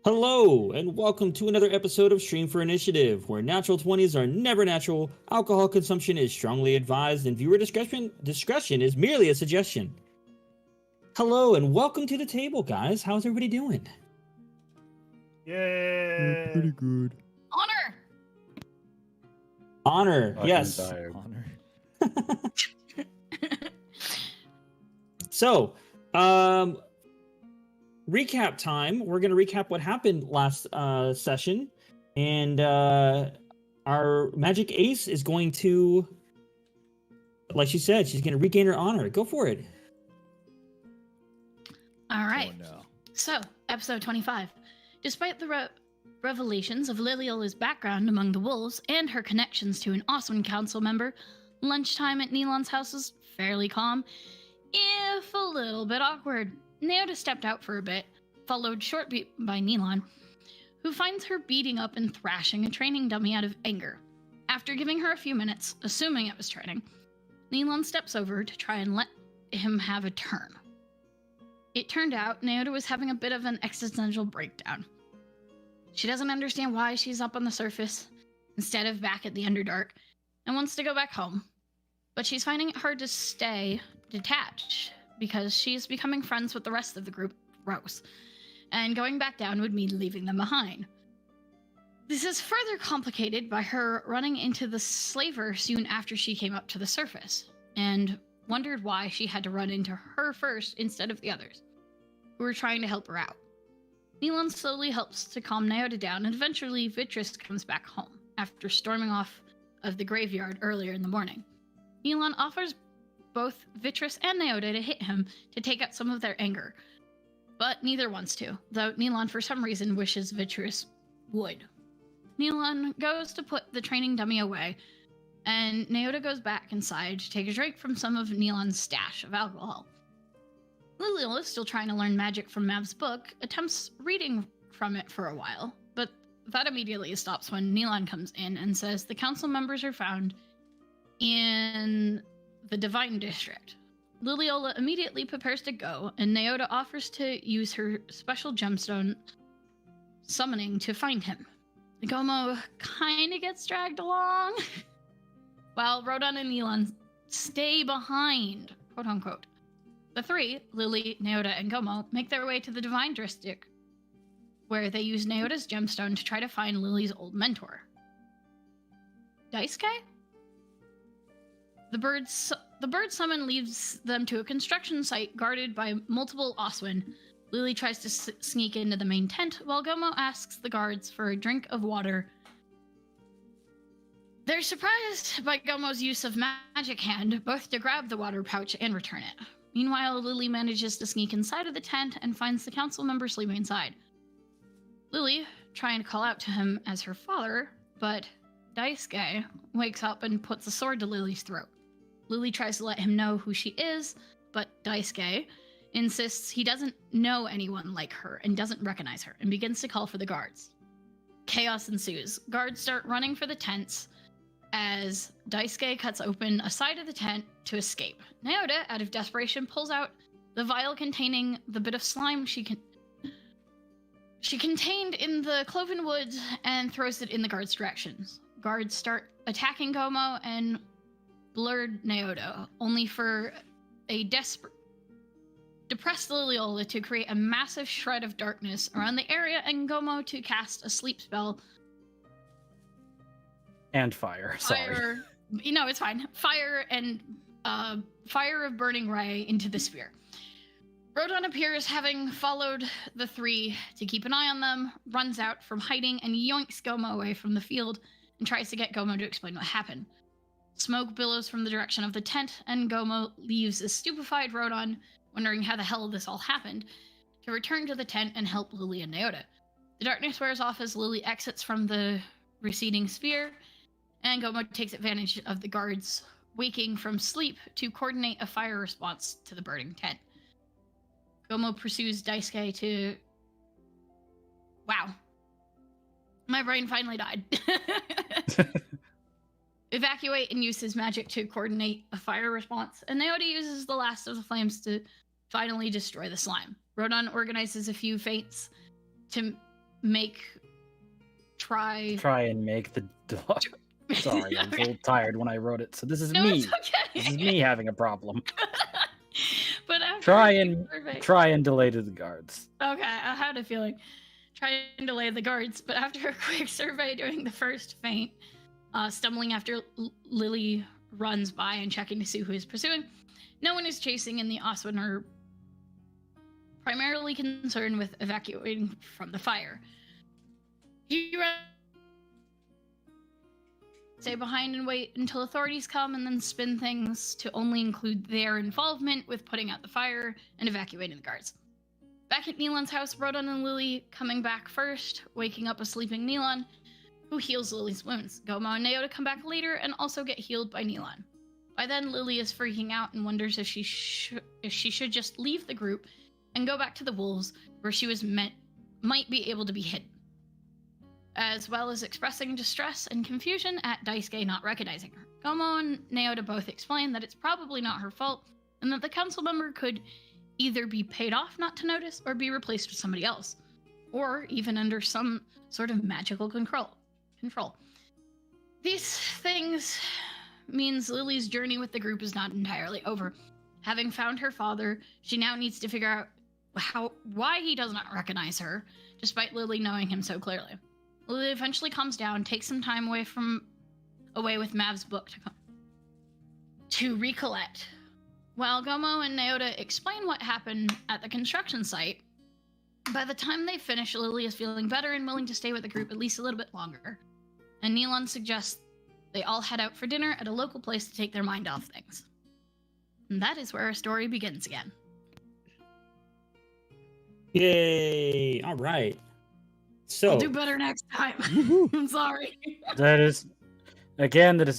Hello, and welcome to another episode of Stream for Initiative, where natural 20s are never natural, alcohol consumption is strongly advised, and viewer discretion is merely a suggestion. Hello, and welcome to the table, guys. How's everybody doing? Yay! Pretty good. Honor, yes. Honor. So, recap time. We're going to recap what happened last session, and our Magic Ace is going to, like she said, she's going to regain her honor. Go for it. All right. Oh, no. So, episode 25. Despite the revelations of Liliola's background among the wolves and her connections to an awesome council member, lunchtime at Neelon's house was fairly calm, if a little bit awkward. Neoda stepped out for a bit, followed shortly by Neelon, who finds her beating up and thrashing a training dummy out of anger. After giving her a few minutes, assuming it was training, Neelon steps over to try and let him have a turn. It turned out Neoda was having a bit of an existential breakdown. She doesn't understand why she's up on the surface instead of back at the Underdark and wants to go back home. But she's finding it hard to stay detached because she's becoming friends with the rest of the group, Rose, and going back down would mean leaving them behind. This is further complicated by her running into the slaver soon after she came up to the surface, and wondered why she had to run into her first instead of the others, who were trying to help her out. Neelon slowly helps to calm Neoda down, and eventually Vitress comes back home after storming off of the graveyard earlier in the morning. Neelon offers both Vitress and Neoda to hit him to take out some of their anger, but neither wants to, though Neelon for some reason wishes Vitress would. Neelon goes to put the training dummy away, and Neoda goes back inside to take a drink from some of Neelon's stash of alcohol. Liliola, still trying to learn magic from Mav's book, attempts reading from it for a while, but that immediately stops when Neelon comes in and says the council members are found in the Divine District. Liliola immediately prepares to go, and Neoda offers to use her special gemstone summoning to find him. Gomo kinda gets dragged along, while Rodon and Neelon stay behind, quote unquote. The three, Lily, Neoda, and Gomo, make their way to the Divine District, where they use Neoda's gemstone to try to find Lily's old mentor. Daisuke? The bird summon leads them to a construction site guarded by multiple Oswin. Lily tries to sneak into the main tent, while Gomo asks the guards for a drink of water. They're surprised by Gomo's use of Magic Hand, both to grab the water pouch and return it. Meanwhile, Lily manages to sneak inside of the tent and finds the council member sleeping inside. Lily, trying to call out to him as her father, but Daisuke wakes up and puts a sword to Lily's throat. Lily tries to let him know who she is, but Daisuke insists he doesn't know anyone like her and doesn't recognize her, and begins to call for the guards. Chaos ensues. Guards start running for the tents as Daisuke cuts open a side of the tent to escape. Neoda, out of desperation, pulls out the vial containing the bit of slime she contained in the cloven woods and throws it in the guards' directions. Guards start attacking Gomo and blurred Neoda, only for a depressed Liliola to create a massive shred of darkness around the area and Gomo to cast a sleep spell. And fire. Sorry. No, it's fine. Fire and fire of burning ray into the sphere. Rodon appears, having followed the three to keep an eye on them, runs out from hiding and yoinks Gomo away from the field and tries to get Gomo to explain what happened. Smoke billows from the direction of the tent, and Gomo leaves a stupefied Rodon, wondering how the hell this all happened, to return to the tent and help Lily and Neoda. The darkness wears off as Lily exits from the receding sphere, and Gomo takes advantage of the guards waking from sleep to coordinate a fire response to the burning tent. Gomo pursues Daisuke to... Wow. My brain finally died. Evacuate and use his magic to coordinate a fire response, and Neoda uses the last of the flames to finally destroy the slime. Rodon organizes a few feints to try and make the dog. Sorry, I was a little tired when I wrote it, so this is No, me. it's okay. This is me having a problem. But after Try a and quick survey- try and delay to the guards. Okay, I had a feeling. Try and delay the guards, but after a quick survey during the first feint, stumbling after Lily runs by and checking to see who is pursuing, no one is chasing, and the Oswin are primarily concerned with evacuating from the fire. You stay behind and wait until authorities come, and then spin things to only include their involvement with putting out the fire and evacuating the guards. Back at Neelan's house, Rodon and Lily coming back first, waking up a sleeping Neelan, who heals Lily's wounds. Gomo and Naota come back later and also get healed by Neelan. By then, Lily is freaking out and wonders if she should just leave the group and go back to the wolves, where she was might be able to be hidden, as well as expressing distress and confusion at Daisuke not recognizing her. Gomo and Naota both explain that it's probably not her fault, and that the council member could either be paid off not to notice or be replaced with somebody else, or even under some sort of magical control. These things means Lily's journey with the group is not entirely over. Having found her father, she now needs to figure out why he does not recognize her, despite Lily knowing him so clearly. Lily eventually calms down, takes some time away with Mav's book to recollect. While Gomo and Naota explain what happened at the construction site, by the time they finish, Lily is feeling better and willing to stay with the group at least a little bit longer. And Neelan suggests they all head out for dinner at a local place to take their mind off things. And that is where our story begins again. Yay! All right. So I'll do better next time. I'm sorry. That is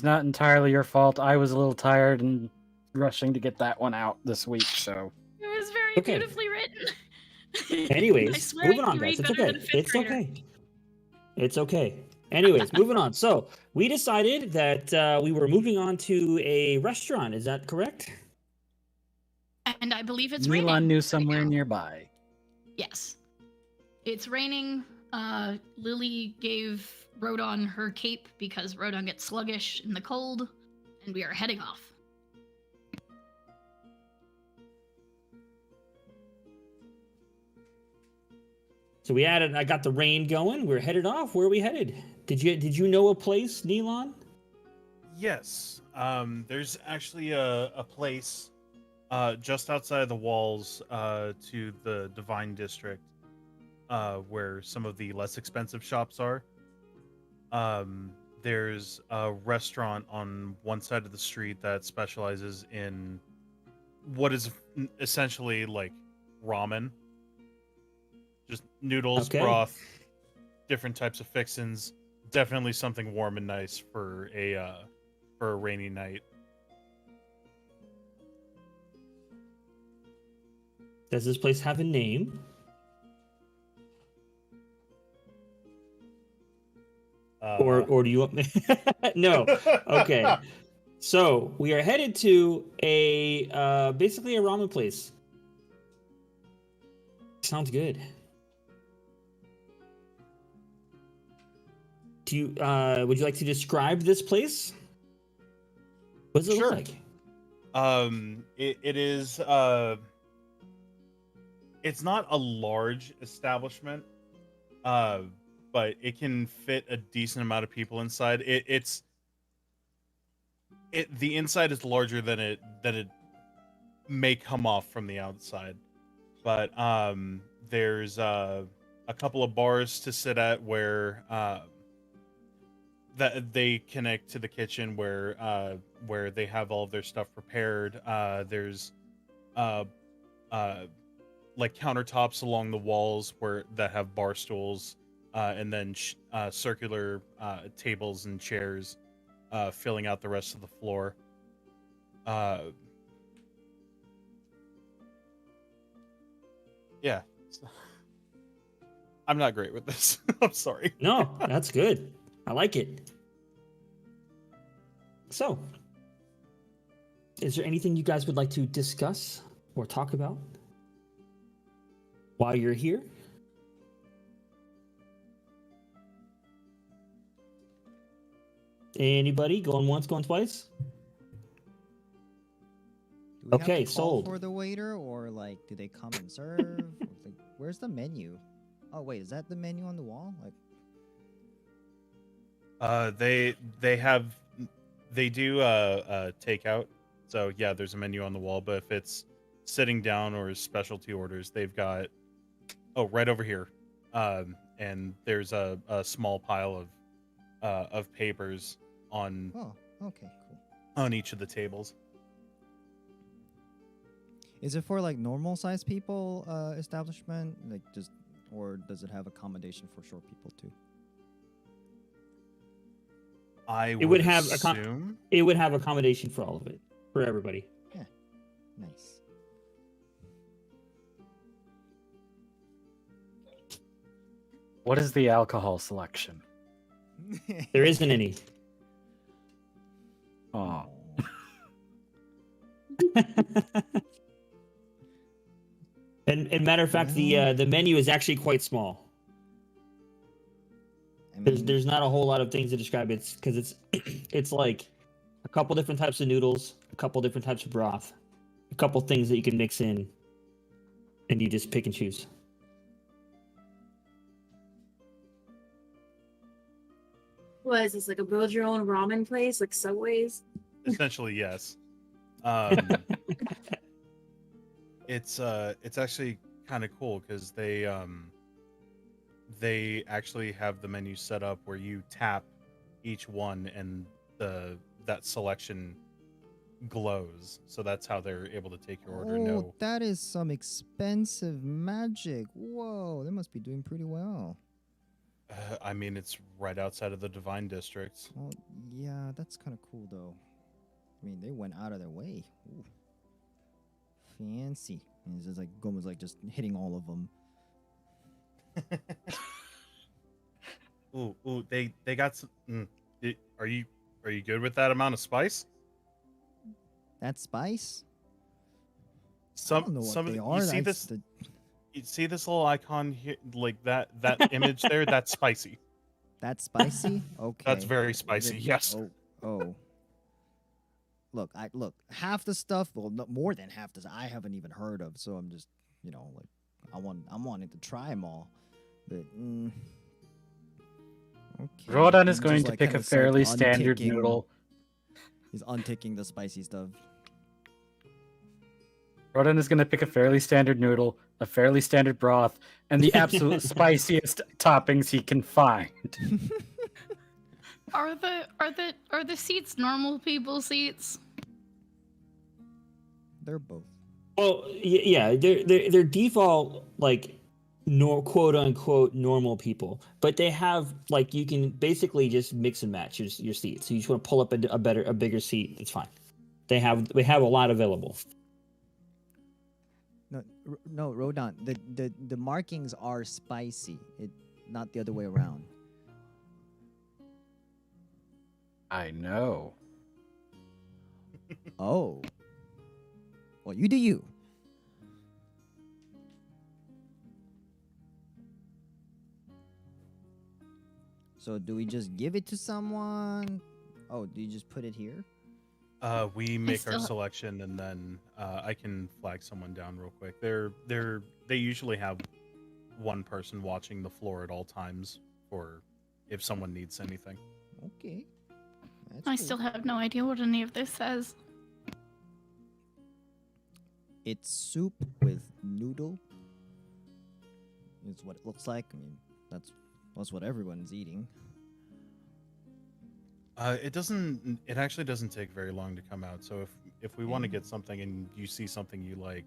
not entirely your fault. I was a little tired and rushing to get that one out this week, so. It was very beautifully written. Anyways, moving on, guys. It's okay. It's okay. It's okay. Anyways, moving on. So we decided that we were moving on to a restaurant. Is that correct? And I believe it's Neelan raining. knew somewhere nearby. Yes. It's raining. Lily gave Rodon her cape because Rodon gets sluggish in the cold, and we are heading off. So I got the rain going. We're headed off. Where are we headed? Did you know a place, Neelan? Yes. There's actually a place just outside the walls to the Divine District, where some of the less expensive shops are. There's a restaurant on one side of the street that specializes in what is essentially like ramen. Just noodles, broth, different types of fixins. Definitely something warm and nice for a rainy night. Does this place have a name? Or do you want me? No. Okay. So we are headed to a basically a ramen place. Sounds good. Would you like to describe this place? What does it look like? It is it's not a large establishment, but it can fit a decent amount of people inside. The inside is larger than it may come off from the outside, but there's a couple of bars to sit at where that they connect to the kitchen where they have all of their stuff prepared. There's like countertops along the walls that have bar stools, and then circular tables and chairs filling out the rest of the floor. Yeah. I'm not great with this. I'm sorry. No, that's good. I like it. So, is there anything you guys would like to discuss or talk about while you're here? Anybody going once, going twice? Do we Okay, have to call sold. for the waiter, or like, do they come and serve? Like, where's the menu? Oh wait, is that the menu on the wall? Like, They do takeout. So yeah, there's a menu on the wall, but if it's sitting down or specialty orders, they've got right over here. And there's a small pile of papers on oh, okay, cool. on each of the tables. Is it for like normal sized people establishment, like just, or does it have accommodation for short people too? It would have assume. It would have accommodation for all of it, for everybody. Nice. What is the alcohol selection? There isn't any. Oh, and matter of fact, the menu is actually quite small. I mean, There's not a whole lot of things to describe. It's because it's like a couple different types of noodles, a couple different types of broth, a couple things that you can mix in, and you just pick and choose. What is this, like a build your own ramen place, like Subway's? Essentially, yes. It's actually kind of cool because they actually have the menu set up where you tap each one and that selection glows. So that's how they're able to take your order. oh, No, that is some expensive magic. Whoa, they must be doing pretty well. I mean it's right outside of the Divine District. Well, yeah, that's kind of cool though. I mean, they went out of their way. Ooh. Fancy. And it's just like Goma's like just hitting all of them. Ooh, they got some. Are you good with that amount of spice? That spice? I Some don't know what some of they the, are. you see this. You see this little icon here, like that image there? That's spicy. That's spicy? Okay. That's very spicy. Yes. Oh. Look, half the stuff, well, no, more than half this, I haven't even heard of. So I'm just, like, I'm wanting to try them all, but okay. Rodan is He's going just, to like, pick kinda a fairly standard unticking- noodle. He's unticking the spicy stuff. Rodan is going to pick a fairly standard noodle, a fairly standard broth, and the absolute spiciest toppings he can find. Are the seats normal people seats? They're both. Well, yeah, they're default like quote unquote normal people, but they have like you can basically just mix and match your seats. So you just want to pull up a bigger seat, it's fine. We have a lot available. No, Rodan. The markings are spicy. Not the other way around. I know. Oh. Well, you do you. So do we just give it to someone? Oh, do you just put it here? We make our still- selection and then I can flag someone down real quick. They usually have one person watching the floor at all times for if someone needs anything. Okay. That's I cool. still have no idea what any of this says. It's soup with noodle. Is what it looks like. I mean, that's what everyone's eating. It actually doesn't take very long to come out. So if we want to get something and you see something you like,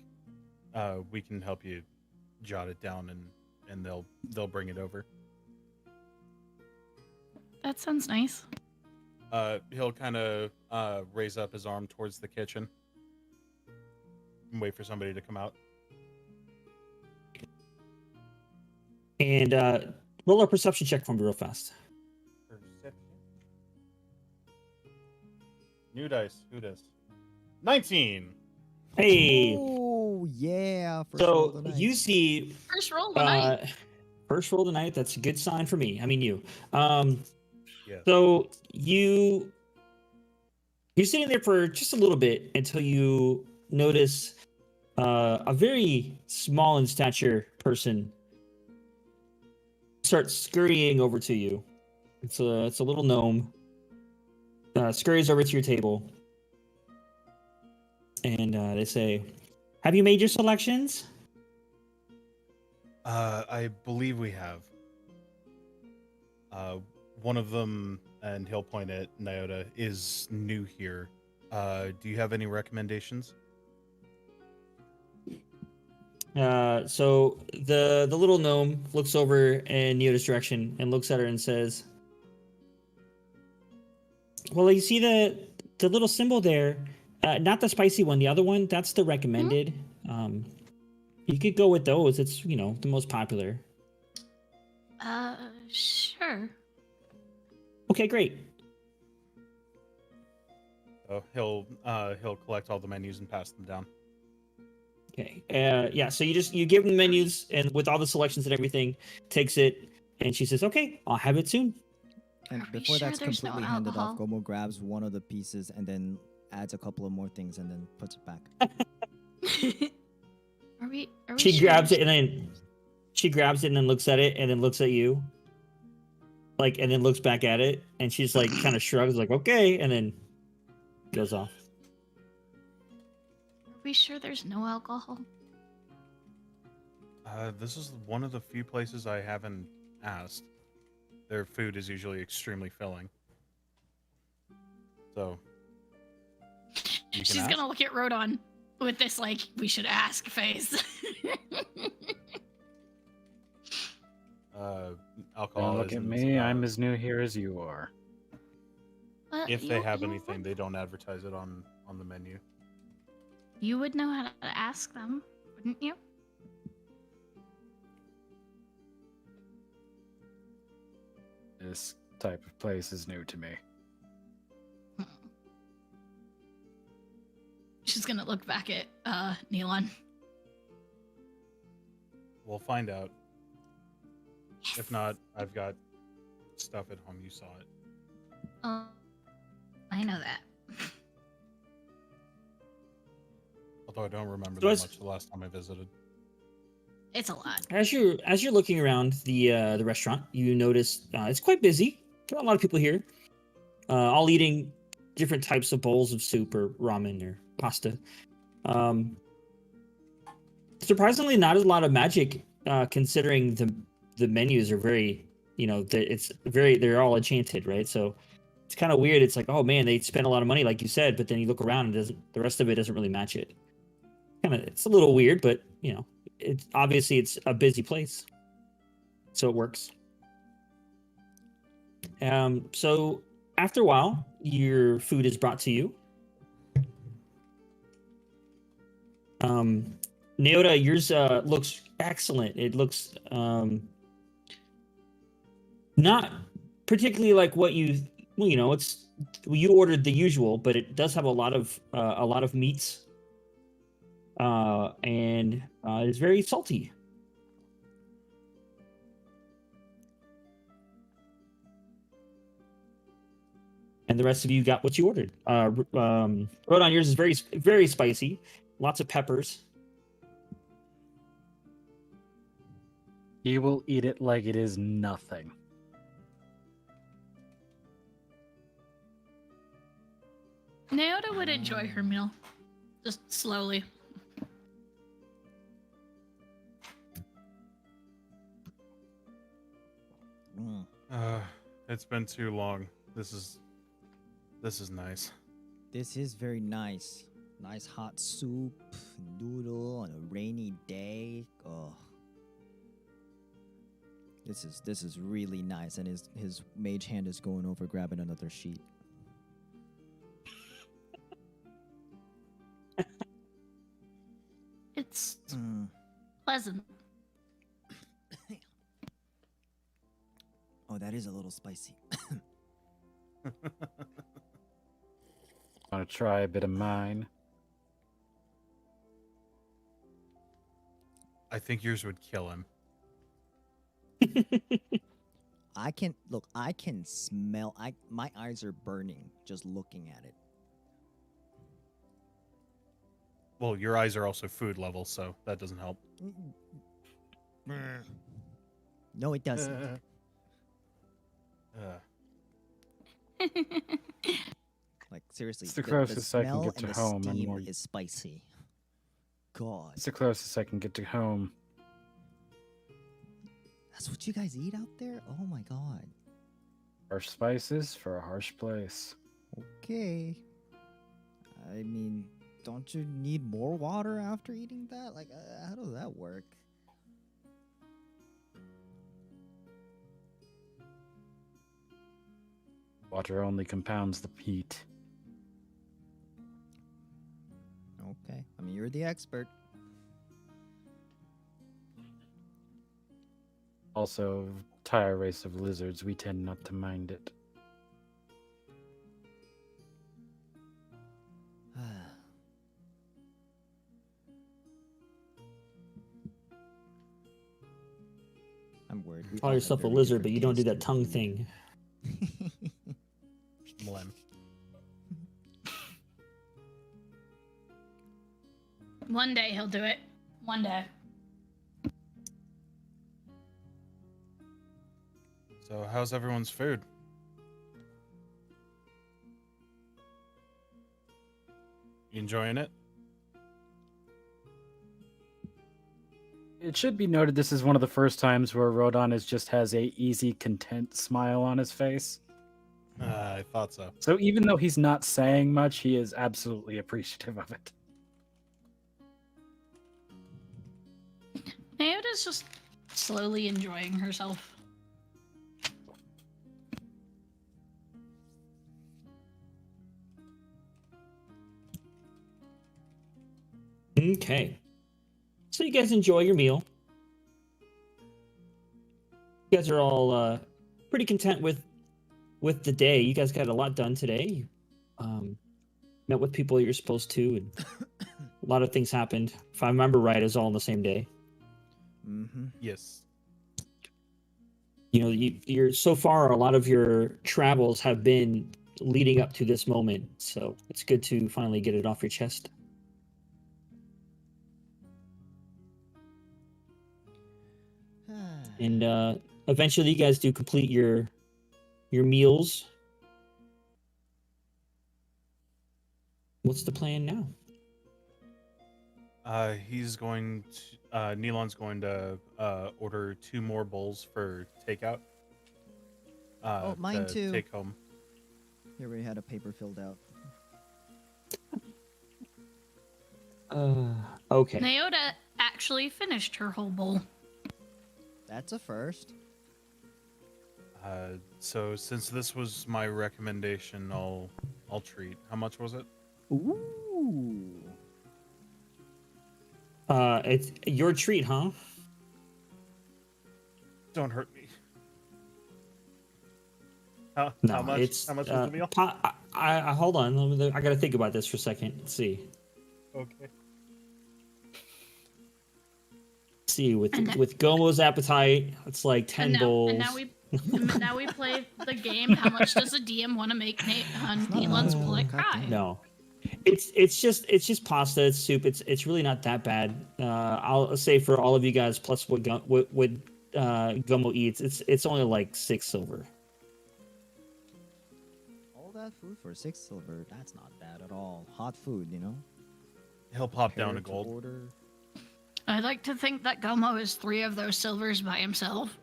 we can help you jot it down and they'll bring it over. That sounds nice. He'll kind of raise up his arm towards the kitchen and wait for somebody to come out. And roll a perception check for me real fast. Perception. New dice. Who does? 19. Hey. Oh yeah. First roll of So the night. you see First roll tonight. first roll tonight. That's a good sign for me. I mean you. Yes. So you're sitting there for just a little bit until you notice a very small in stature person starts scurrying over to you. It's a little gnome. Scurries over to your table, and they say, "Have you made your selections?" I believe we have. One of them, and he'll point at Nyota, is new here. Do you have any recommendations? So the little gnome looks over in Neota's direction and looks at her and says, "Well, you see the little symbol there, not the spicy one, the other one. That's the recommended. You could go with those. It's the most popular." Sure. Okay, great. Oh, he'll collect all the menus and pass them down. Okay. Yeah. So you give them the menus and with all the selections and everything, takes it, and she says, "Okay, I'll have it soon." And Are we before sure that's there's no completely handed off, alcohol? Gomo grabs one of the pieces and then adds a couple of more things and then puts it back. Are we She sure grabs it there's- and then looks at it and then looks at you, and then looks back at it, and she's like kind of shrugs like, "Okay," and then goes off. Are we sure there's no alcohol? This is one of the few places I haven't asked. Their food is usually extremely filling. So, you can She's ask. gonna look at Rodon with this we should ask face. Alcohol. Don't look at isn't, me. I'm as new here as you are. But If they have you anything, they don't advertise it on the menu. You would know how to ask them, wouldn't you? This type of place is new to me. She's gonna look back at Neilon. We'll find out. If not, I've got stuff at home. You saw it. Oh, I know that. Although I don't remember So that it's- much the last time I visited. It's a lot. As you're looking around the restaurant, you notice it's quite busy. There are a lot of people here, all eating different types of bowls of soup or ramen or pasta. Surprisingly, not a lot of magic, considering the menus are very, they're all enchanted, right? So it's kind of weird. It's like, oh man, they spend a lot of money, like you said, but then you look around and the rest of it doesn't really match it. It's a little weird, but it's obviously it's a busy place, so it works. So after a while, your food is brought to you. Neota, yours looks excellent. It looks not particularly like what you ordered the usual, but it does have a lot of meats. And it's very salty. And the rest of you got what you ordered. Rodon, yours is very, very spicy. Lots of peppers. He will eat it like it is nothing. Naota would enjoy her meal. Just slowly. Mm. It's been too long. This is nice. This is very nice. Nice hot soup, noodle on a rainy day. Oh. This is really nice, and his mage hand is going over grabbing another sheet. It's Mm. pleasant. Oh, that is a little spicy. Want to try a bit of mine? I think yours would kill him. I can look. I can smell. My eyes are burning just looking at it. Well, your eyes are also food level, so that doesn't help. No, it doesn't. Like seriously, It's the the closest I can smell get to and the home. I'm steam more... is spicy. God, It's the closest I can get to home. that's what you guys eat out there? Oh my god. Harsh spices for a harsh place. Okay. I mean, don't you need more water after eating that? Like, how does that work? Water only compounds the heat. Okay. I mean, you're the expert. Also, entire race of lizards, we tend not to mind it. I'm worried. We Call all have yourself a very lizard, but different you don't do tastes that in tongue food. thing. Mlem. One day he'll do it. One day. So, how's everyone's food? You enjoying it? It should be noted this is one of the first times where Rodon just has a easy, content smile on his face. I thought so. So even though he's not saying much, he is absolutely appreciative of it. Naota's just slowly enjoying herself. Okay. So you guys enjoy your meal. You guys are all pretty content with the day. You guys got a lot done today. Met with people you're supposed to, and a lot of things happened. If I remember right, it was all on the same day. Mm-hmm. Yes. You know, you're so far. A lot of your travels have been leading up to this moment, so it's good to finally get it off your chest. And eventually you guys do complete your meals. What's the plan now? He's going to. Neelon's going to order 2 more bowls for takeout. Oh, mine to too. Take home. He already had a paper filled out. Okay. Naota actually finished her whole bowl. That's a first. So since this was my recommendation, I'll treat. How much was it? Ooh. It's your treat, huh? Don't hurt me. How much? It's How much was the meal? I hold on. I gotta think about this for a second. Let's see. Okay. See, with Gomo's appetite, it's like 10 bowls. And now we play the game. How much does a DM want to make Neelon's bullet cry? No, it's just pasta. It's soup. It's really not that bad. I'll say for all of you guys, plus what Gomo eats, it's only like 6 silver. All that food for 6 silver. That's not bad at all. Hot food, you know. He'll pop down to Compared gold. order. I like to think that Gomo is 3 of those silvers by himself.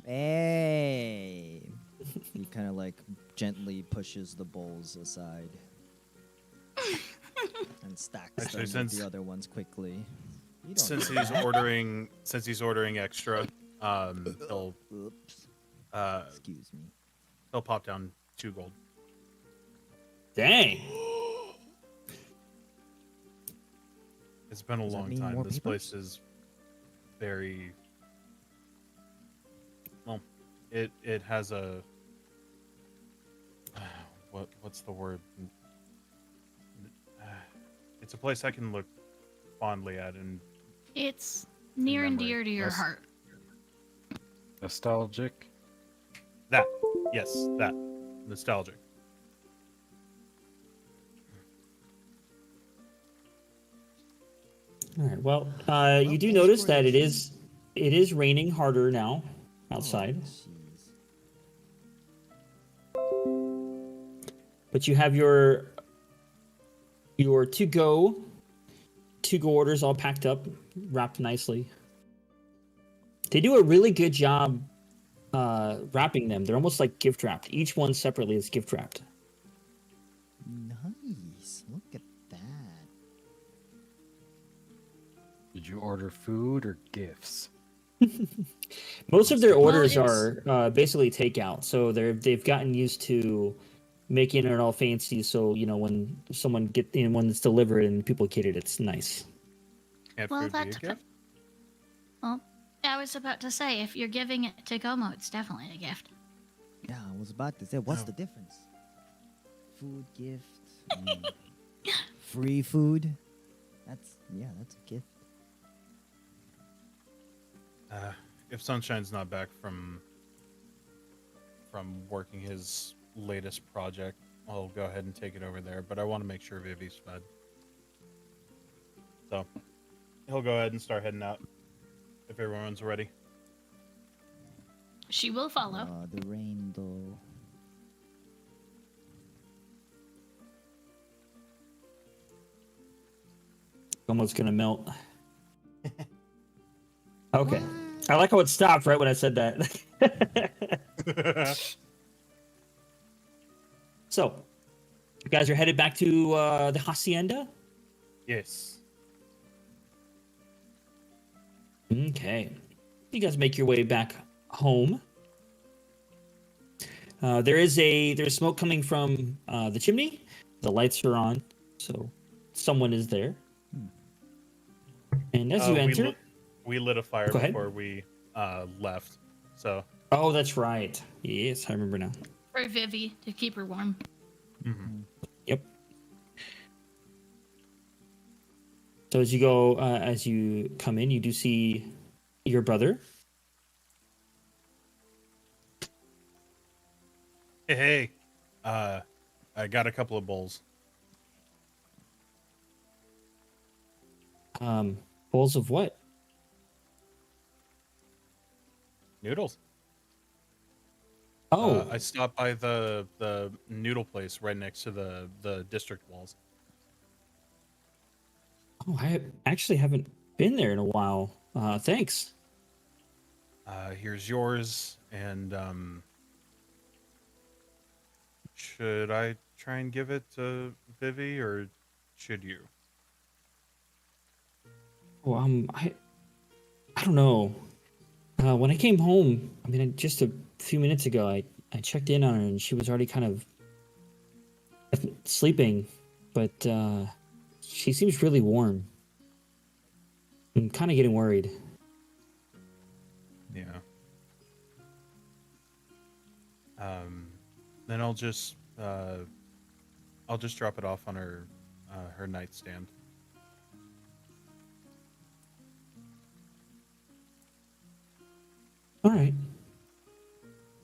Hey. He kind of like gently pushes the bowls aside and stacks Actually, them with since- the other ones quickly. You don't Since do he's that. ordering extra, he'll Oops. Excuse me. he'll pop down 2 gold. Dang. It's been a Does that long mean time. more This papers? place is very well. It has a what's the word? It's a place I can look fondly at, and It's near and memory. dear to your Yes. heart. Nostalgic. Yes, that. Nostalgic. All right. Well, you do Well, notice that it inspiration. is raining harder now outside, Oh, but you have your to go orders all packed up, wrapped nicely. They do a really good job wrapping them. They're almost like gift wrapped. Each one separately is gift wrapped. nice. Look at that. Did you order food or gifts? Most of their Well, orders it's- are basically takeout, so they've gotten used to making it all fancy. So when someone when it's delivered and people get it, it's nice. Can't Well, food be a that gift? well, I was about to say, if you're giving it to Como, it's definitely a gift. Yeah, I was about to say, what's Oh. the difference? Food, gift, free food. That's a gift. If Sunshine's not back from working his latest project, I'll go ahead and take it over there. But I want to make sure Vivi's fed, so he'll go ahead and start heading out if everyone's ready. She will follow. The rain though. Almost gonna melt. Okay. I like how it stopped right when I said that. So, you guys are headed back to the hacienda? Yes. Okay. You guys make your way back home. There's smoke coming from the chimney. The lights are on, so someone is there. And as you enter, We lit a fire Go ahead. before we left, so oh, that's right. Yes, I remember now. For Vivi, to keep her warm. Yep. So as you go, as you come in, you do see your brother. hey, I got a couple of bowls. Bowls of what? Noodles. Oh, I stopped by the noodle place right next to the district walls. oh, I actually haven't been there in a while. Thanks. Here's yours, and should I try and give it to Vivi, or should you? Well, I don't know. When I came home, I mean, just a few minutes ago, I checked in on her and she was already kind of sleeping, but she seems really warm. I'm kind of getting worried. Yeah. Then I'll just drop it off on her nightstand. All right.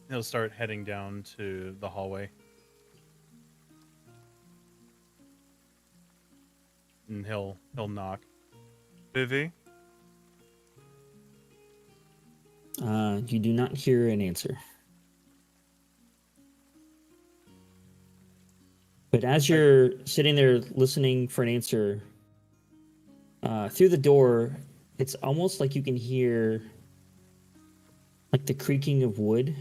He'll start heading down to the hallway. And he'll knock. Vivi? You do not hear an answer. But as you're sitting there listening for an answer, through the door, it's almost like you can hear like the creaking of wood.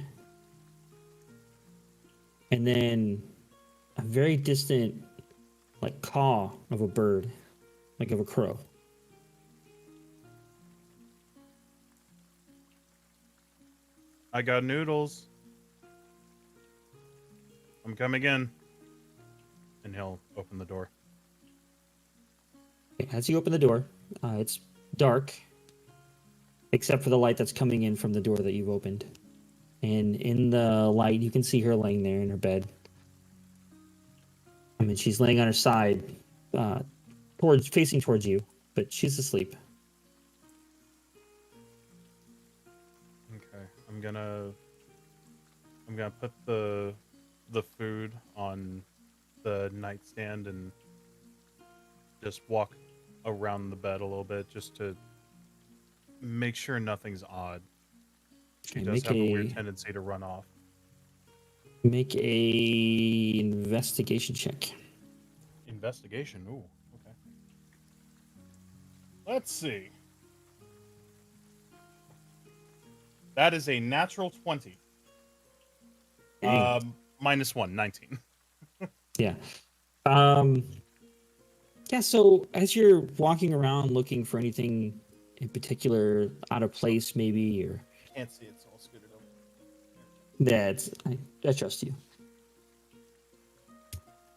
And then a very distant like caw of a bird, like of a crow. I got noodles. I'm coming in. And he'll open the door. As you open the door, it's dark, except for the light that's coming in from the door that you've opened. And in the light, you can see her laying there in her bed. I mean, she's laying on her side, facing towards you, but she's asleep. Okay. I'm gonna I'm gonna put the food on the nightstand and just walk around the bed a little bit just to make sure nothing's odd. She Okay, does have a weird tendency to run off. Make a investigation check. Investigation. Ooh, okay. Let's see. That is a natural 20. -1, 19. Yeah. Yeah, so as you're walking around looking for anything in particular out of place, maybe, or Can't see it, so I'll scoot it over. I trust you.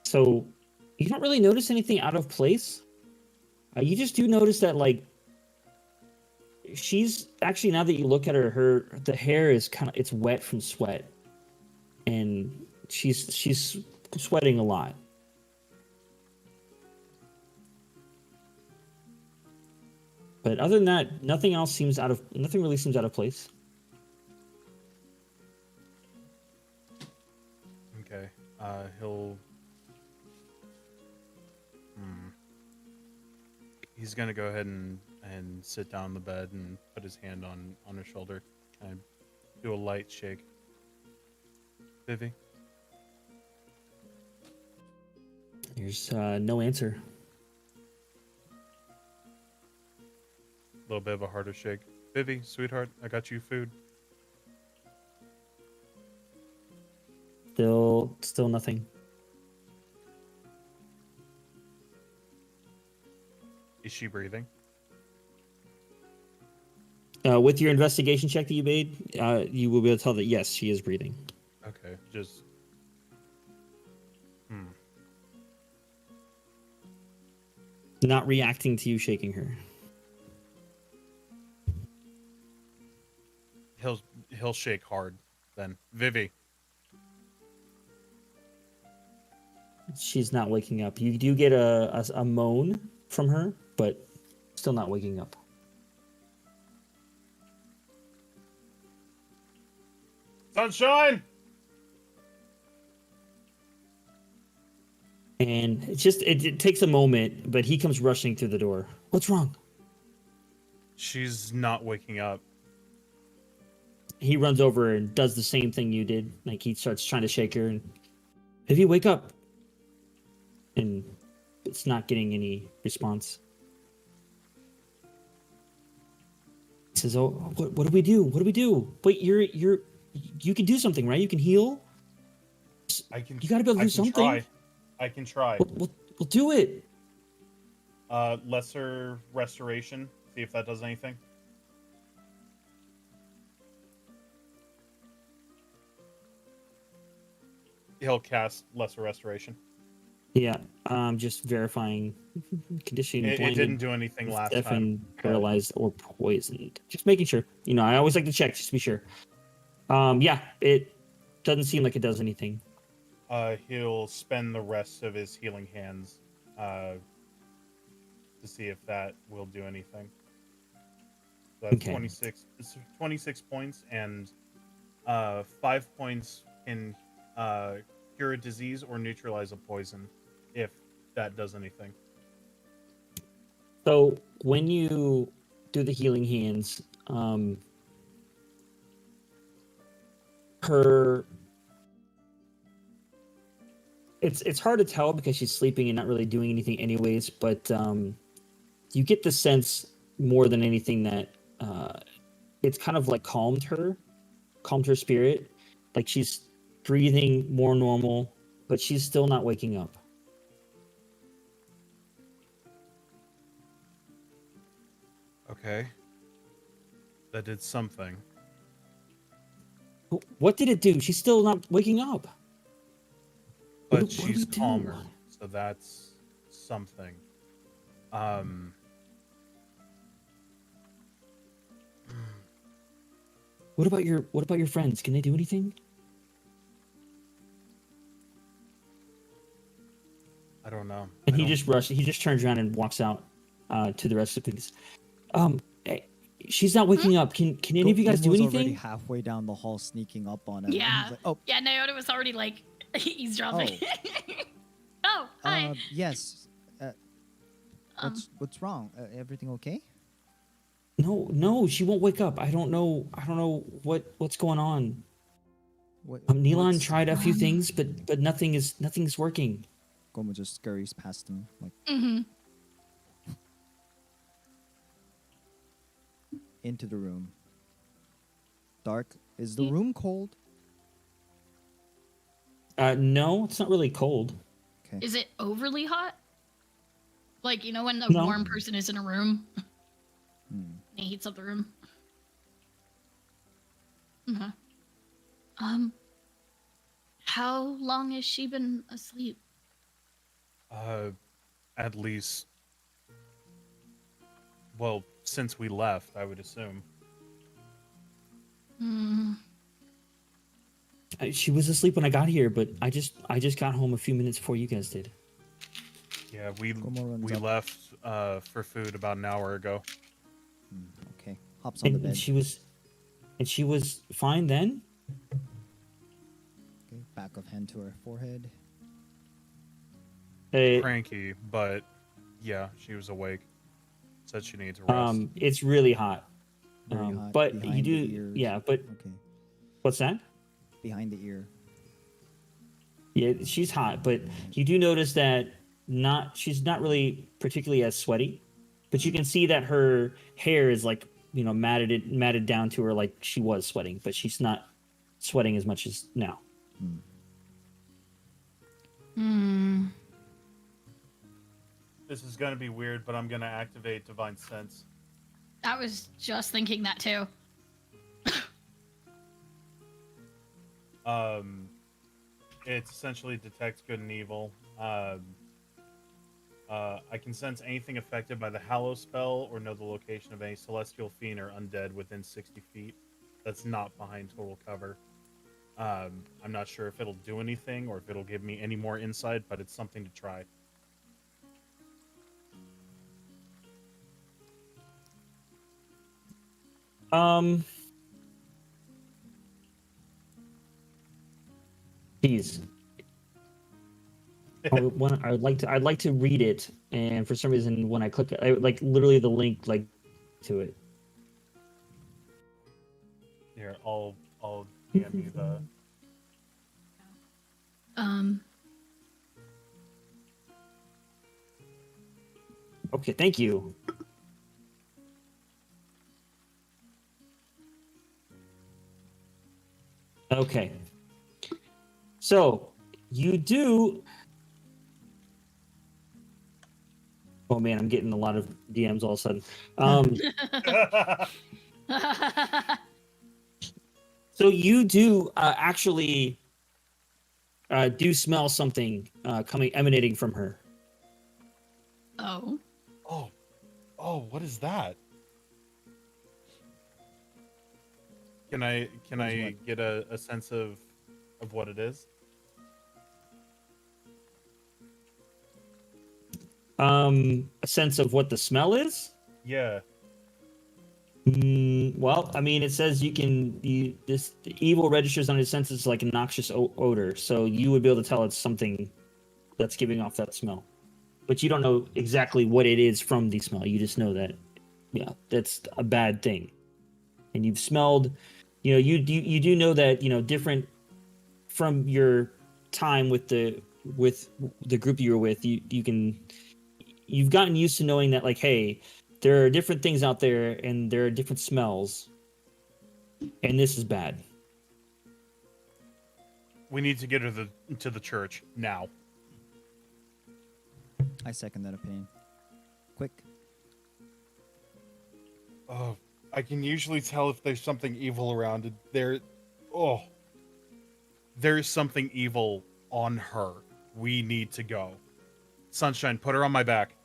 So you don't really notice anything out of place. You just do notice that, like, she's actually, now that you look at her the hair is it's wet from sweat, and she's sweating a lot. But other than that, nothing really seems out of place. Okay. He'll. He's gonna go ahead and sit down on the bed and put his hand on her shoulder and do a light shake. Vivi? There's no answer. A little bit of a harder shake. Vivi, sweetheart, I got you food. Still nothing. Is she breathing? With your investigation check that you made, you will be able to tell that yes, she is breathing. Okay, just... Not reacting to you shaking her. He'll shake hard then. Vivi. She's not waking up. You do get a moan from her, but still not waking up. Sunshine! And it takes a moment, but he comes rushing through the door. What's wrong? She's not waking up. He runs over and does the same thing you did. Like, he starts trying to shake her, and Vivi, wake up. And it's not getting any response. He says, "Oh, what do we do? What do we do? Wait, you can do something, right? You can heal. I can. You got to be able to do something. I can try. We'll do it." Lesser restoration. See if that does anything. He'll cast lesser restoration. Yeah, just verifying condition. It blinded, didn't do anything last deafened, time. paralyzed, or poisoned. Just making sure. I always like to check just to be sure. Yeah, it doesn't seem like it does anything. He'll spend the rest of his healing hands to see if that will do anything. So that's Okay. 26 points, and 5 points can cure a disease or neutralize a poison, if that does anything. So when you do the healing hands, it's hard to tell because she's sleeping and not really doing anything anyways, but you get the sense more than anything that it's kind of like calmed her spirit. Like, she's breathing more normal, but she's still not waking up. Okay. That did something. What did it do? She's still not waking up. But What do we she's do? calmer, so that's something. What about your friends? Can they do anything? I don't know. And he just turns around and walks out to the rest of the things. She's not waking up. Can any of you guys do Goom was already anything? halfway down the hall, sneaking up on him. and he's Yeah. like, oh, Yeah, Naoda was already like eavesdropping. Oh, hi. yes. Um, What's wrong? Everything okay? No, she won't wake up. I don't know what's going on. Neelan What's- tried a few things, but nothing's working. Goma just scurries past him, like mm-hmm. into the room. Dark. Is the Yeah. room cold? No, it's not really cold. Okay. Is it overly hot? Like, you know when a No. warm person is in a room? Hmm. It heats up the room. Okay. How long has she been asleep? At least, well, since we left, I would assume. Hmm. She was asleep when I got here, but I just got home a few minutes before you guys did. Yeah, we Goma runs up. left for food about an hour ago. Okay. Hops on the And bed. she was fine then? Okay. Back of hand to her forehead. Cranky, but yeah, she was awake. Said she needs rest. It's really hot. Very hot. But you behind do, the ears. yeah. But Okay. what's that? Behind the ear. Yeah, she's hot, but you do notice that she's not really particularly as sweaty, but you can see that her hair is like, matted down to her like she was sweating, but she's not sweating as much as now. Hmm. This is gonna be weird, but I'm gonna activate Divine Sense. I was just thinking that too. It essentially detects good and evil. I can sense anything affected by the Hallow spell or know the location of any celestial fiend or undead within 60 feet. That's not behind total cover. I'm not sure if it'll do anything or if it'll give me any more insight, but it's something to try. Geez. I'd like to read it, and for some reason when I click it, like literally the link to it. Here, I'll DM you the. Okay, thank you. Okay. So, you do... Oh man, I'm getting a lot of DMs all of a sudden. So you do actually do smell something emanating from her. Oh. Oh, what is that? Can I get a sense of what it is? A sense of what the smell is? Yeah. Well, I mean, it says the evil registers on his senses like a noxious odor, so you would be able to tell it's something that's giving off that smell. But you don't know exactly what it is from the smell. You just know that, yeah, that's a bad thing. And you've smelled, you do know that, different from your time with the group you were with, you've gotten used to knowing that, like, hey, there are different things out there and there are different smells, and this is bad. We need to get her to the church now. I second that opinion. Quick. Oh, I can usually tell if there's something evil around. There's something evil on her. We need to go. Sunshine, put her on my back.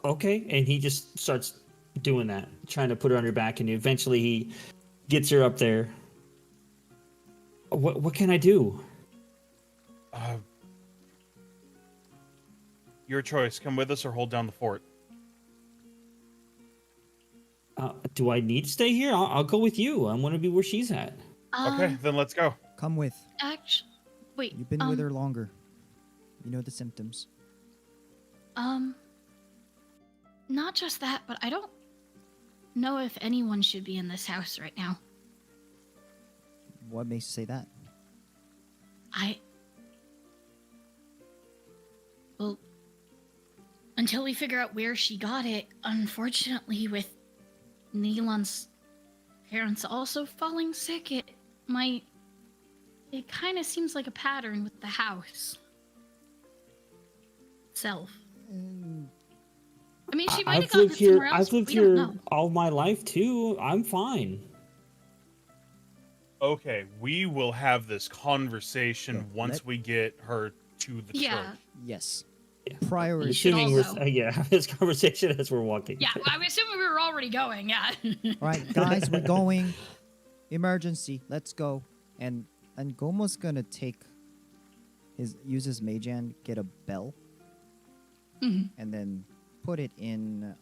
Okay, and he just starts doing that, trying to put her on her back, and eventually he gets her up there. What can I do? Your choice. Come with us or hold down the fort. Do I need to stay here? I'll go with you. I want to be where she's at. Okay, then let's go. Come with. Actually, wait. You've been with her longer. You know the symptoms. Not just that, but I don't know if anyone should be in this house right now. What makes you say that? Well, until we figure out where she got it, unfortunately, with Neelan's parents also falling sick, it kind of seems like a pattern with the house itself. I mean, she might have gotten it somewhere else. I've lived here all my life too. I'm fine. Okay, we will have this conversation once we get her to the church. Yes. Yeah. Priority. Assuming this conversation as we're walking. Yeah, I'm assuming we were already going. Yeah. All right, guys, we're going. Emergency. Let's go. And Gomo's gonna use his mage hand, get a bell, and then put it in.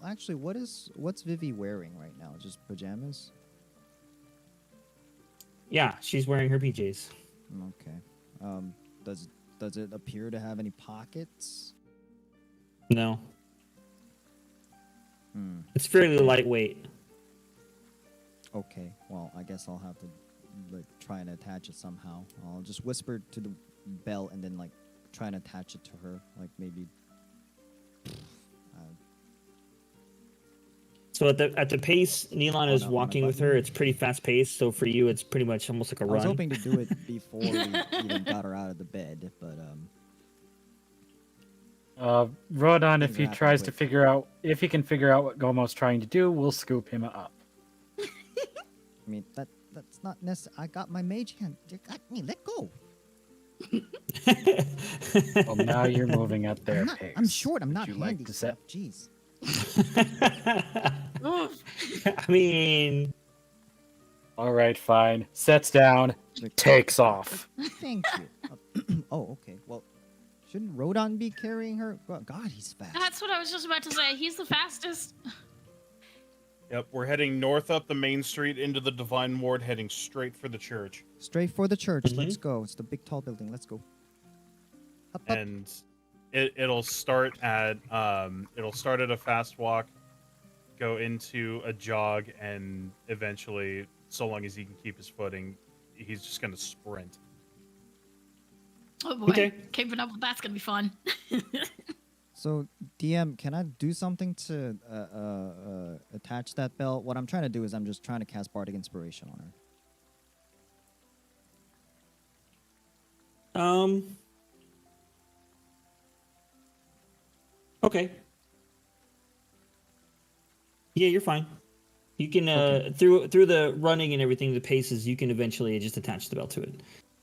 Actually, what's Vivi wearing right now? Just pajamas. Yeah, she's wearing her PJs. Okay. Does it appear to have any pockets? No. It's fairly lightweight. Okay. Well, I guess I'll have to try and attach it somehow. I'll just whisper to the bell and then try and attach it to her. Maybe. So at the pace Neelan is walking with her, it's pretty fast paced. So for you, it's pretty much almost like a run. I was hoping to do it before we even got her out of the bed, but Rodon, if he tries to figure out if he can figure out what Gomo's trying to do, we'll scoop him up. I mean that's not necessary. I got my mage hand. You got me. Let go. Well, now you're moving at their pace. I'm short. I'm not Would you handy. like to set? Jeez. I mean, all right, fine. Sets down, takes off. Thank you. Oh, okay. Well, shouldn't Rodon be carrying her? God, he's fast. That's what I was just about to say. He's the fastest. Yep, we're heading north up the main street into the Divine Ward, heading straight for the church. Straight for the church. Let's go. It's the big tall building. Let's go. Up. And it'll start at a fast walk, go into a jog, and eventually, so long as he can keep his footing, he's just gonna sprint. Oh boy, Okay. Keeping up with that's gonna be fun. So, DM, can I do something to attach that bell? What I'm trying to do is I'm just trying to cast Bardic Inspiration on her. Okay. Yeah, you're fine. You can through the running and everything, the paces, you can eventually just attach the bell to it.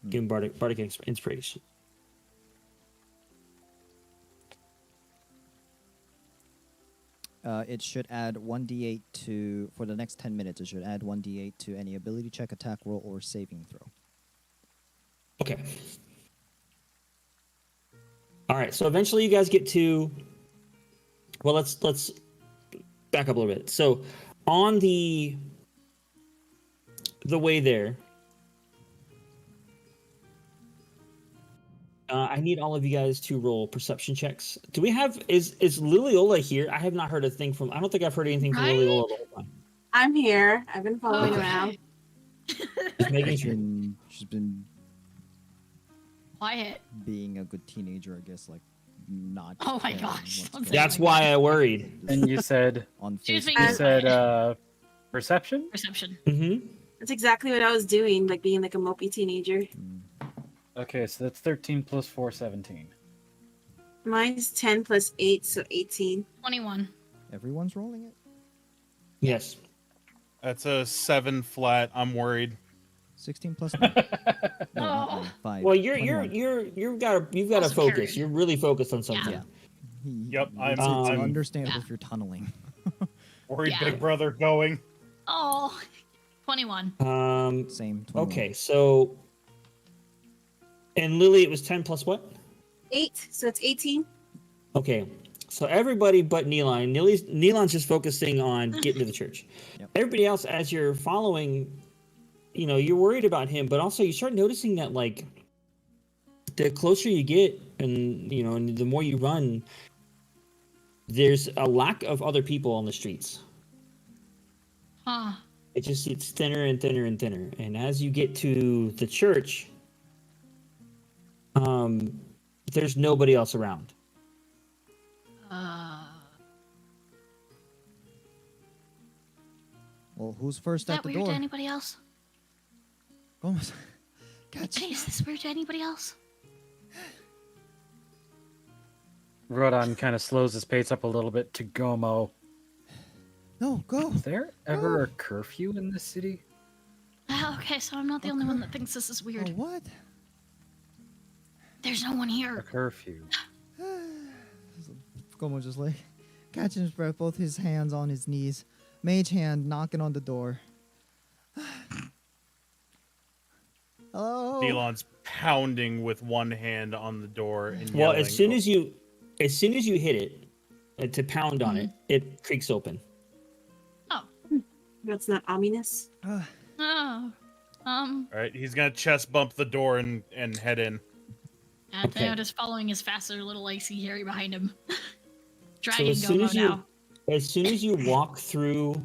Give him bardic inspiration. It should add 1d8 for the next 10 minutes. It should add 1d8 to any ability check, attack roll, or saving throw. Okay. All right. So eventually, you guys get to. Well, let's back up a little bit. So, on the way there, I need all of you guys to roll perception checks. Do we have is Liliola here? I have not heard a thing from. I don't think I've heard anything from Liliola the whole time. I'm here. I've been following around. Just making sure. She's been Quiet. being a good teenager, I guess. Not. Oh my caring gosh, what's don't say going That's on why I worried. And you said on She's Facebook. being- you said perception? Perception. Mm-hmm. That's exactly what I was doing, being like a mopey teenager. Okay, so that's 13 plus 4, 17. Mine's 10 plus 8, so 18. 21. Everyone's rolling it. Yes. That's a 7 flat. I'm worried. 16 plus 9. No, not Oh. 9, 5. Well, you've got to Also focus. carried. You're really focused on something. Yeah. Yep, It's I'm understandable Yeah. if you're tunneling. worried. Yeah. Big brother going. Oh, 21. Same. 21. Okay. So, and Lily, it was 10 plus what? 8, so it's 18. Okay. So everybody but Neelan. Neelan's just focusing on getting to the church. Yep. Everybody else, as you're following, you're worried about him, but also you start noticing that, like, the closer you get and, and the more you run, there's a lack of other people on the streets. Huh. It's thinner and thinner and thinner. And as you get to the church, there's nobody else around. Well, who's first Is at that the weird door? to anybody else? Gomez. Catch. Hey, is this weird to anybody else? Rodon kind of slows his pace up a little bit to Gomo. No, go. Is there ever a curfew in this city? Okay, so I'm not the only one that thinks this is Oh, weird. what? There's no one A here. curfew. Gomo just like catching his breath, both his hands on his knees. Mage hand knocking on the door. Hello. Neelan's pounding with one hand on the door and Well, yelling. as soon as you hit it to pound on it, it creaks open. Oh. That's not ominous. Oh. All right, he's gonna chest bump the door and head in. Okay. Antonio just following his faster little icy Harry behind him. So Dragging as soon Gomo as you now. as soon as you walk through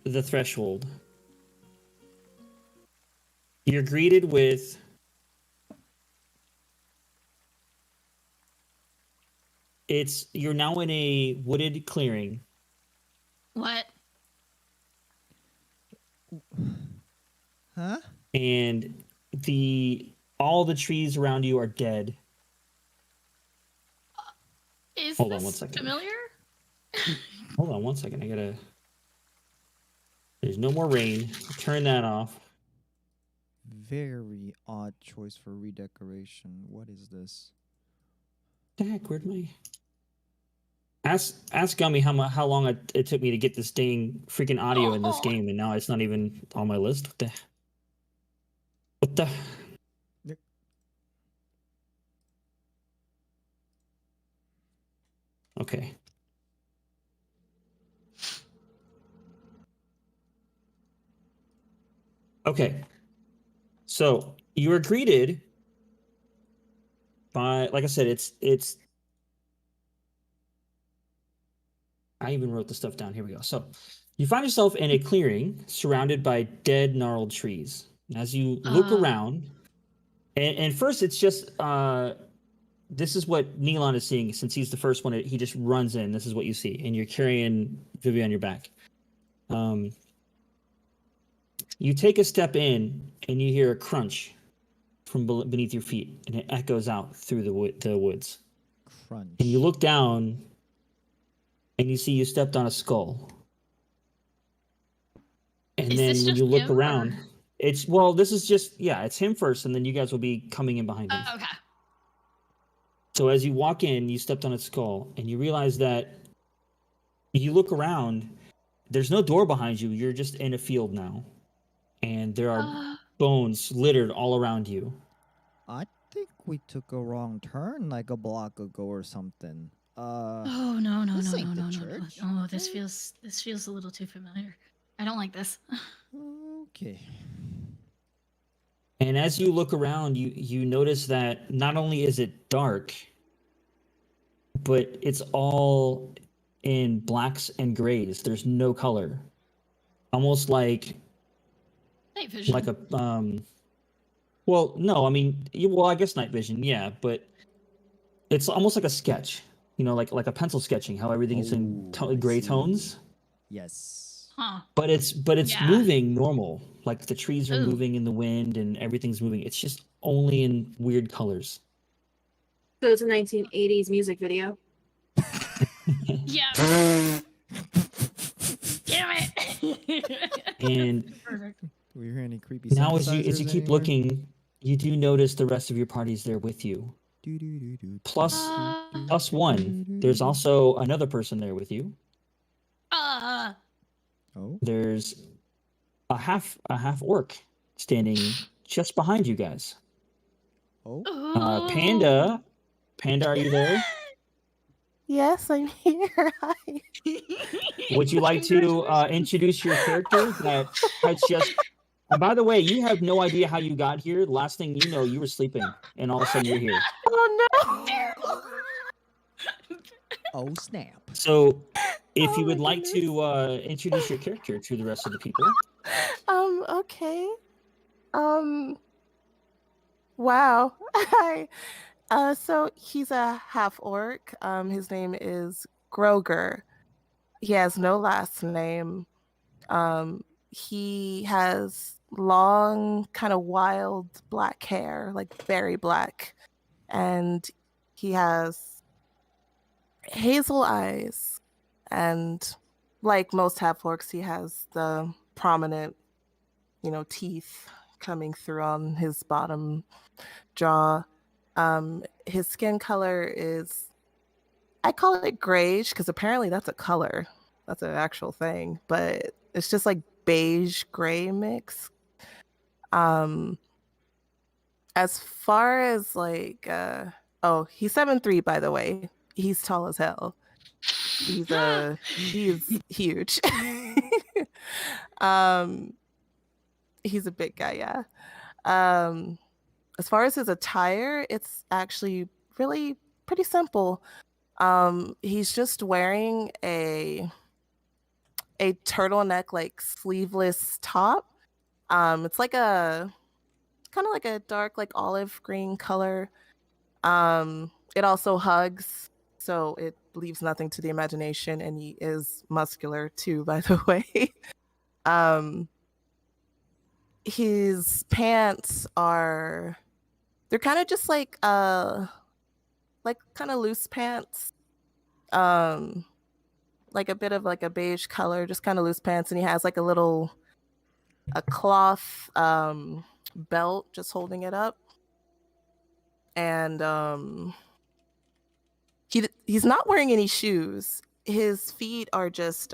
the threshold, you're greeted with you're now in a wooded clearing, What? Huh? and all the trees around you are dead. Is Hold on this one second. familiar? Hold on one second. There's no more rain. Turn that off. Very odd choice for redecoration. What is this? The heck, where'd my... Ask Gummy how long it took me to get this dang freaking audio in this Oh. game, and now it's not even on my list. What the? Okay. Okay. So you are greeted by, like I said, it's. I even wrote the stuff down. Here we go. So you find yourself in a clearing surrounded by dead, gnarled trees. As you look around, and first it's just this is what Neelan is seeing since he's the first one. He just runs in. This is what you see, and you're carrying Vivi on your back. You take a step in, and you hear a crunch from beneath your feet, and it echoes out through the woods. Crunch. And you look down, and you see you stepped on a skull. And Is then this when just you look him, around, or- this is just, it's him first, and then you guys will be coming in behind him. Okay. So as you walk in, you stepped on its skull, and you realize that you look around, there's no door behind you. You're just in a field now. And there are bones littered all around you. I think we took a wrong turn like a block ago or something. Oh no this ain't the church. Oh, this feels a little too familiar. I don't like this. Okay. And as you look around, you notice that not only is it dark, but it's all in blacks and grays. There's no color. Almost like Night vision. like a well, no, I mean, I guess night vision, yeah, but it's almost like a sketch, like a pencil sketching, how everything is in I gray see. tones. Yes. Huh. But it's Yeah. moving normal, like the trees are Ooh. moving in the wind and everything's moving. It's just only in weird colors. So it's a 1980s music video. Yeah. Damn it. Do And Perfect. we hear any creepy now as you synthesizers keep anywhere? looking, you do notice the rest of your party's there with you. Do-do-do-do. Plus Uh, plus one. There's also another person there with you. Oh. There's a half orc standing just behind you guys. Oh. Panda, are you there? Yes, I'm here. Hi. Would you like to introduce your character that has just... by the way, you have no idea how you got here. Last thing you know, you were sleeping, and all of a sudden you're here. Oh Oh snap! So, if Oh you would my like goodness. to introduce your character to the rest of the people. Okay. Wow. Hi. So he's a half orc. His name is Groger. He has no last name. He has long, kind of wild black hair, like very black. And he has hazel eyes. And like most half orcs, he has the prominent, teeth coming through on his bottom jaw. His skin color is, I call it grayish because apparently that's a color. That's an actual thing, but it's just like beige gray mix. As far as like, he's 7'3", by the way. He's tall as hell. He's huge. He's a big guy, yeah. As far as his attire, it's actually really pretty simple. He's just wearing a turtleneck, like sleeveless top. It's like a kind of like a dark, like olive green color. It also hugs, so it leaves nothing to the imagination, and he is muscular too, by the way. His pants are, they're kind of just like kind of loose pants. Like a bit of like a beige color, just kind of loose pants, and he has like a cloth belt just holding it up. And he's not wearing any shoes. His feet are just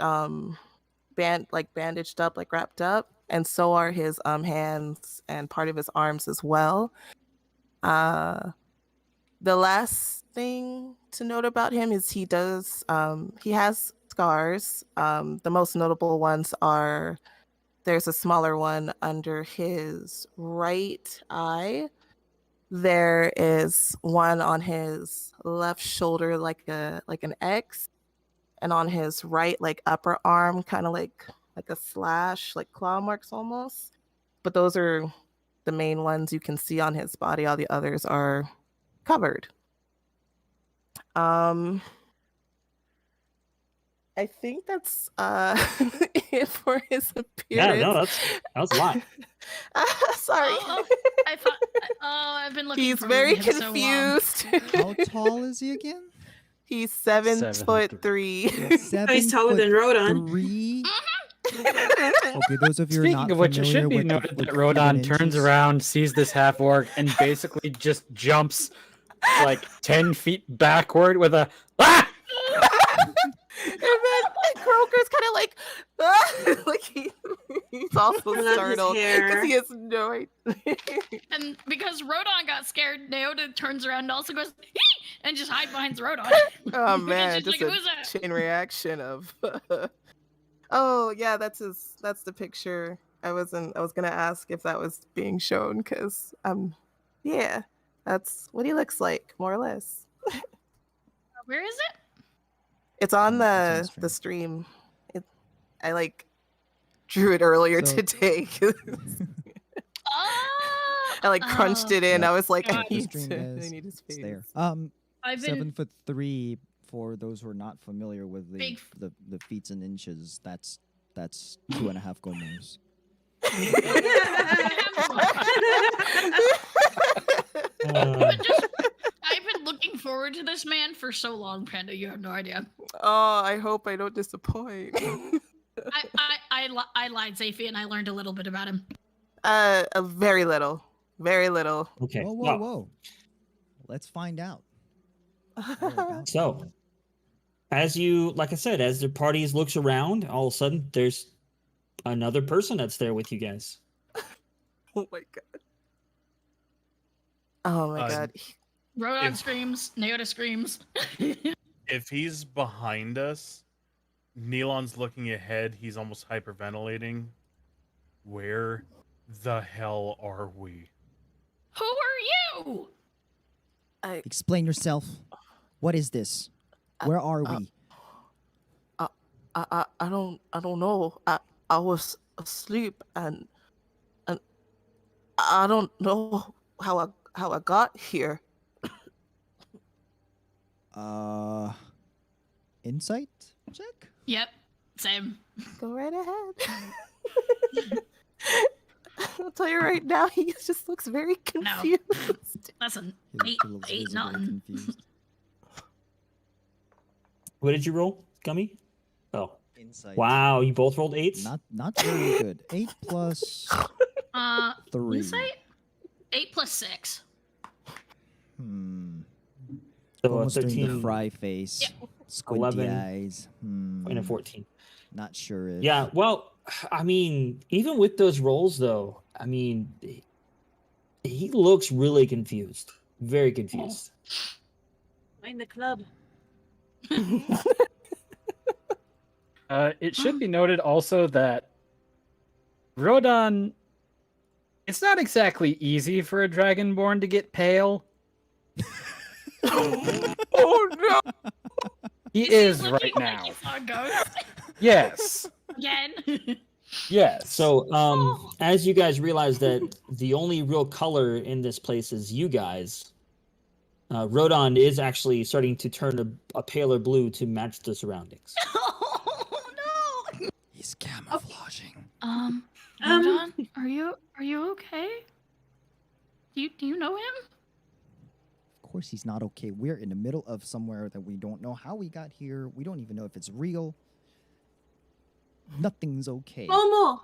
bandaged up, like wrapped up, and so are his hands and part of his arms as well. The last thing to note about him is he has scars. The most notable ones are, there's a smaller one under his right eye. There is one on his left shoulder, like an X, and on his right, like upper arm, kind of like a slash, like claw marks almost. But those are the main ones you can see on his body. All the others are covered. I think that's it for his appearance. Yeah, no, that was a lot. Sorry. I thought. I've been looking. He's for very him so long. confused. How tall is he again? He's 7'3". He's taller than Rodon. 3. Okay, those of you who are Speaking not of which, it familiar should be with noted the that Rodon human turns inches- around, sees this half orc, and basically just jumps like 10 feet backward with a ah! And then Kroger's kind of like, ah! Like he's also I love his startled hair. because he has no idea. And because Rodon got scared, Naota turns around and also goes "Hee!" and just hides behind Rodon. Oh man, she's just like, a "Who's that?" chain reaction of. Oh yeah, that's the picture. I was gonna ask if that was being shown because yeah, that's what he looks like more or less. Where is it? It's on It's on the stream. I like drew it earlier So- today. Oh, I like crunched it in. Yeah. I was like, Yeah, I the need, stream to, is- I need his face. It's there. I've been 7'3" for those who are not familiar with Big. the feet and inches. That's 2.5 gomos. But just, I've been looking forward to this man for so long, Panda. You have no idea. Oh, I hope I don't disappoint. I lied, Zafi, and I learned a little bit about him. A very little, very little. Okay. Whoa, well, whoa. Let's find out. More about So, as you, like I said, as the parties looks around, all of a sudden there's another person that's there with you guys. Oh my god. Oh my Uh, god. Rodon If- screams, Naota screams. If he's behind us, Neelon's looking ahead. He's almost hyperventilating. Where the hell are we? Who are you? Explain yourself. What is this? Where are we? I don't know. I was asleep and I don't know how I got here. Insight check? Yep, same. Go right ahead. I'll tell you right now, he just looks very confused. Listen, He looks eight, visibly nothing. confused. What did you roll, Gummy? Oh, Insight. wow! You both rolled 8s. Not very good. 8 plus 3. Insight? 8 plus 6. So Almost doing 13 the fry face. Yeah. Squinty 11, eyes. and a 14. Not sure if... Yeah, well, I mean, even with those rolls, though, I mean, he looks really confused. Very confused. Join the club. It should be noted also that Rodon, it's not exactly easy for a Dragonborn to get pale. Oh no! He is Looking right like now. he saw a ghost Yes. again. Yes. So, as you guys realize that the only real color in this place is you guys, Rodon is actually starting to turn a paler blue to match the surroundings. Oh no! He's camouflaging. Rodon, are you okay? Do you know him? Of course he's not okay. We're in the middle of somewhere that we don't know how we got here. We don't even know if it's real. Nothing's okay. Momo,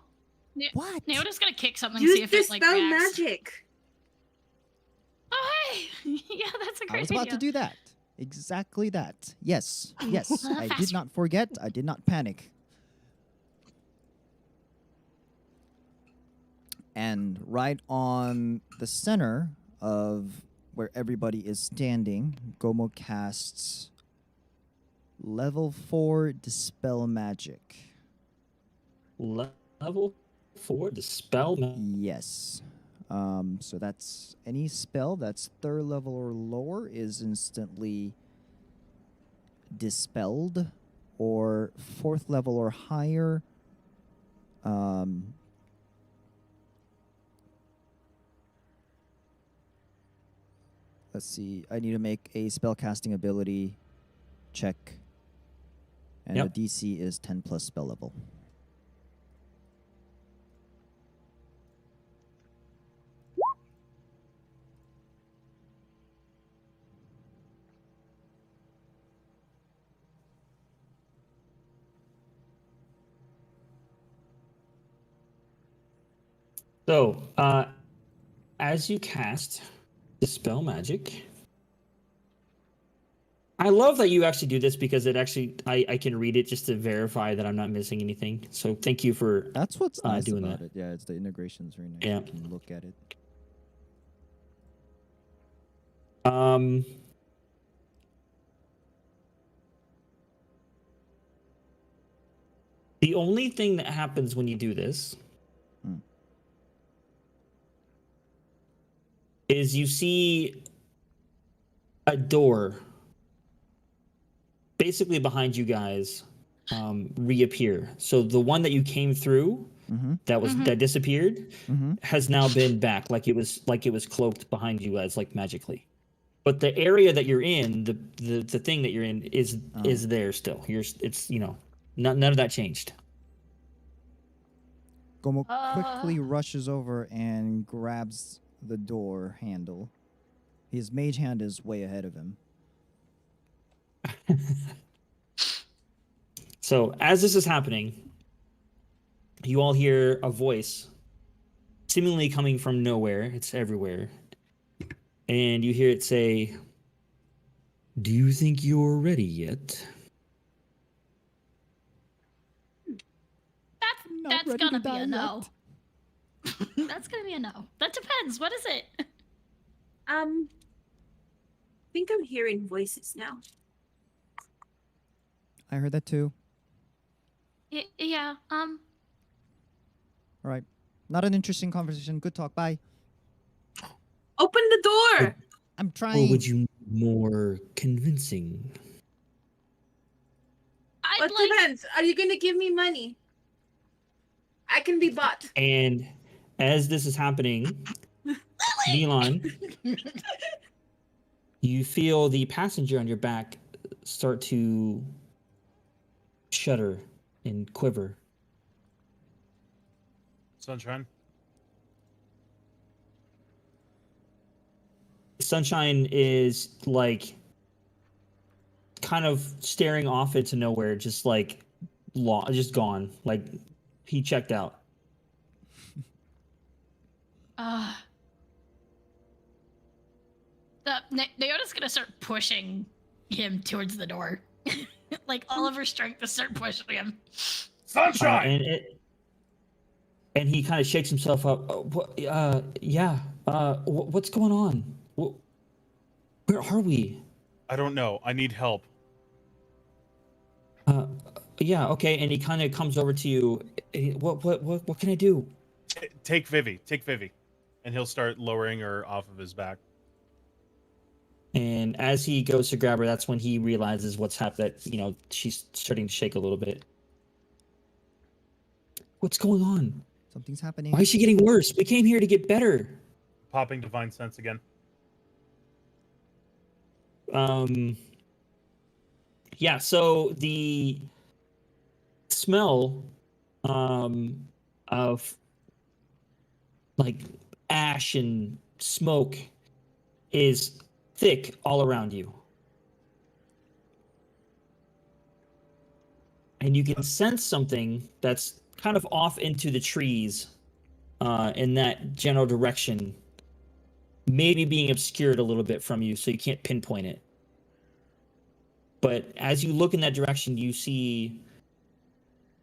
What? Neoda's gonna kick something, see use if it like dispel reacts. magic. Oh hey! Yeah, that's a great I was about idea. to do that. Exactly that. Yes. Yes. I did Fast. not forget. I did not panic. And right on the center of where everybody is standing, Gomo casts level 4 Dispel Magic. Level 4 Dispel Magic. Yes. So that's any spell that's 3rd level or lower is instantly dispelled, or 4th level or higher. Let's see. I need to make a spellcasting ability check, and Yep. the DC is 10 plus spell level. So, as you cast Dispel Magic, I love that you actually do this because it actually I can read it just to verify that I'm not missing anything. So thank you for That's what's nice doing about that. it. Yeah, it's the integration's very nice. Yeah. You can look at it. The only thing that happens when you do this is you see a door basically behind you guys reappear. So the one that you came through that disappeared has now been back, like it was cloaked behind you guys, like magically. But the area that you're in, the thing that you're in is there still. None of that changed. Gomo quickly rushes over and grabs the door handle. His mage hand is way ahead of him. So as this is happening, you all hear a voice seemingly coming from nowhere. It's everywhere. And you hear it say, "Do you think you're ready yet?" That's ready gonna to be die a no. yet. That's gonna be a no. That depends. What is it? I think I'm hearing voices now. I heard that too. Yeah. All right. Not an interesting conversation. Good talk. Bye. Open the door. I'm Or trying. would you need more convincing? What depends? Are you gonna give me money? I can be bought. And as this is happening, Elon, you feel the passenger on your back start to shudder and quiver. Sunshine. Sunshine is like kind of staring off into nowhere, just like just gone. Like he checked out. Naona's gonna start pushing him towards the door. Like all of her strength to start pushing him. Sunshine! And he kind of shakes himself up. What's going on? Where are we? I don't know. I need help. Yeah, okay. And he kind of comes over to you. What can I do? Take Vivi. Take Vivi. And he'll start lowering her off of his back. And as he goes to grab her, that's when he realizes what's happened. That she's starting to shake a little bit. What's going on? Something's happening. Why is she getting worse? We came here to get better. Popping Divine Sense again. Yeah, so the smell of like ash and smoke is thick all around you. And you can sense something that's kind of off into the trees in that general direction, maybe being obscured a little bit from you, so you can't pinpoint it. But as you look in that direction, you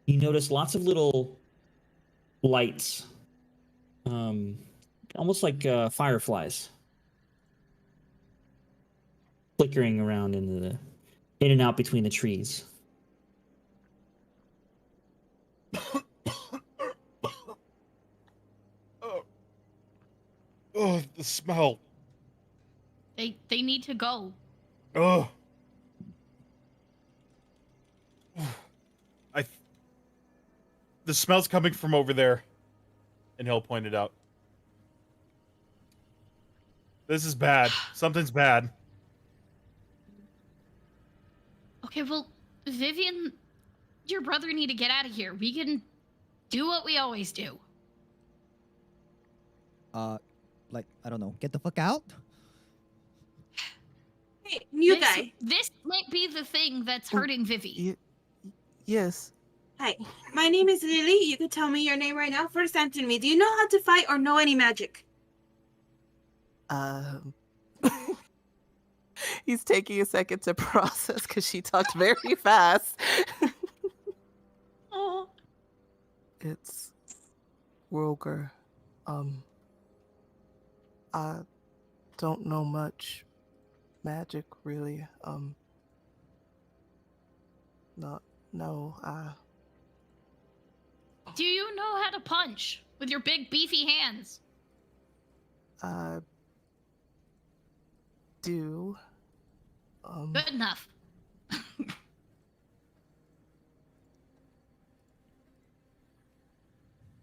notice lots of little lights, almost like fireflies, flickering around in and out between the trees. Oh, the smell. They need to go. Oh. The smell's coming from over there. And he'll point it out. This is bad. Something's bad. Okay, well, Vivian, your brother need to get out of here. We can do what we always do. Like, I don't know, get the fuck out? Hey, new guy. This might be the thing that's hurting Vivi. Yes. Hi, my name is Lily. You could tell me your name right now. First, answer me. Do you know how to fight or know any magic? He's taking a second to process because she talked very fast. Oh. It's Wilger. I don't know much magic, really. Do you know how to punch with your big beefy hands? I do. Good enough.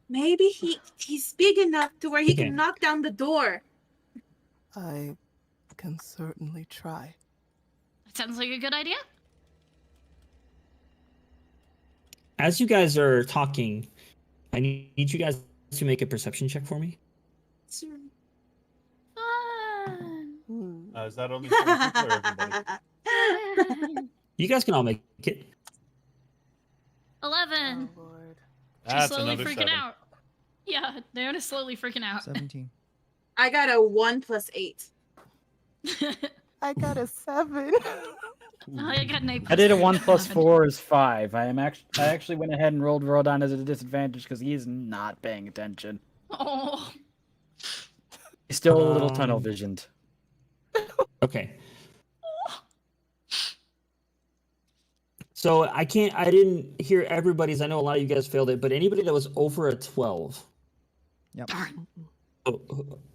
Maybe he's big enough to where he Okay. can knock down the door. I can certainly try. That sounds like a good idea. As you guys are talking, I need you guys to make a perception check for me. Fun. Is that only for people or everybody? You guys can all make it. 11. Oh, Lord. She's That's slowly another freaking 7. out. Yeah, Naona's slowly freaking out. 17. I got a 1 + 8. I got a 7. I got an 8. I did a 1 + 11. 4 is 5. I actually went ahead and rolled Rodon as a disadvantage because he's not paying attention. Oh. He's still a little tunnel visioned. Okay. So I didn't hear everybody's. I know a lot of you guys failed it, but anybody that was over a 12. Yep.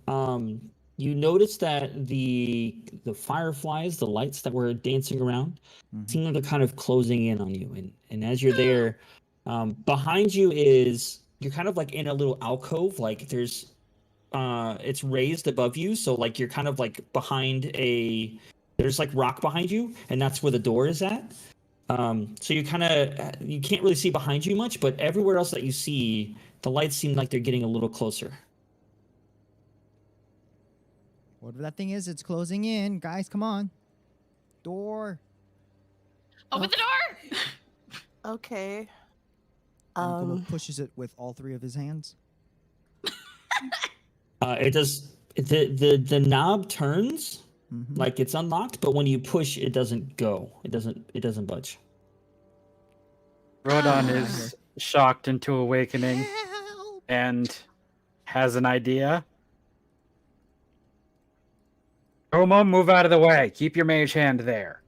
Darn. You noticed that the fireflies, the lights that were dancing around, seem like they're kind of closing in on you. And as you're there, behind you you're kind of like in a little alcove. Like there's, it's raised above you, so like you're kind of like behind there's like rock behind you, and that's where the door is at. So you can't really see behind you much, but everywhere else that you see, the lights seem like they're getting a little closer. Whatever that thing is, it's closing in. Guys, come on. Door. Open the door! Okay. Uncle pushes it with all three of his hands. It does. The knob turns like it's unlocked, but when you push, it doesn't go. It doesn't budge. Rodon is shocked into awakening and has an idea. Como, move out of the way. Keep your mage hand there.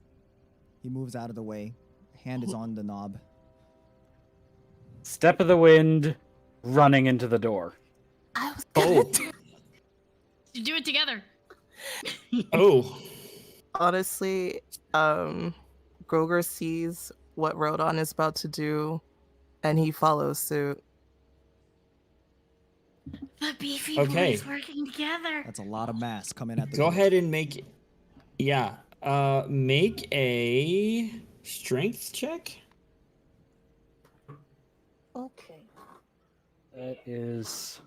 He moves out of the way. Hand is on the knob. Step of the wind, running into the door. I was Oh. You do it together. Oh. honestly, Groger sees what Rodon is about to do, and he follows suit. The beefy Okay. boys working together. That's a lot of mass coming at the Go door. ahead and make a strength check. Okay. That is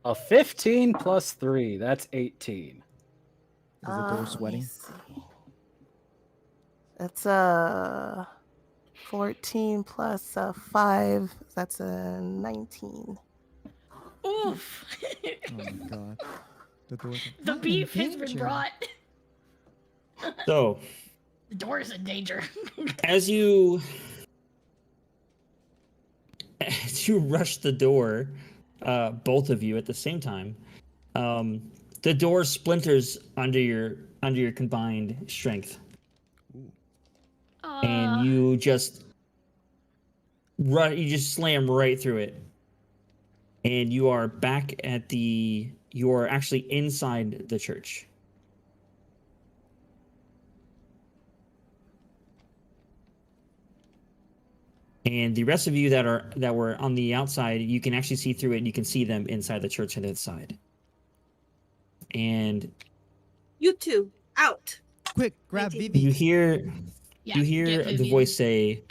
a 15 plus 3. That's 18. Is the door sweating? That's a 14 plus 5. That's a 19. Oof. Oh my god. The door. The beef has been brought. So, The door is in danger. as you rush the door, both of you at the same time, the door splinters under your combined strength, and you just slam right through it, and you are back at you are actually inside the church. And the rest of you that were on the outside, you can actually see through it, and you can see them inside the church and inside. And You two, out. Quick, grab Thank Vivi. you hear Yeah, you hear get the Vivian. voice say,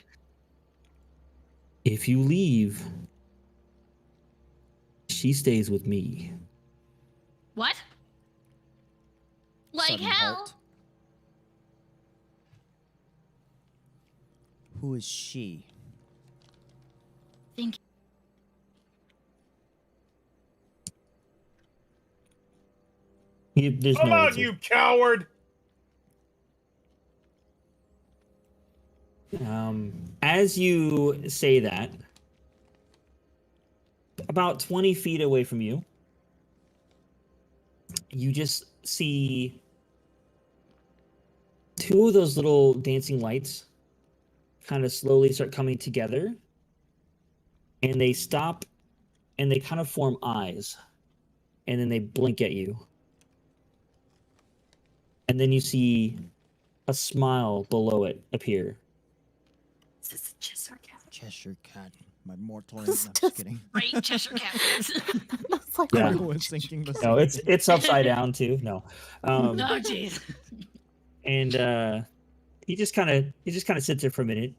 "If you leave, she stays with me." What? Like Sudden hell? halt. Who is she? Think There's Come no on, answer. you coward! As you say that, about 20 feet away from you, you just see two of those little dancing lights kind of slowly start coming together, and they stop, and they kind of form eyes, and then they blink at you. And then you see a smile below it appear. This is a Cheshire cat. Cheshire Cat. My mortal. No, I'm just kidding. right, Cheshire Cat. It's like, Yeah. I was thinking the No, same. it's upside down too. No. Oh jeez. And he just kind of sits there for a minute.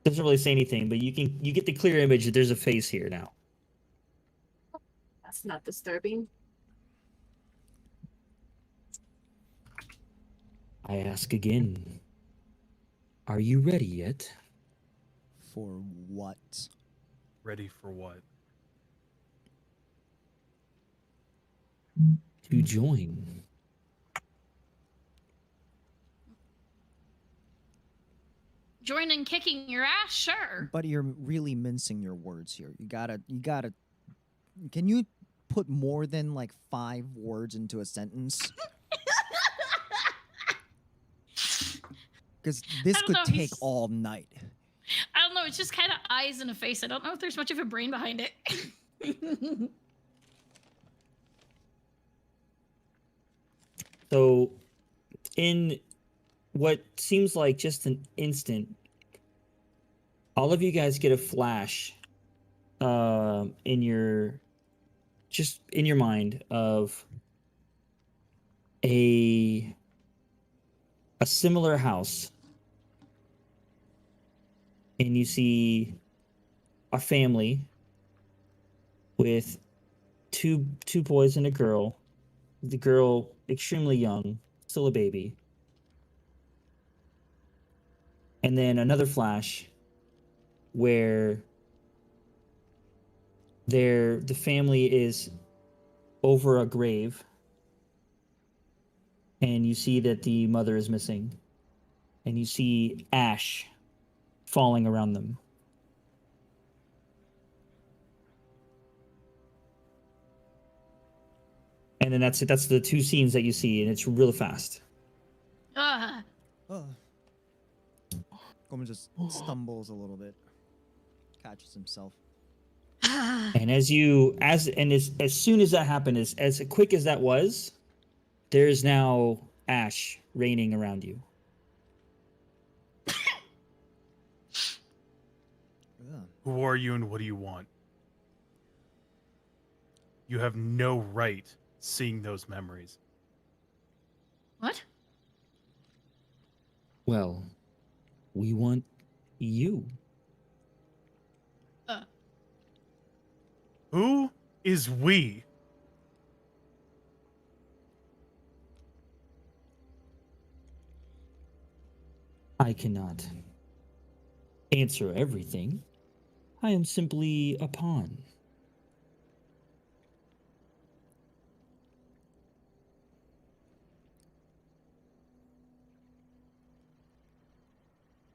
Doesn't really say anything, but you get the clear image that there's a face here now. That's not disturbing. I ask again. Are you ready yet? For what? Ready for what? To join. Join in kicking your ass, sure. But you're really mincing your words here. You gotta. Can you put more than like 5 words into a sentence? Because this I don't could know, take he's- all night. I don't know. It's just kind of eyes and a face. I don't know if there's much of a brain behind it. So, in what seems like just an instant, all of you guys get a flash in your mind of a similar house, and you see a family with two boys and a girl. The girl extremely young, still a baby. And then another flash where the family is over a grave, and you see that the mother is missing, and you see ash falling around them. And then that's it. That's the two scenes that you see, and it's really fast. Ah, Oh. Gomu just stumbles a little bit, catches himself. And as soon as that happened, as quick as that was, there's now ash raining around you. Ugh. Who are you and what do you want? You have no right seeing those memories. what? Well, we want you. Who is we? I cannot answer everything. I am simply a pawn.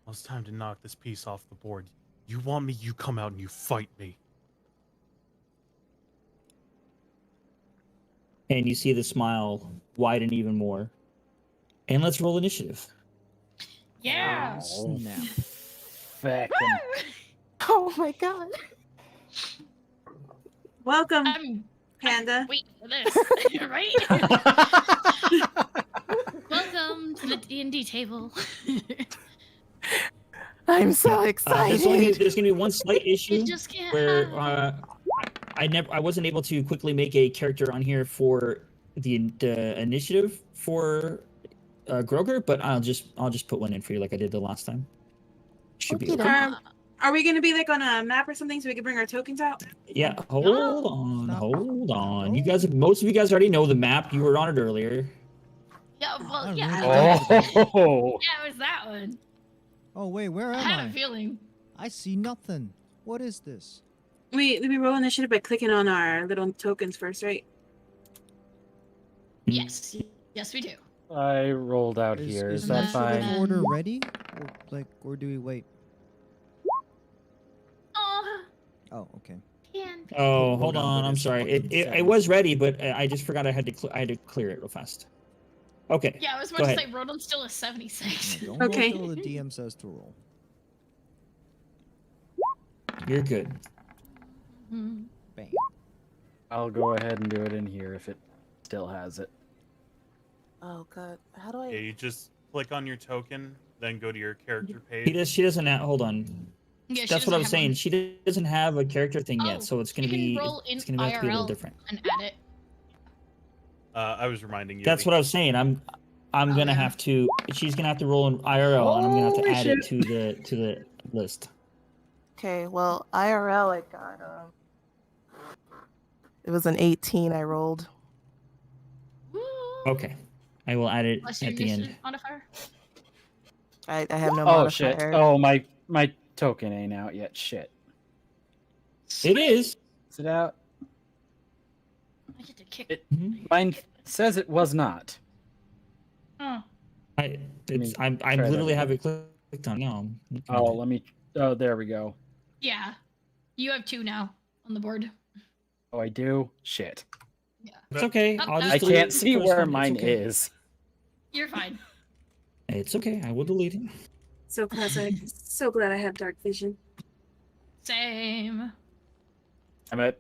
Well, it's time to knock this piece off the board. You want me, you come out and you fight me. And you see the smile widen even more. And let's roll initiative. Yeah. Snap. Feckin'. Oh my god. Welcome, I'm Panda. wait for this, right? Welcome to the D&D table. I'm so excited. There's gonna be one slight issue You just can't. where hide. I wasn't able to quickly make a character on here for the initiative for Groger, but I'll just put one in for you like I did the last time. Should be Okey okay. doke. Are we gonna be like on a map or something so we can bring our tokens out? Yeah, hold on, Stop. hold on. You guys, most of you guys already know the map. You were on it earlier. Yeah, I well, really yeah. don't. Oh, Yeah, it was that one. Oh wait, where I am had I? a feeling. I see nothing. What is this? We roll initiative by clicking on our little tokens first, right? Yes, yes, we do. I rolled out here. Is that initiative fine? order ready? Or do we wait? Oh, Oh, okay. can. Oh, Hold hold on, on. but I'm it's sorry. fucking It was ready, but I just forgot I had to clear it real fast. Okay. Yeah, I was Go about to ahead. say Rodon's still a 76. Yeah, don't Okay. roll till the DM says to roll. You're good. Mhm. Bam. I'll go ahead and do it in here if it still has it. Oh god. How do Yeah, I you just click on your token, then go to your character He page. does. She doesn't have. Hold on. Yeah, she That's what I doesn't was have saying. one. She doesn't have a character thing Oh, yet, so it's gonna you can be roll in it's gonna have to be a little IRL different. and add it. I was reminding you. That's what I was saying. I'm Oh, gonna yeah. have to. She's gonna have to roll in IRL, and I'm gonna have to Holy add it to the list. Okay, well, IRL I got it was an 18 I rolled. Woo. Okay, I will add it Plus your at the end. initiative modifier. I have no Oh modifier. shit! Oh my token ain't out yet. Shit. It is. Is it out? I get to kick. It- Mhm. Mine says it was not. Oh. me I'm try that literally again. have it clicked on now. I'm looking at Oh, it. let me. Oh, there we go. Yeah. You have 2 now on the board. Oh, I do. Shit. It's okay. Oh, I'll just I delete can't it see for this where one. It's mine okay. is. You're fine. It's okay. I will delete it. So classic. So glad I have dark vision. Same. I'm at.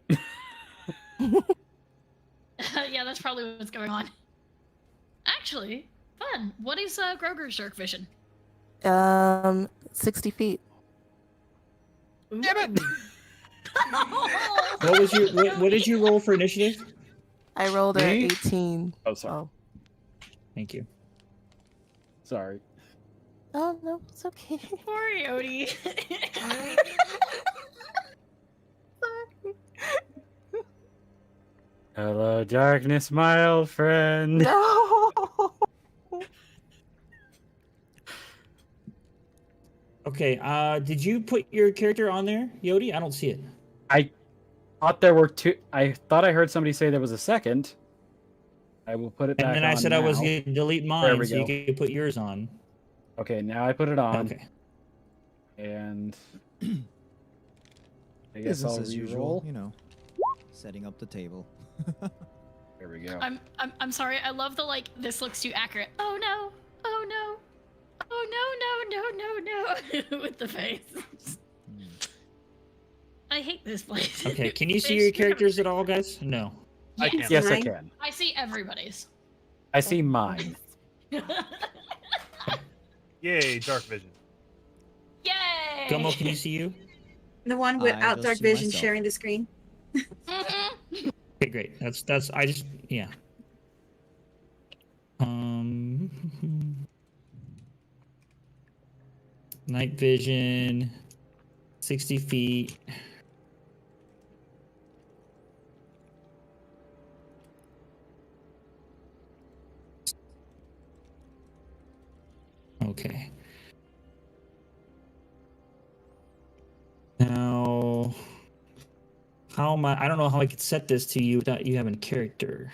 Yeah, that's probably what's going on. Actually, fun. What is Groger's dark vision? 60 feet. Damn it! What was your what did you roll for initiative? I rolled a Me? 18. Oh, sorry. Thank you. Sorry. Oh, no, it's okay. Poor Yodi. Hello, darkness, my old friend. No. Okay. Did you put your character on there, Yodi? I don't see it. I thought there were two. I thought I heard somebody say there was a second. I will put it back And then on I said I was now. going to delete There mine we so you go. could put yours on. Okay, now I put it on. Okay. And I guess Business I'll as usual, reroll. you know, setting up the table. There we go. I'm sorry. I love the like. This looks too accurate. Oh no. Oh no. Oh no no with the face. I hate this place. Okay. Can you see your characters at all, guys? No. I can't. Yes, I Mine. can. I see everybody's. I see mine. Yay, dark vision. Yay! Gomo, can you see you? The one I without just dark see vision myself. sharing the screen. Mhm. Okay, great. That's I just yeah. Night vision, 60 feet. Okay. Now, how am I don't know how I could set this to you without you having character.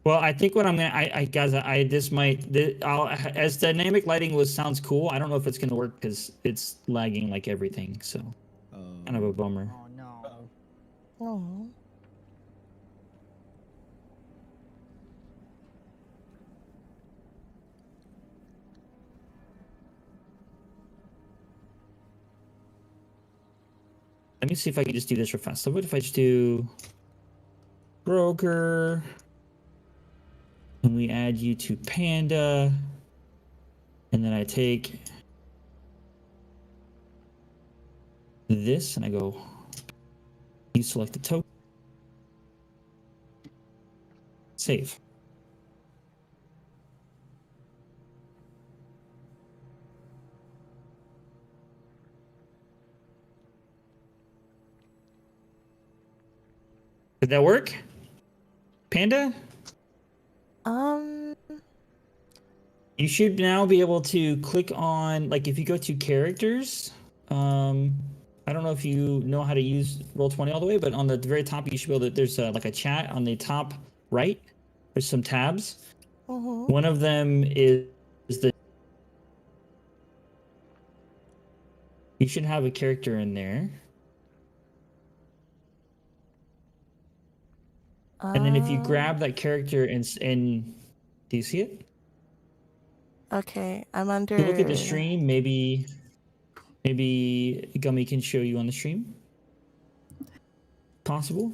Well, I think what I'm gonna, I guys, I'll, as dynamic lighting sounds cool. I don't know if it's gonna work because it's lagging like everything. So, kind of a bummer. Oh no. Oh. Let me see if I can just do this real fast. So what if I just do broker, and we add you to Panda, and then I take this and I go, you select the token, save. Did that work? Panda? You should now be able to click on, like, if you go to characters, I don't know if you know how to use Roll20 all the way, but on the very top, you should be able to, there's like a chat on the top right. There's some tabs. Mm-hmm. One of them is the, you should have a character in there. And then if you grab that character and do you see it? Okay, I'm under. If you look at the stream, maybe Gummy can show you on the stream. Possible.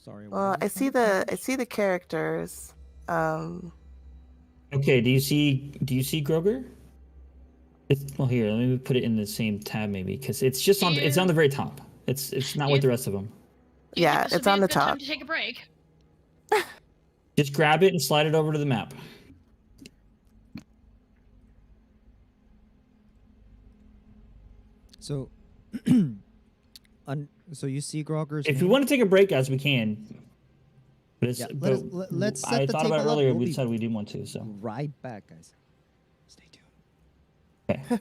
Sorry. Well, I see the characters. Okay. Do you see Groger? Well, here. Let me put it in the same tab, maybe, because it's just on. It's on the very top. It's not with the rest of them. Yeah, This would it's be on a the good time top. to take a break. Just grab it and slide it over to the map. So, so you see Groger's If name? we want to take a break, guys, we can. But it's. Yeah, but let's set I the thought table about it up. earlier. We'll We be decided we didn't want to. So. right back, guys. Stay tuned. Okay.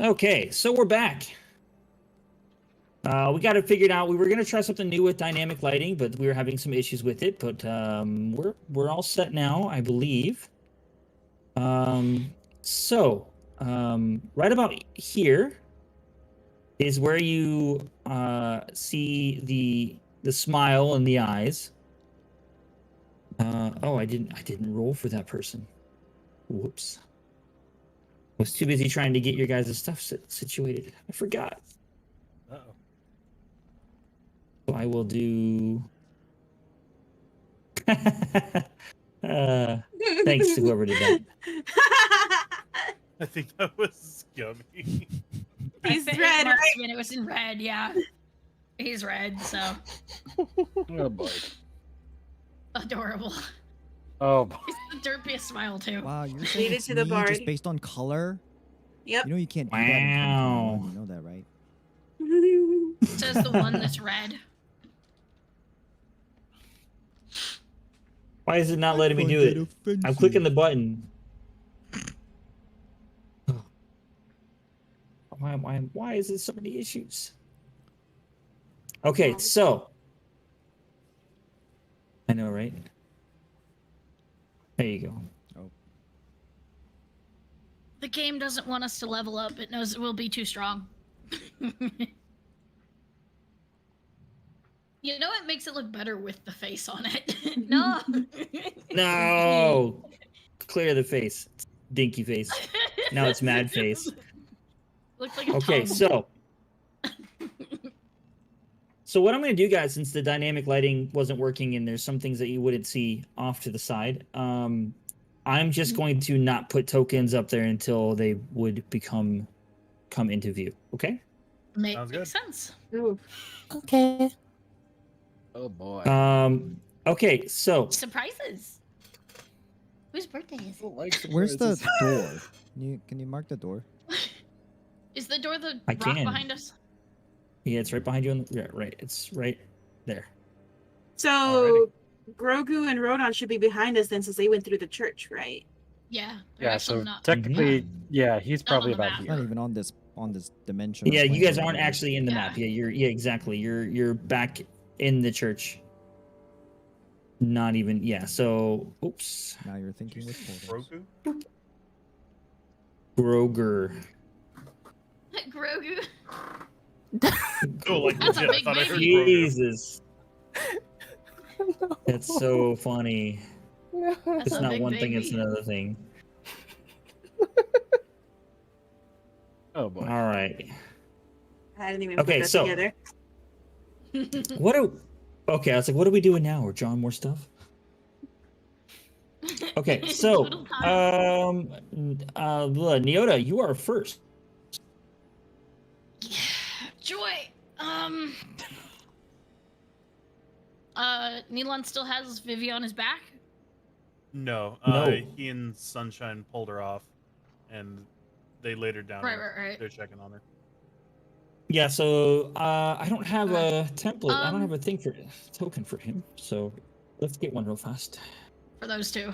Okay, so we're back. We got it figured out. We were gonna try something new with dynamic lighting, but we were having some issues with it. But we're all set now, I believe. So right about here is where you see the smile in the eyes. Oh, I didn't roll for that person. Whoops. I was too busy trying to get your guys' stuff situated. I forgot. Uh-oh. So I will do. Thanks to whoever did that. I think that was Scummy. He's It red, must right? have been- It was in red, yeah. He's red, so Oh boy. adorable. Oh boy. He's the derpiest smile too. Wow, you're saying Lead it it's to the me bard. just based on color? Yep. You know you can't do that in Wow. 2021, you know that, right? Says the one that's red. Why is it not letting me do it? I'm clicking the button. Why is there so many issues? Okay, so I know, right? There you go. The game doesn't want us to level up. It knows it will be too strong. You know what makes it look better with the face on it? No. No, clear the face. It's dinky face. Now it's mad face. Looks like a Okay, tongue. so what I'm going to do, guys, since the dynamic lighting wasn't working and there's some things that you wouldn't see off to the side, I'm just going to not put tokens up there until they would come into view. Okay. Sounds good. Makes sense. Ooh. Okay. Oh boy. Okay, so Surprises. Whose birthday is it? Where's the door? Can you mark the door? Is the door the I rock can. behind us? yeah, it's right behind you. Right. It's right there. So Grogu and Rodon should be behind us then, since they went through the church, right? Yeah. They're Yeah, actually so not. technically, yeah, he's Not on probably the about map. It's not here. even on this dimension. Yeah, you plane guys or aren't whatever. actually in the Yeah. map. Yeah, exactly. You're back in the church. Not even. Yeah. So, oops. Now you're thinking with portals. Roku? Groger. Grogu. Oh, like That's a legit, I big thought I heard baby. Grogu. Jesus. That's so funny. That's It's a not big one thing, it's baby. another thing. Oh boy. All right. I didn't even Okay, put that so- together. Okay, I was like, what are we doing now? We're drawing more stuff? Okay, so, Little time. Neota, you are first. Joy. Neelon still has Vivi on his back. No, No. he and Sunshine pulled her off, and they laid her down. and Right. They're checking on her. Yeah, so I don't have a template. I don't Um, have a thing for token for him. So let's get one real fast. For those two.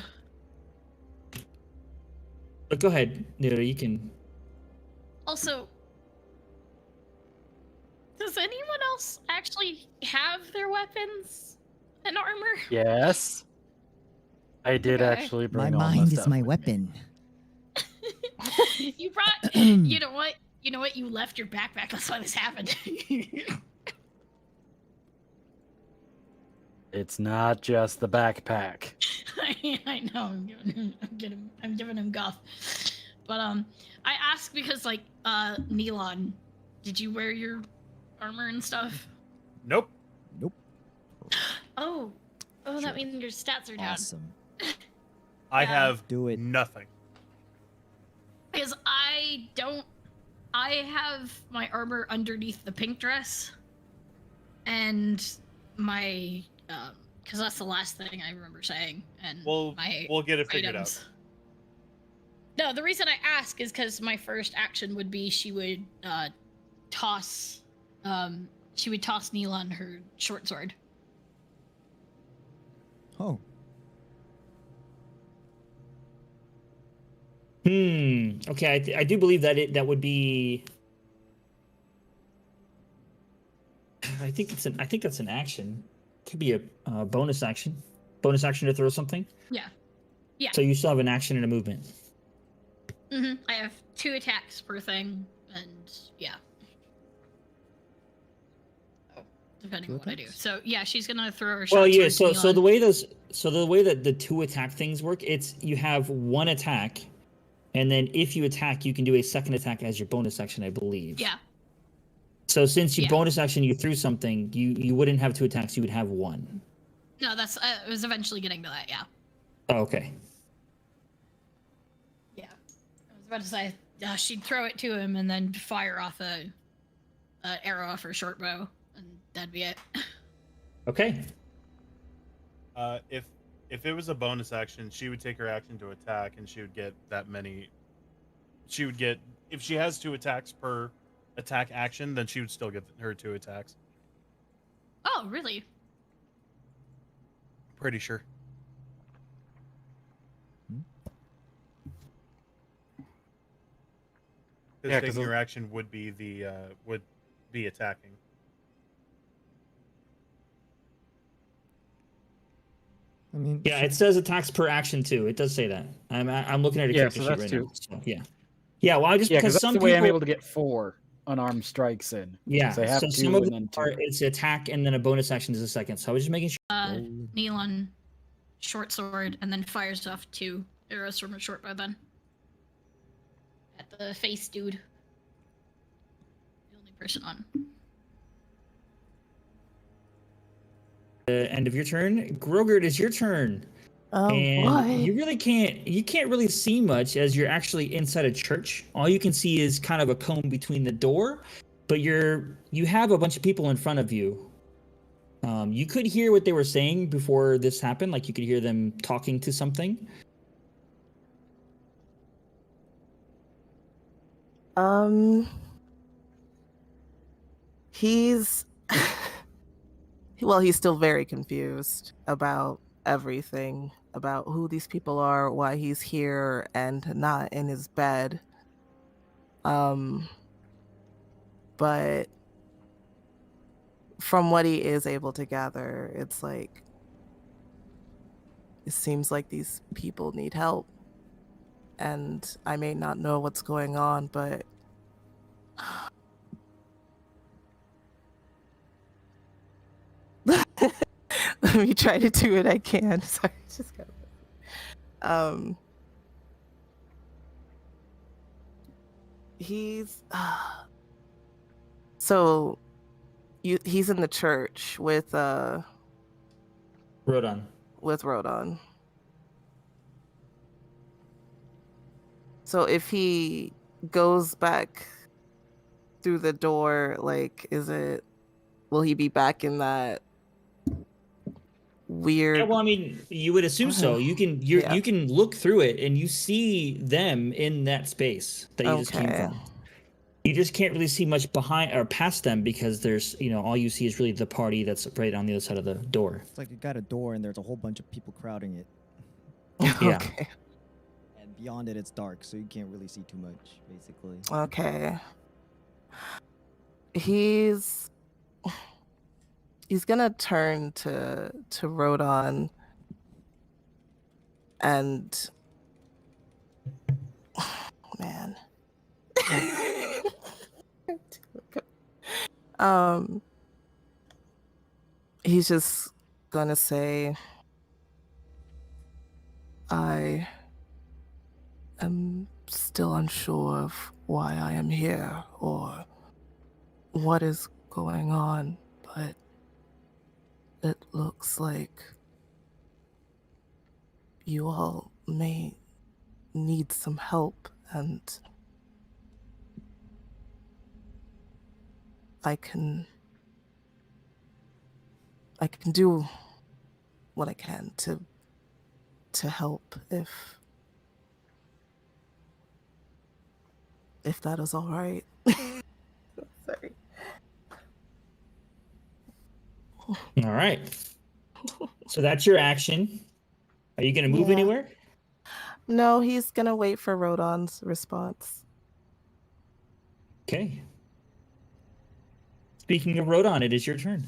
But go ahead, Neota, you can. Also, does anyone else actually have their weapons and armor? Yes. I did Okay. actually My bring all mind is stuff my with me. weapon. You brought. You know what? You know what? You left your backpack. That's why this happened. It's not just the backpack. I know. I'm giving him guff. But I asked because Neelon, did you wear your armor and stuff? Nope. Nope. Oh, Sure. that means your stats are down. Awesome. I Yeah. have Do it. nothing. Because I don't. I have my armor underneath the pink dress, and my because that's the last thing I remember saying. And We'll my get it figured items. No, the reason I ask is because my first action would be she would toss Neelon her short sword. Oh, Okay, I do believe that that would be. I think that's an action. Could be a bonus action. Bonus action to throw something. Yeah. Yeah. So you still have an action and a movement. I have 2 attacks per thing, and yeah. Depending on what I do. So yeah, she's gonna throw her. Well, yeah. So the way that the 2 attack things work, it's you have 1 attack, and then if you attack, you can do a second attack as your bonus action, I believe. Yeah. So since you bonus action, you threw something, you wouldn't have 2 attacks, you would have 1. No, that's I was eventually getting to that. Yeah. Oh, okay. Yeah. I was about to say she'd throw it to him and then fire off a arrow off her short bow, and that'd be it. Okay. If it was a bonus action, she would take her action to attack, and she would get that many. She would get, if she has 2 attacks per attack action, then she would still get her 2 attacks. Oh, really? Pretty sure. Because taking your action would be attacking. I mean, Yeah, it says attacks per action too. It does say that. I'm looking at a character sheet right now. So, yeah. Yeah, well, because that's some the way people, I'm able to get 4 unarmed strikes in. Yeah, I have so 2 some of and them then 2. are, it's attack and then a bonus action is a second. So I was just making sure. Nealon, short sword, and then fires off 2 arrows from a short bow. Then at the face dude, the only person on. End of your turn. Grogert, is your turn. Oh, and boy. you can't really see much as you're actually inside a church. All you can see is kind of a cone between the door, but you have a bunch of people in front of you. You could hear what they were saying before this happened, like you could hear them talking to something. He's he's still very confused about everything, about who these people are, why he's here and not in his bed. But from what he is able to gather, it's like it seems like these people need help. And I may not know what's going on, but let me try to do what I can. Sorry, just gotta. He's so he's in the church with Rodon. With Rodon. So if he goes back through the door, like, will he be back in that weird? Yeah, well, I mean, you would assume so. You can look through it and you see them in that space that you just came from. You just can't really see much behind or past them because there's, all you see is really the party that's right on the other side of the door. It's like you got a door and there's a whole bunch of people crowding it. Yeah. Okay. And beyond it, it's dark, so you can't really see too much, basically. Okay. He's gonna turn to Rodon and man. He's just gonna say, I am still unsure of why I am here or what is going on, but it looks like you all may need some help, and I can do what I can to help if that is all right. Sorry. All right. So that's your action. Are you going to move anywhere? No, he's gonna wait for Rodon's response. Okay. Speaking of Rodon, it is your turn.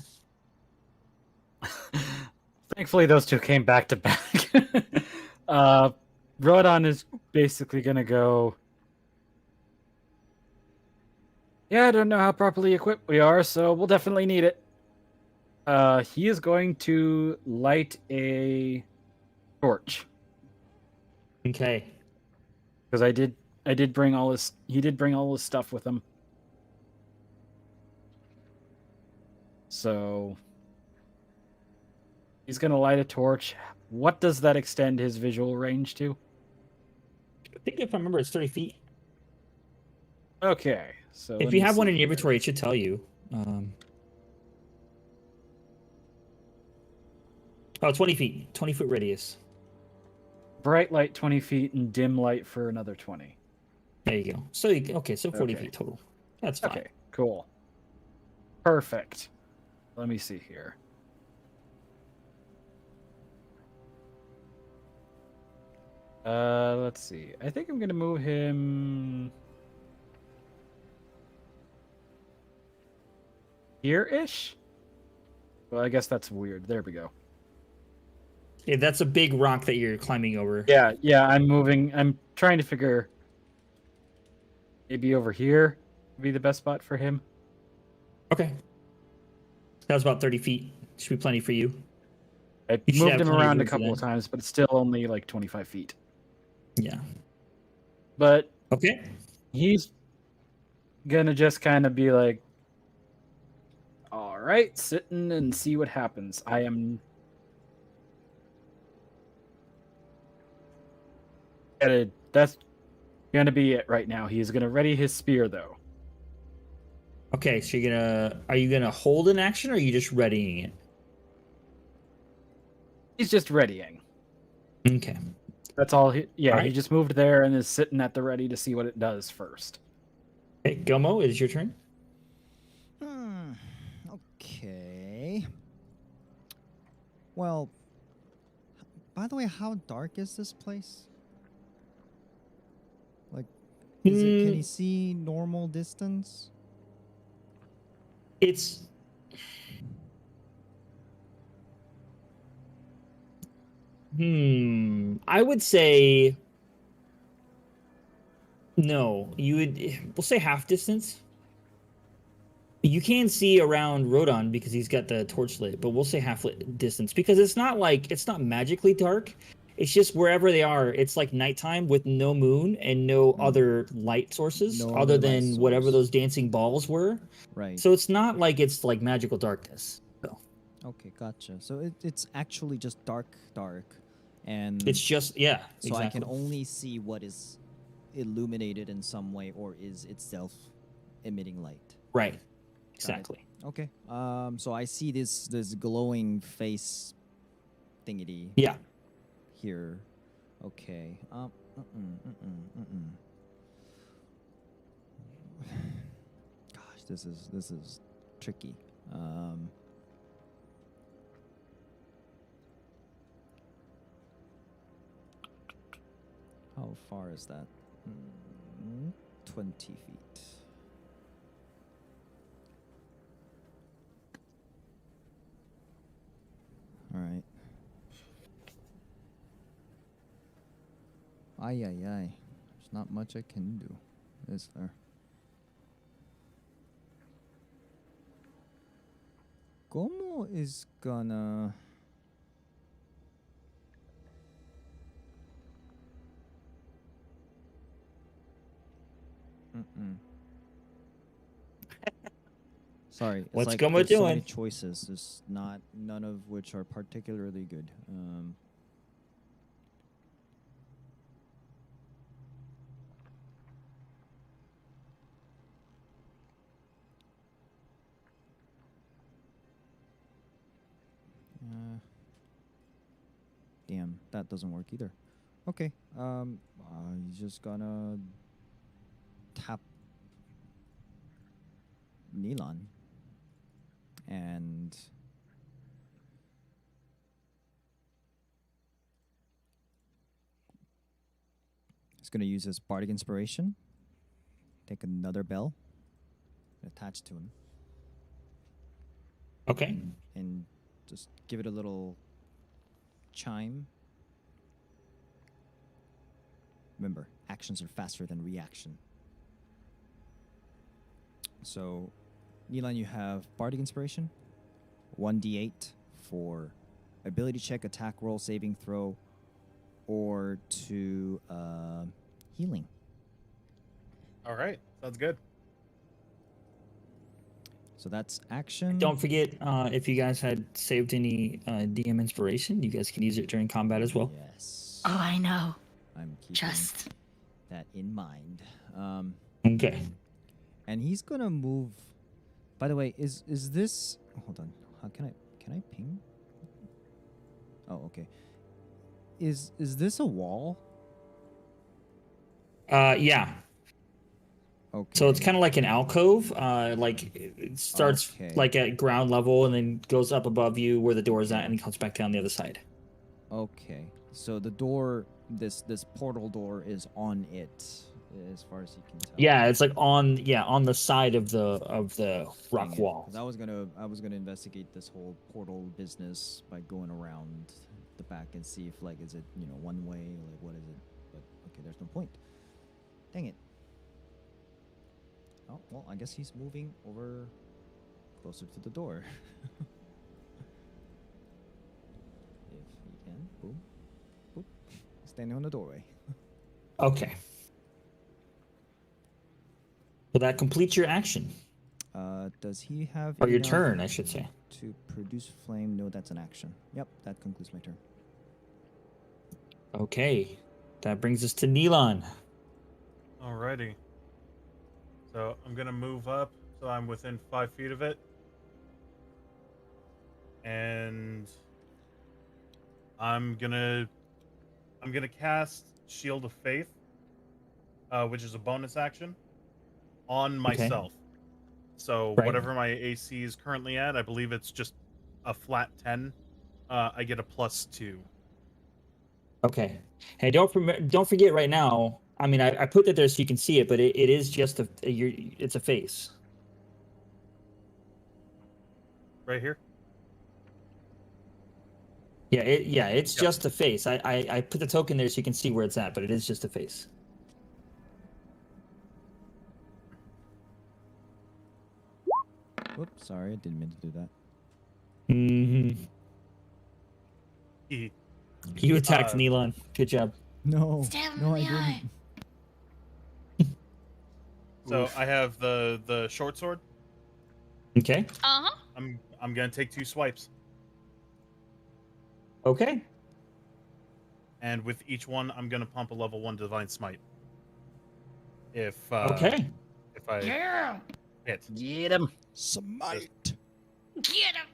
Thankfully, those two came back to back. Rodon is basically gonna go. Yeah, I don't know how properly equipped we are, so we'll definitely need it. He is going to light a torch Okay. because I did bring all this. He did bring all his stuff with him. So he's gonna light a torch. What does that extend his visual range to? I think if I remember, it's 30 feet. Okay, so If let you me have one see in your here. inventory, it should tell you. Oh, 20 feet. 20-foot radius. Bright light 20 feet and dim light for another 20. There you go. So, so 40 Okay. feet total. That's fine. Okay, cool. Perfect. Let me see here. Let's see. I think I'm gonna move him here-ish. Well, I guess that's weird. There we go. Yeah, that's a big rock that you're climbing over. Yeah, I'm moving. I'm trying to figure maybe over here would be the best spot for him. Okay. That was about 30 feet. Should be plenty for you. I You should moved have him plenty of around a room for couple of that. times, but it's still only like 25 feet. Yeah. But Okay. he's gonna just kind of be like, all right, sitting and see what happens. That's gonna be it right now. He's gonna ready his spear though. Okay, so are you gonna hold an action or are you just readying it? He's just readying. Okay. That's all. He All right. just moved there and is sitting at the ready to see what it does first. Okay, Gomo, it is your turn. Okay. Well, by the way, how dark is this place? Like, can you see normal distance? It's I would say no. We'll say half distance. You can see around Rodon because he's got the torch lit, but we'll say half distance because it's not magically dark. It's just wherever they are, it's like nighttime with no moon and no other light sources No other other light than whatever source. those dancing balls were. Right. So it's not like it's like magical darkness. So Okay, gotcha. So it's actually just dark, and it's just so exactly. I can only see what is illuminated in some way or is itself emitting light. Right. Exactly. Okay. So I see this glowing face thingy. Yeah. Here. Okay. Gosh, this is tricky. How far is that? 20 feet. All right. Ay. There's not much I can do, is there? Gomo is gonna... Sorry, it's What's like Gomo there's so many doing? choices. There's none of which are particularly good. Damn, that doesn't work either. Okay, he's just gonna tap Nilon and going to use his bardic inspiration. Take another bell. Attach to him. Okay. And just give it a little chime. Remember, actions are faster than reaction. So, Nilan, you have bardic inspiration. 1d8 for ability check, attack roll, saving throw, or to healing. All right, sounds good. So that's action. Don't forget, if you guys had saved any DM inspiration, you guys can use it during combat as well. Yes. Oh, I know. I'm keeping Just. that in mind. Okay. And he's gonna move. By the way, is this? Hold on. How can I ping? Oh, okay. Is this a wall? Yeah. Okay. So it's kind of like an alcove. Like it starts Okay. like at ground level and then goes up above you where the door is at, and comes back down the other side. Okay. So the door, this portal door, is on it, as far as you can tell. Yeah, it's like on the side of the rock Dang it, wall. 'cause I was gonna investigate this whole portal business by going around the back and see if is it one way, like what is it? But okay, there's no point. Dang it. Oh well, I guess he's moving over closer to the door. If he can, boom, boop, standing on the doorway. Okay. So that completes your action. Does he have? Or your enough turn, I should say. To produce flame? No, that's an action. Yep, that concludes my turn. Okay. That brings us to Nilan. Alrighty. So I'm gonna move up so I'm within 5 feet of it. And I'm gonna cast Shield of Faith, which is a bonus action, on myself. So Right. whatever my AC is currently at, I believe it's just a flat 10. I get a +2. Okay. Hey, don't forget right now. I mean, I put that there so you can see it, but it is just it's a face. Right here. Yeah, it's Yep. just a face. I put the token there so you can see where it's at, but it is just a face. Whoops, sorry, I didn't mean to do that. Mm-hmm. He- You attacked Nilan. Good job. No, Stab him no, in I the eye. didn't. So I have the short sword. Okay. Uh-huh. I'm gonna take 2 swipes, Okay. and with each one, I'm gonna pump a level 1 divine smite. If Okay. if I Yeah. hit Get him. Smite. Get him.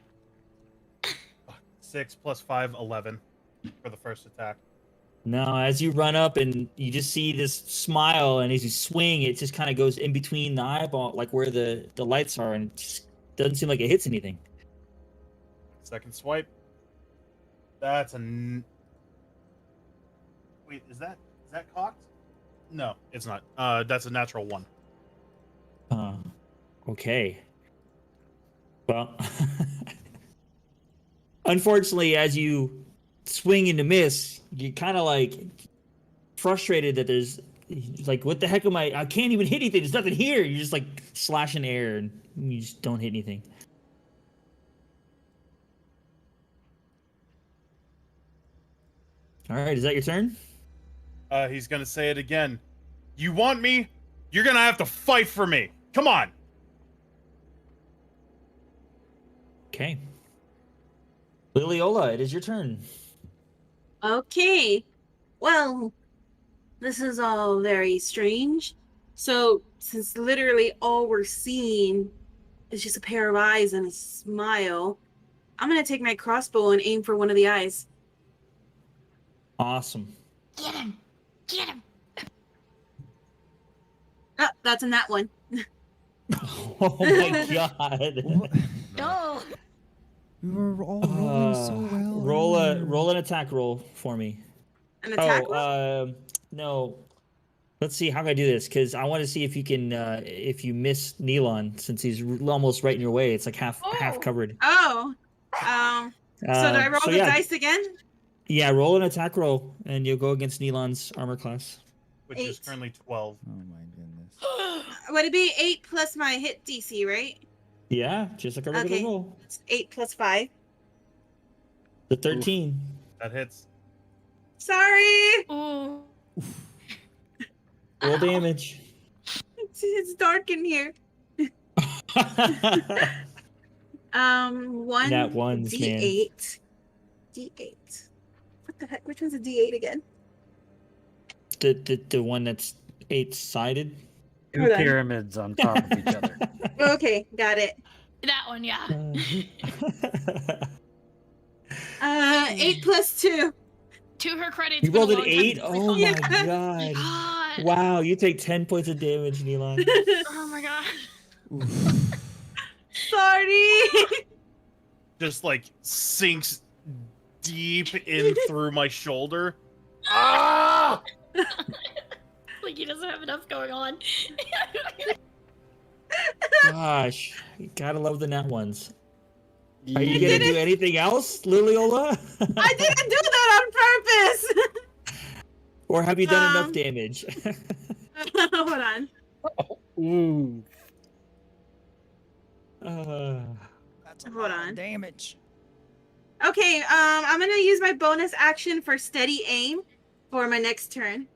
6 + 5, 11 for the first attack. Now, as you run up and you just see this smile, and as you swing, it just kind of goes in between the eyeball, like where the lights are, and it just doesn't seem like it hits anything. Second swipe. That's wait, is that cocked? No, it's not. That's a natural 1. Okay. Well, unfortunately, as you swing and miss, you're kind of like frustrated that there's like, what the heck am I can't even hit anything. There's nothing here. You're just like slashing air and you just don't hit anything. All right, is that your turn? He's gonna say it again. You want me? You're gonna have to fight for me. Come on. Okay. Liliola, it is your turn. Okay. Well, this is all very strange. So, since literally all we're seeing is just a pair of eyes and a smile, I'm going to take my crossbow and aim for one of the eyes. Awesome. Get him. Get him. Ah, that's in that one. Oh my god. No. We were all rolling so well. Roll earlier. an attack roll for me. An attack roll? No. Let's see how can I do this because I want to see if you can if you miss Neelon since he's almost right in your way. It's like half covered. Oh. So do I roll the dice again? Yeah, roll an attack roll, and you'll go against Neelon's armor class, which is currently 12. Oh my goodness. Would it be 8 plus my hit DC, right? Yeah, just like a regular roll. It's 8 plus 5. The 13. Oof, that hits. Sorry. Ooh. Roll damage. It's dark in here. 1 Nat ones, man. D8. D8. What the heck? Which one's a D8 again? The one that's 8-sided. Two Hold on. pyramids on top of each other. Okay, got it. That one, yeah. 8 plus 2. To her credit, You it's been rolled a an long time 8? since we Oh rolled. my Yeah. god. God. Wow, you take 10 points of damage, Neelon. Oh my god. Sorry. Just like sinks deep in through my shoulder. Ah! Like he doesn't have enough going on. Gosh, you gotta love the nat ones. Are you gonna do anything else, Liliola? I didn't do that on purpose. Or have you done enough damage? Hold on. Ooh. That's a Hold lot of on. damage. Okay, I'm gonna use my bonus action for steady aim for my next turn.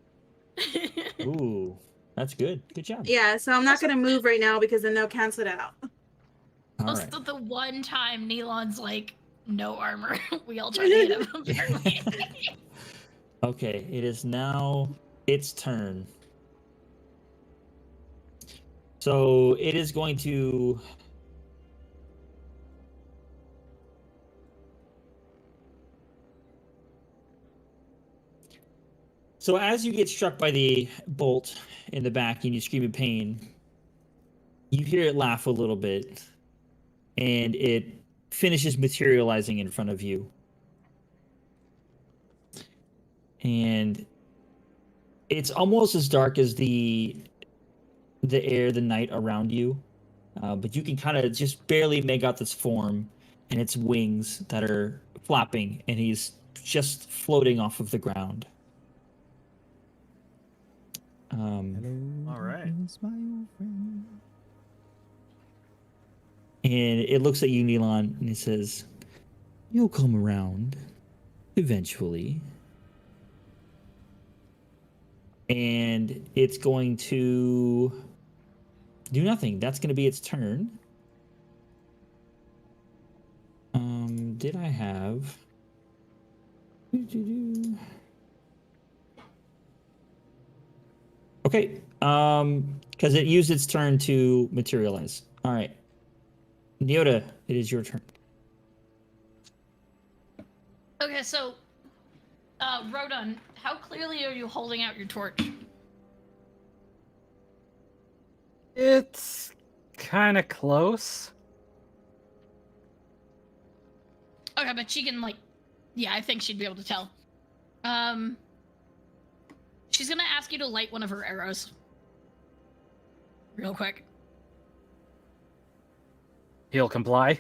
Ooh, that's good. Good job. Yeah, so I'm not gonna move right now because then they'll cancel it out. All Also, right. the one time Neelon's like, no armor. We all try to hit him, apparently. Okay, it is now its turn. So it is going to. So as you get struck by the bolt in the back and you scream in pain, you hear it laugh a little bit, and it finishes materializing in front of you. And it's almost as dark as the air, the night around you, but you can kind of just barely make out this form and its wings that are flapping, and he's just floating off of the ground. Hello. All right. darkness, my old friend. And it looks at you, Neelon, and it says, "You'll come around eventually." And it's going to do nothing. That's going to be its turn. Did I have? Okay. Because it used its turn to materialize. All right. Neota, it is your turn. Okay, so, Rodon, how clearly are you holding out your torch? It's kind of close. Okay, but she can, like, yeah, I think she'd be able to tell. She's gonna ask you to light one of her arrows. Real quick. He'll comply.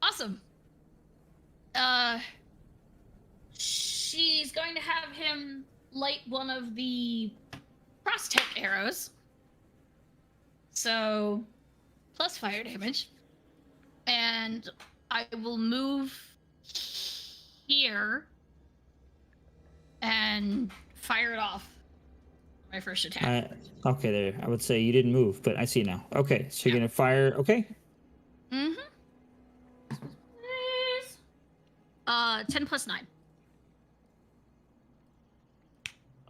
Awesome. She's going to have him light one of the cross-tip arrows. So, plus fire damage. And I will move here and fire it off. My first attack. Okay, there. I would say you didn't move, but I see now. Okay, so you're going to fire. Okay. Mm-hmm. 10 plus 9.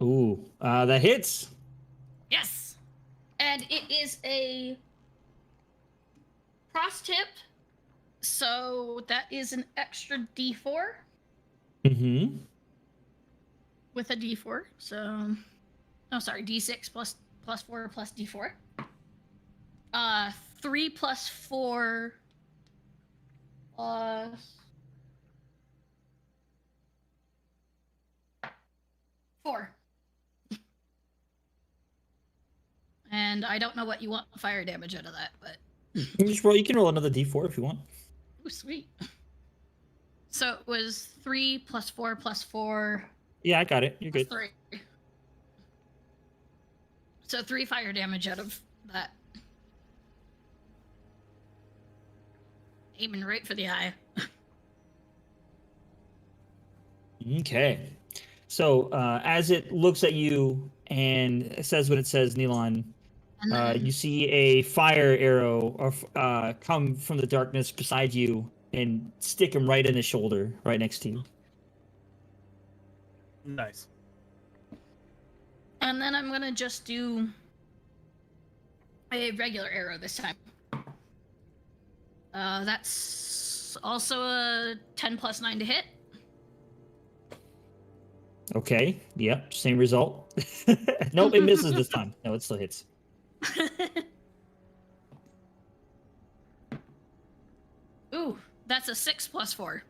Ooh, that hits. Yes! And it is a cross tip, so that is an extra d4 Mm-hmm. with a d4. So, oh, sorry, d6 plus 4 plus d4. 3 plus 4 plus 4. And I don't know what you want fire damage out of that, but... You can roll another d4 if you want. Oh, sweet. So it was 3 plus 4 plus 4... Yeah, I got it. You're good. 3. So 3 fire damage out of that. Aiming right for the eye. Okay. So as it looks at you and it says what it says, Nilon, And then, you see a fire arrow come from the darkness beside you and stick him right in the shoulder, right next to you. Nice. and then I'm gonna just do a regular arrow this time. That's also a 10 plus 9 to hit. Okay. Yep. Same result. Nope, it misses this time. No, it still hits. Ooh, that's a 6 plus 4.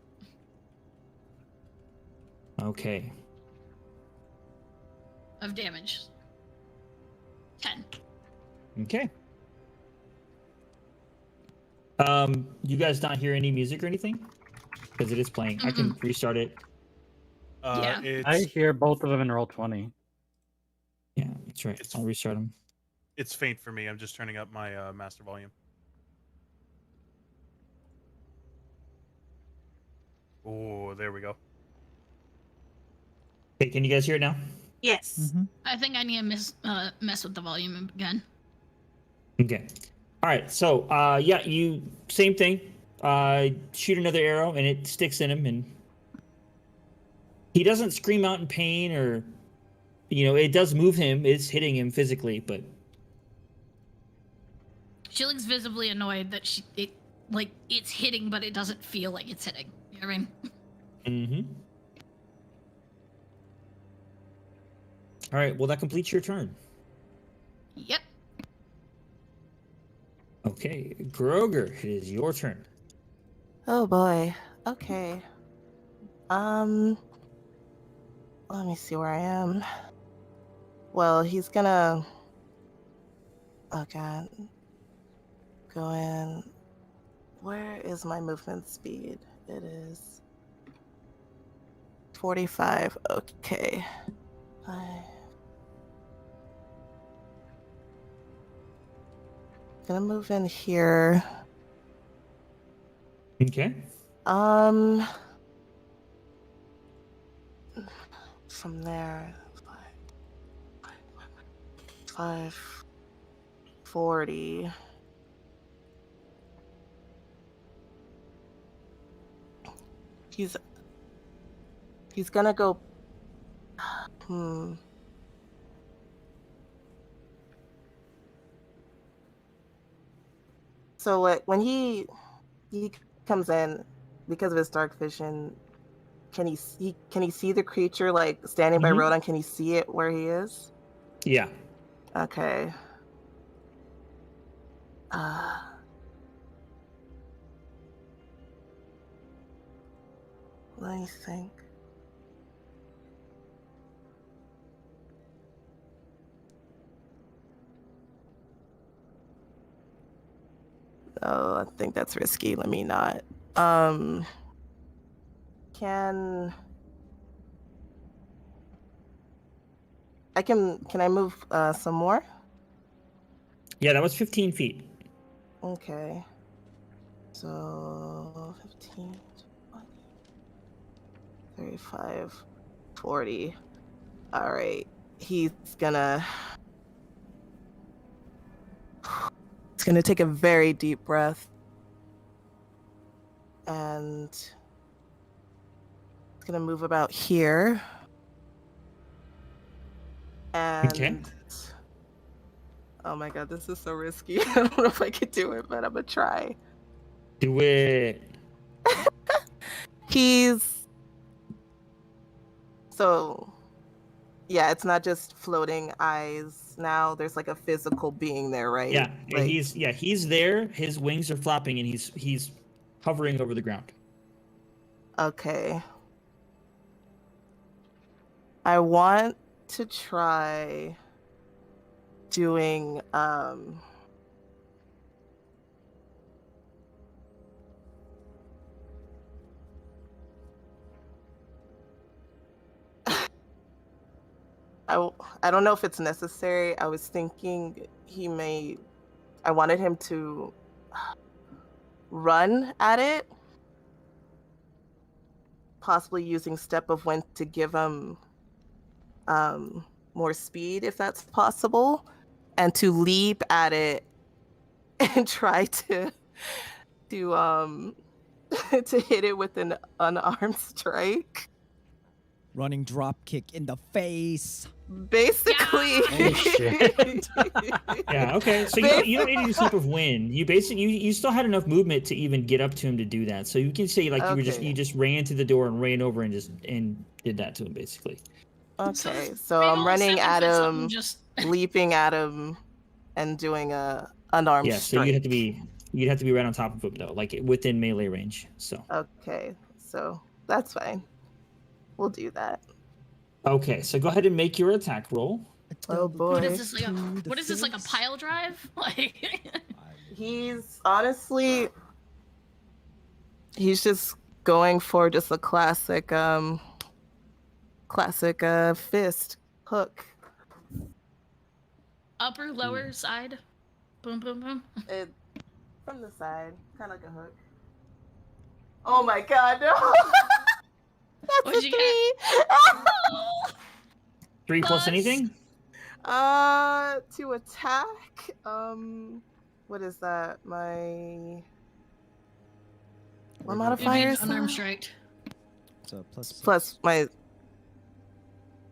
Okay. Of damage. 10. Okay. You guys not hear any music or anything? Because it is playing. I can restart it. Yeah. I hear both of them in Roll20. Yeah, that's right. I'll restart them. It's faint for me. I'm just turning up my master volume. Oh, there we go. Okay, can you guys hear it now? Yes. I think I need to mess with the volume again. Okay. All right. So, yeah, you same thing. Shoot another arrow, and it sticks in him, and he doesn't scream out in pain, or it does move him. It's hitting him physically, but She looks visibly annoyed that it's hitting, but it doesn't feel like it's hitting. You know what I mean? Mm-hmm. All right. Well, that completes your turn. Yep. Okay, Groger, it is your turn. Oh boy. Okay. Let me see where I am. Well, he's gonna. Oh god. Go in. Where is my movement speed? It is 45. Okay. Gonna move in here. Okay. From there, 540. He's gonna go. So when he comes in, because of his dark vision, can he see the creature like standing by Rodan? Can he see it where he is? Yeah. Okay. Let me think. Oh, I think that's risky. Let me not. Can I move some more? Yeah, that was 15 feet. Okay. So 15, 20, 35, 40. All right. He's gonna take a very deep breath, and it's gonna move about here. And Okay. oh my god, this is so risky. I don't know if I could do it, but I'm gonna try. Do it. Yeah, it's not just floating eyes now. There's like a physical being there, right? Yeah, like, he's there. His wings are flapping, and he's hovering over the ground. Okay. I want to try doing I don't know if it's necessary. I was thinking I wanted him to run at it, possibly using Step of Wind to give him more speed, if that's possible, and to leap at it and try to to hit it with an unarmed strike. Running drop kick in the face. Basically. Holy shit. Yeah, okay. So you don't need to do Step of Wind. You still had enough movement to even get up to him to do that. So you can say like you just ran to the door and ran over and did that to him basically. Okay, so I'm running at him, leaping at him, and doing a unarmed strike. So you'd have to be right on top of him though, like within melee range. So okay, so that's fine. We'll do that. Okay, so go ahead and make your attack roll. Oh boy. What is this like a pile drive? Like He's honestly just going for just a classic fist hook. upper, lower, side? Boom, boom, boom. From the side, kind of like a hook. Oh my god, no! That's What'd you get? 3 plus anything? To attack. What is that? What modifier is Unarmed that? strike. So Plus my.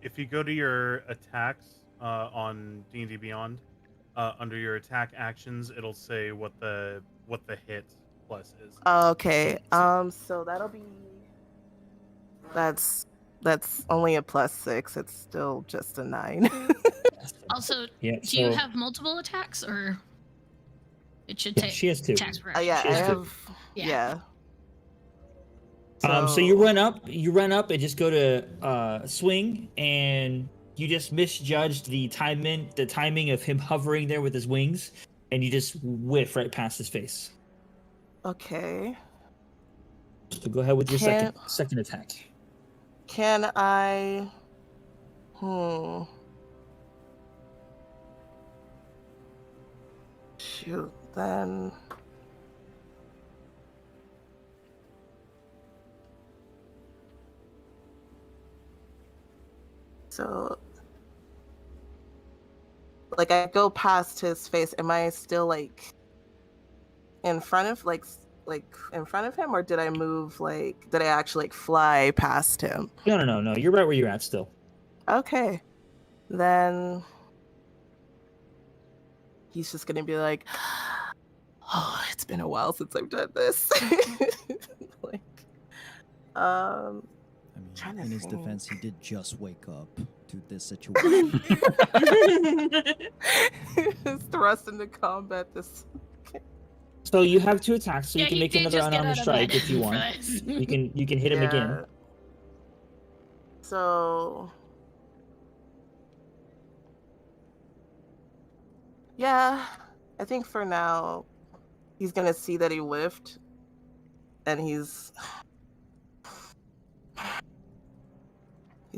If you go to your attacks on D&D Beyond, under your attack actions, it'll say what the hit plus is. Okay. So that'll be. That's only a +6. It's still just a 9. Also, Yeah, do you have multiple attacks, or it should take? she has 2. Attacks per Yeah, She I has 2. have. Yeah. So you run up and just go to swing, and you just misjudged the timing of him hovering there with his wings, and you just whiff right past his face. Okay. So go ahead with your second attack. Can I? Shoot, then. So, like, I go past his face. Am I still like in front of in front of him, or did I move did I actually fly past him? No. You're right where you're at still. Okay. Then he's just gonna be like, oh, it's been a while since I've done this. I mean, trying to in his think. defense, he did just wake up to this situation. He's thrust into combat this. So you have 2 attacks, so you Yeah, can he make did another just get unarmed out of strike bed if you for want. this. You can hit him again. So yeah, I think for now he's gonna see that he whiffed, and he's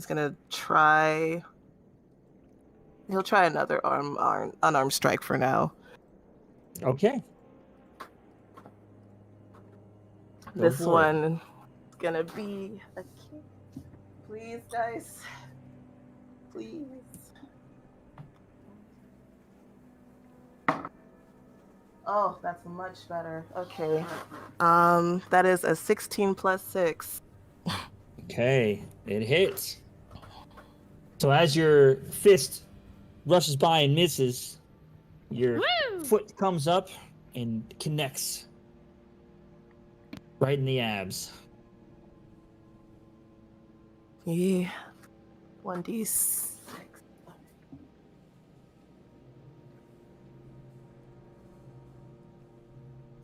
gonna try. He'll try another unarmed strike for now. Okay. Go This for it. one is gonna be a kick. Please, guys. Please. Oh, that's much better. Okay. That is a 16 plus 6. Okay, it hits. So as your fist rushes by and misses, your Woo! foot comes up and connects right in the abs. Yeah. 1d6.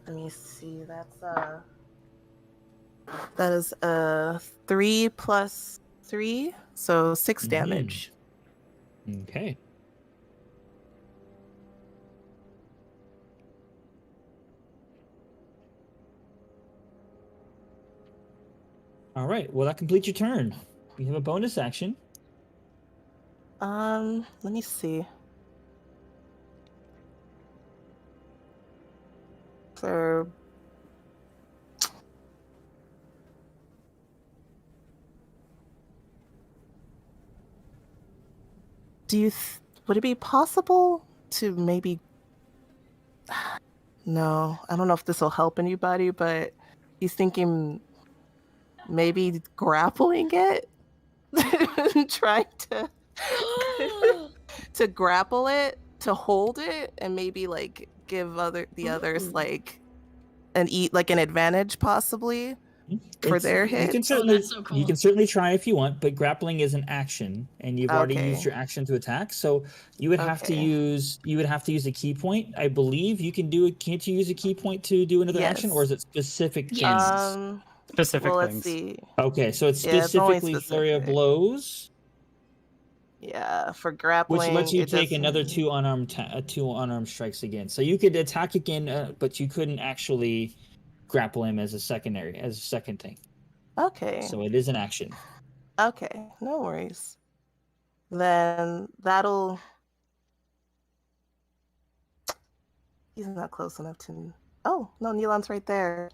Let me see. That is a 3 plus 3, so 6 damage. Okay. All right. Well, that completes your turn. We have a bonus action. Let me see. So would it be possible to maybe no, I don't know if this will help anybody, but he's thinking maybe grappling it? Trying to grapple it, to hold it, and maybe like give the others like an advantage possibly for their hit. You can certainly that's so cool. you can certainly try if you want, but grappling is an action, and you've already Okay. used your action to attack. So you would have to Okay. use a key point. I believe you can do it. Can't you use a key point to do another action, or is it specific things? Yes. Specific Well, things. let's see. Okay, so it's Yeah, it's only specifically flurry of specific. blows, Yeah, for grappling, which lets you it take another doesn't- two unarmed strikes again. So you could attack again, but you couldn't actually grapple him as a second thing. Okay. So it is an action. Okay, no worries. Then that'll. He's not close enough to. Oh no, Neelan's right there.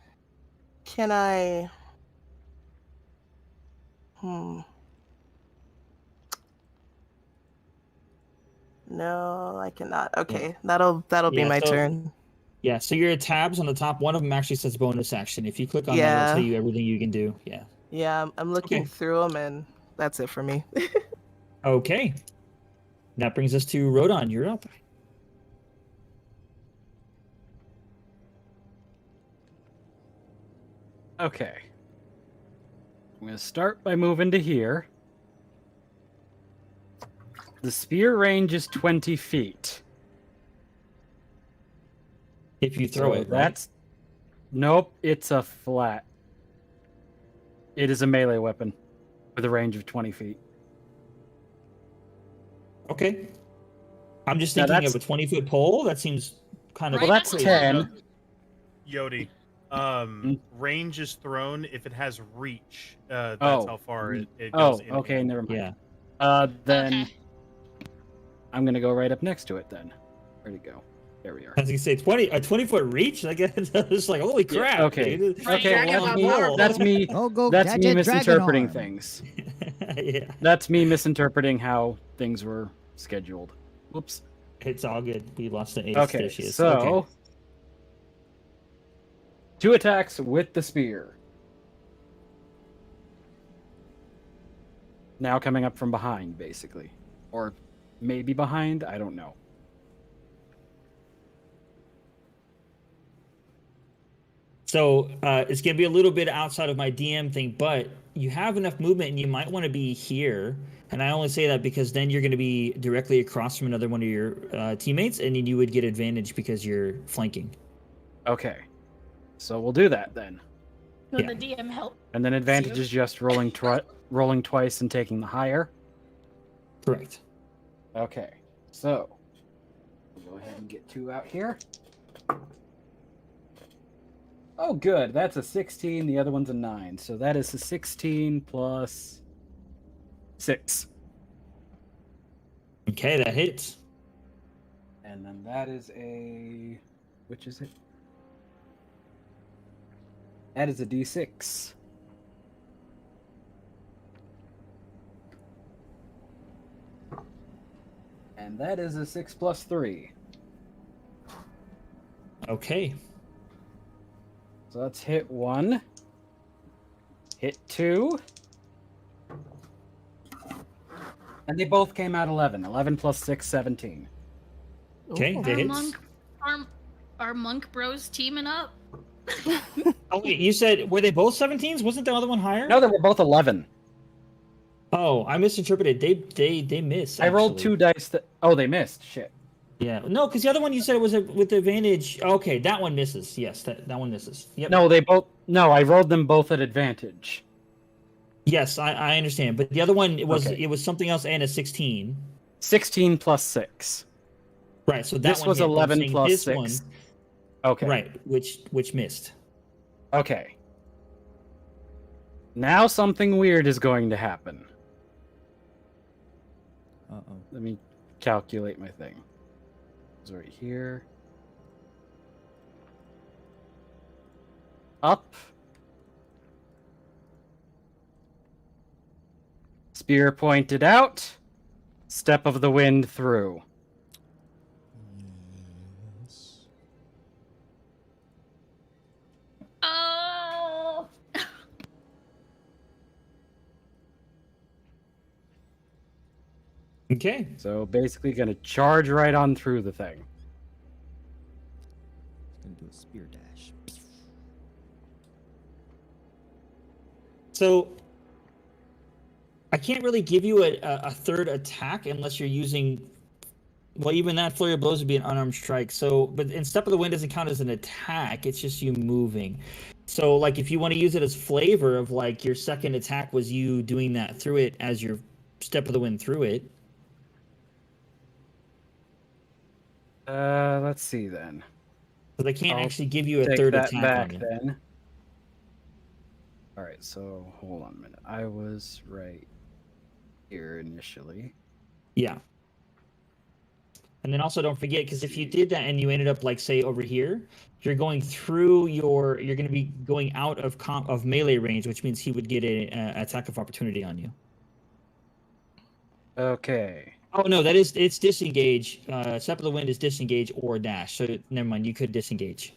Can I? No, I cannot. Okay, that'll be Yeah, my so- turn. Yeah, so your tabs on the top, one of them actually says bonus action. If you click on that, Yeah. it'll tell you everything you can do. Yeah. Yeah, I'm looking Okay. through them, and that's it for me. Okay. That brings us to Rodon. You're up. Okay. I'm going to start by moving to here. The spear range is 20 feet. If you throw So it, right? that's nope, it's a flat. It is a melee weapon with a range of 20 feet. Okay. I'm just Now thinking of that's- a 20-foot pole. That seems kind of Right, Well, that's that's 10. Yodi, range is thrown if it has reach. That's Oh. how far it Oh, goes. okay, never mind. Yeah. Then Okay. I'm going to go right up next to it then. Where'd it go? There we are. As you say, 20-foot reach. Like it's like holy Yeah, crap. okay. Dude. Okay, Dragon well, Ball Power. that's me. Oh, go That's me gadget misinterpreting Dragonarm. things. Yeah. That's me misinterpreting how things were scheduled. Whoops. It's all good. We lost the ace. Okay, There she is. so Okay. 2 attacks with the spear. Now coming up from behind, basically. Or maybe behind, I don't know. So it's gonna be a little bit outside of my DM thing, but you have enough movement, and you might want to be here. And I only say that because then you're going to be directly across from another one of your teammates, and then you would get advantage because you're flanking. Okay. So we'll do that then. Would Yeah. the DM help? And then advantage is just rolling twice and taking the higher. Correct. Okay. So we'll go ahead and get 2 out here. Oh, good. That's a 16. The other one's a 9. So that is a 16 plus 6. Okay, that hits. And then that is a... Which is it? That is a D6. And that is a 6 plus 3. Okay. So that's hit 1. Hit 2. And they both came out 11. 11 plus 6, 17. Okay, Ooh. that hits. Our monk bros teaming up. Oh wait, you said were they both 17s? Wasn't the other one higher? No, they were both 11. Oh, I misinterpreted. They missed. I rolled actually. 2 dice that... Oh, they missed. Shit. Yeah, no, because the other one you said it was with advantage. Okay, that one misses. Yes, that one misses. Yep. No, they both... No, I rolled them both at advantage. Yes, I understand, but the other one it was Okay. something else and a 16. 16 plus 6. Right. So that This one was hit, but I'm 11 saying plus this 6. one, Okay. right? Which missed. Okay. Now something weird is going to happen. Uh-oh. Let me calculate my thing. It's right here. Up. Spear pointed out. Step of the wind through. Yes. Oh! Okay. So basically gonna charge right on through the thing. It's gonna do a spear dash. So I can't really give you a third attack unless you're using. Well, even that flurry of blows would be an unarmed strike. So, but in Step of the Wind doesn't count as an attack. It's just you moving. So, like, if you want to use it as flavor of like your second attack was you doing that through it as your Step of the Wind through it. Let's see then. So they can't I'll actually give you a Take third that attack back on it. then. All right, so hold on a minute. I was right here initially. Yeah. And then also don't forget, because if you did that and you ended up like say over here, you're going through your, you're going to be going out of melee range, which means he would get a attack of opportunity on you. Okay. Oh no, it's disengage. Step of the Wind is disengage or dash. So never mind, you could disengage.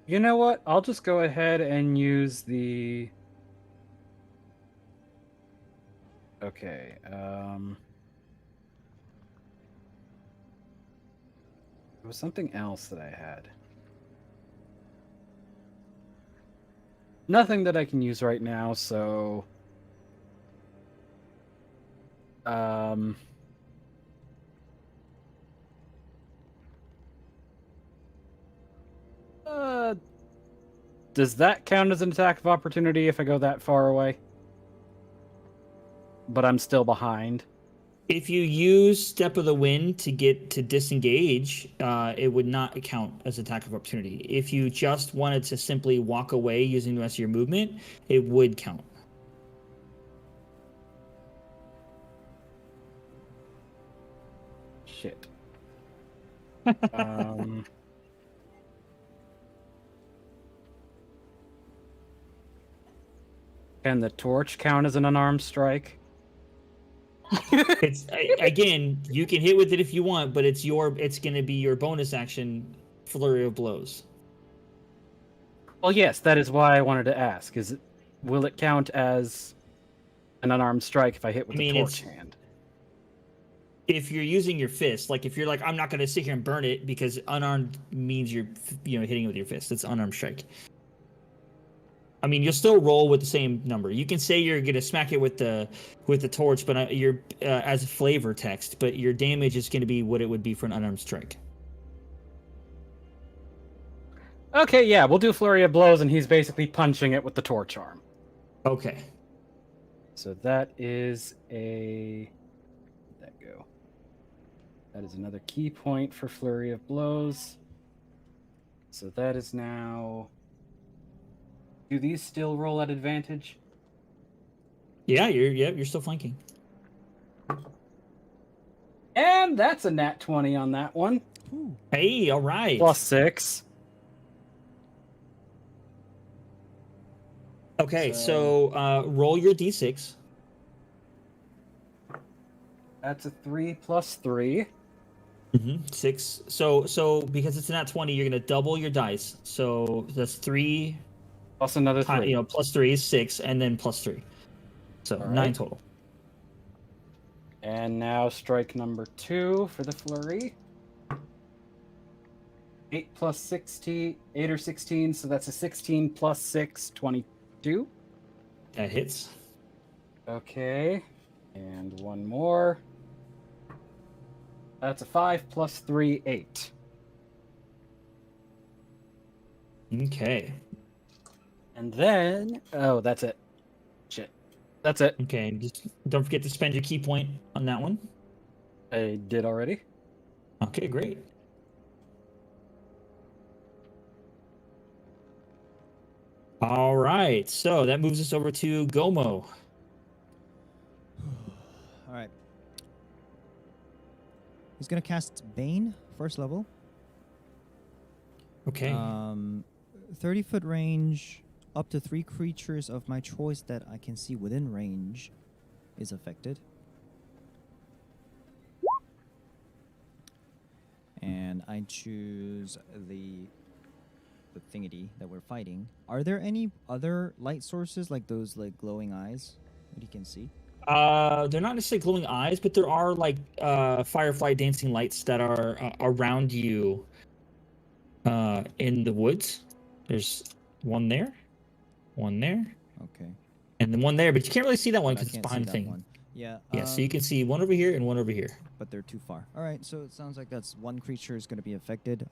You know what? I'll just go ahead and use the. Okay. There was something else that I had. Nothing that I can use right now, so. Does that count as an attack of opportunity if I go that far away? But I'm still behind. If you use Step of the Wind to get to disengage, it would not count as attack of opportunity. If you just wanted to simply walk away using the rest of your movement, it would count. Shit. Can the torch count as an unarmed strike? It's again, you can hit with it if you want, but it's going to be your bonus action, flurry of blows. Well, yes, that is why I wanted to ask. Will it count as an unarmed strike if I hit with the torch hand? If you're using your fist, like if you're like, I'm not going to sit here and burn it because unarmed means you're hitting it with your fist. It's unarmed strike. I mean, you'll still roll with the same number. You can say you're gonna smack it with the torch, but you're as a flavor text. But your damage is gonna be what it would be for an unarmed strike. Okay, yeah, we'll do flurry of blows, and he's basically punching it with the torch arm. Okay. So that is a. Where'd that go? That is another key point for flurry of blows. So that is now. Do these still roll at advantage? Yeah, you're still flanking. And that's a nat 20 on that one. Ooh. Hey, all right. +6. Okay, so roll your d6. That's a 3 + 3. 6. So because it's a nat 20, you're gonna double your dice. So that's 3. Plus another 3. +3 is 6, and then +3. So All 9 right. total. And now strike number 2 for the flurry. 8 + 16, 8 or 16, so that's a 16 + 6, 22. That hits. Okay, and one more. That's a 5 + 3, 8. Okay. And then, oh, that's it. Shit. That's it. Okay, just don't forget to spend your key point on that one. I did already. Okay, great. All right, so that moves us over to Gomo. All right. He's gonna cast Bane, first level. Okay. 30-foot range, up to 3 creatures of my choice that I can see within range is affected. And I choose the thingy that we're fighting. Are there any other light sources like those like glowing eyes that you can see? They're not necessarily glowing eyes, but there are like firefly dancing lights that are around you in the woods. There's one there, Okay. and then one there, but you can't really see that one But I because it's can't see behind that thing. one. Yeah. Yeah, so you can see one over here and one over here. But they're too far. All right, so it sounds like that's one creature is going to be affected.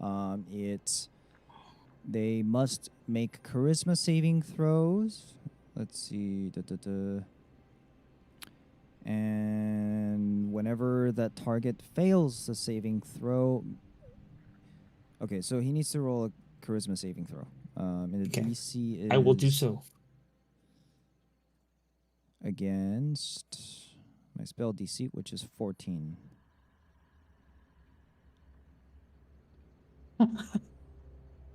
They must make charisma saving throws. Let's see. And whenever that target fails the saving throw. Okay, so he needs to roll a charisma saving throw. And the Okay. DC is. I will do so. Against my spell DC, which is 14.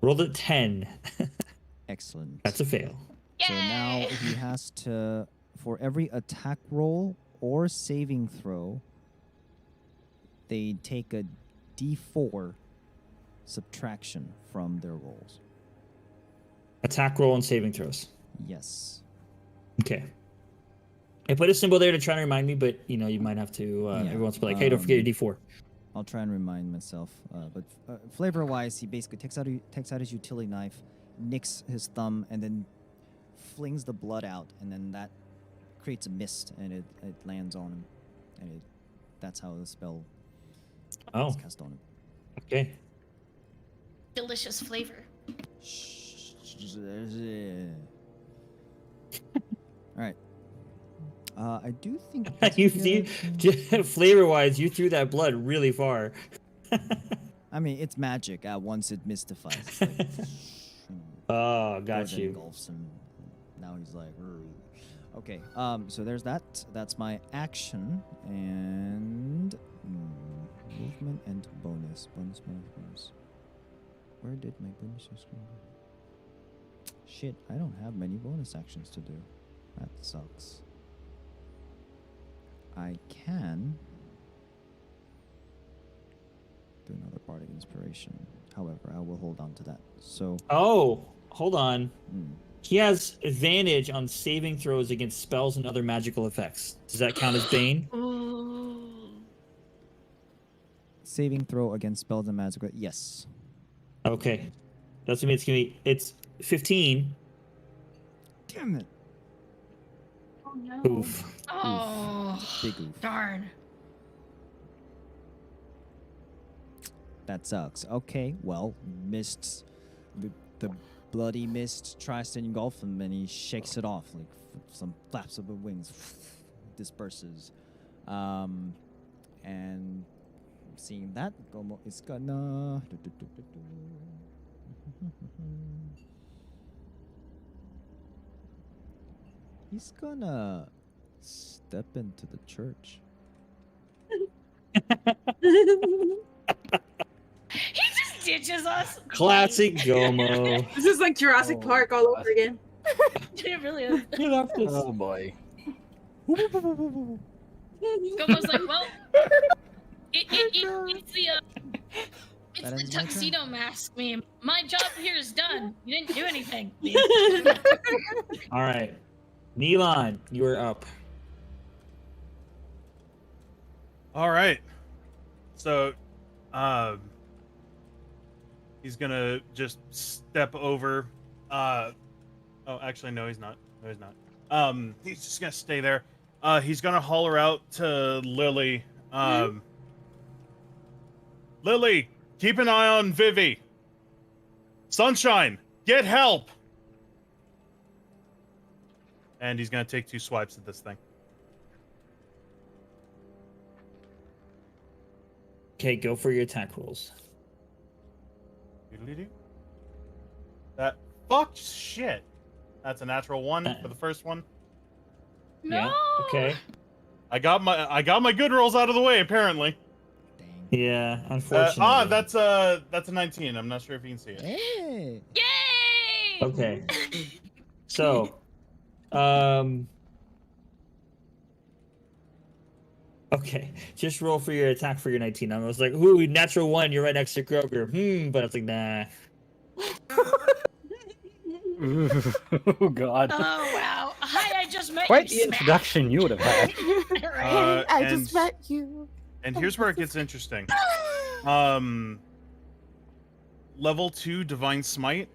Rolled a 10. Excellent. That's a fail. So now Yay! he has to, for every attack roll or saving throw, they take a D4 subtraction from their rolls. Attack roll and saving throws. Yes. Okay. I put a symbol there to try to remind me, but you might have to. Everyone's like, "Hey, don't forget your D4." I'll try and remind myself. But flavor-wise, he basically takes out his utility knife, nicks his thumb, and then flings the blood out, and then that creates a mist, and it lands on him, and that's how the spell is cast on him. Okay. Delicious flavor. All right. I do think You see, flavor-wise, you threw that blood really far. I mean, it's magic. Once it mystifies. It's like, Oh, got goes and you. engulfs him. Now he's like, "Rrr." Okay. So there's that. That's my action and movement and bonus. Bonus. Where did my bonuses go? Shit, I don't have many bonus actions to do. That sucks. I can do another bardic inspiration. However, I will hold on to that. So. Oh, hold on. He has advantage on saving throws against spells and other magical effects. Does that count as Bane? Ooh. Saving throw against spells and magical. Yes. Okay. That's what it's 15. Damn it. Oh no. Oof. Oh, Big oof. darn. That sucks. Okay, well, mists. The bloody mist tries to engulf him, and he shakes it off like some flaps of the wings disperses. And seeing that, Gomo is gonna. He's gonna step into the church. He just ditches us. Classic Gomo. This is like Jurassic Park all over again. It really is. You left this. Oh boy. Gomo's like, well, it's That the ends my turn. tuxedo mask meme. My job here is done. You didn't do anything. All right. Neelon, you are up. All right. So, he's gonna just step over. Oh, actually, no, he's not. No, he's not. He's just gonna stay there. He's gonna holler out to Lily. Lily, keep an eye on Vivi. Sunshine, get help. And he's gonna take 2 swipes at this thing. Okay, go for your attack rolls. Doodly-doo. That fucked shit. That's a natural 1 for the first one. No. Yeah. Okay. I got my good rolls out of the way, apparently. Dang. Yeah. Unfortunately. That's a 19. I'm not sure if you can see it. Hey. Yay! Okay. So, okay, just roll for your attack for your 19. I was like, ooh, natural 1, you're right next to Kroger. But I was like, nah. Oh God. Oh wow! Hi, I just met Quite you. the introduction you would have had. Right? I and- just met you. And here's where it gets interesting. Level 2 Divine Smite,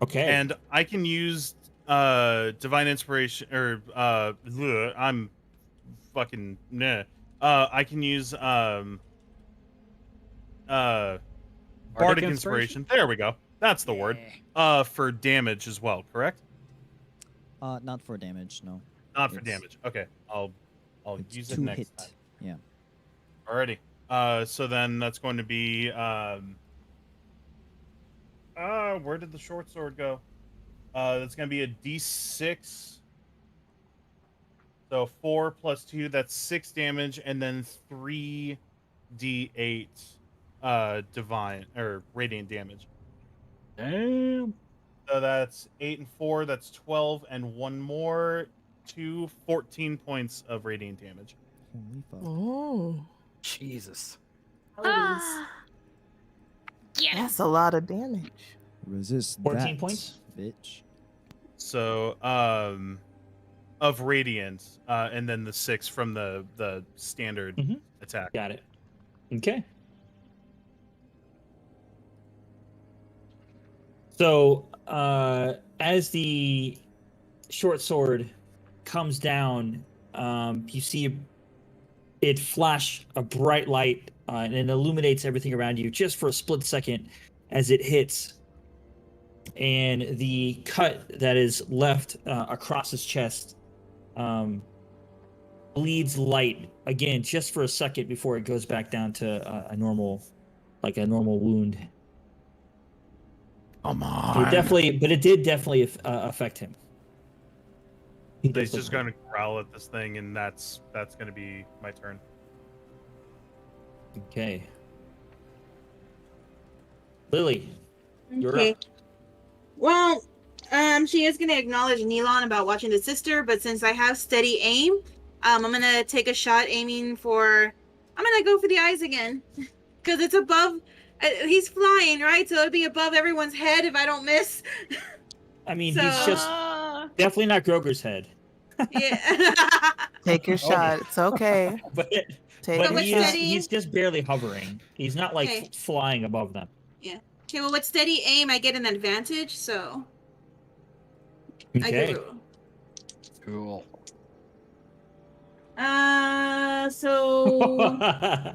Okay. and I can use Divine Inspiration or I'm fucking nah. I can use Bardic Inspiration. There we go. That's the word. For damage as well, correct? Not for damage, no. Not for It's- damage. Okay, I'll It's use it 2 next hit. time. Yeah. Alrighty. So then that's going to be where did the short sword go? That's going to be a D6. So 4 plus 2, that's 6 damage, and then 3 D8 divine or radiant damage. Damn. So that's 8 and 4, that's 12, and 1 more, 14 points of radiant damage. Holy fuck. Oh, Jesus. Ah. Get him. that's a lot of damage. Resist 14 that, points? bitch. So, of radiant, and then the 6 from the standard Mhm. attack. Got it. Okay. So, as the short sword comes down, you see it flash a bright light, and it illuminates everything around you just for a split second as it hits. And the cut that is left across his chest bleeds light again just for a second before it goes back down to a normal wound. Come It did definitely affect him. He He's does look just going to growl at this thing, and that's going to be my turn. okay. Lily, you're Okay. up. Well, she is gonna acknowledge Neelon about watching the sister, but since I have steady aim, I'm gonna take a shot aiming for. I'm gonna go for the eyes again, because it's above. He's flying, right? So it'll be above everyone's head if I don't miss. I mean, So- he's just definitely not Groger's head, Yeah. Take your shot. It's okay. but Take But your with he shot. is, steady- he's just barely hovering. He's not like Okay. flying above them. Okay, well, with steady aim, I get an advantage, so I Okay. get roll. Cool. So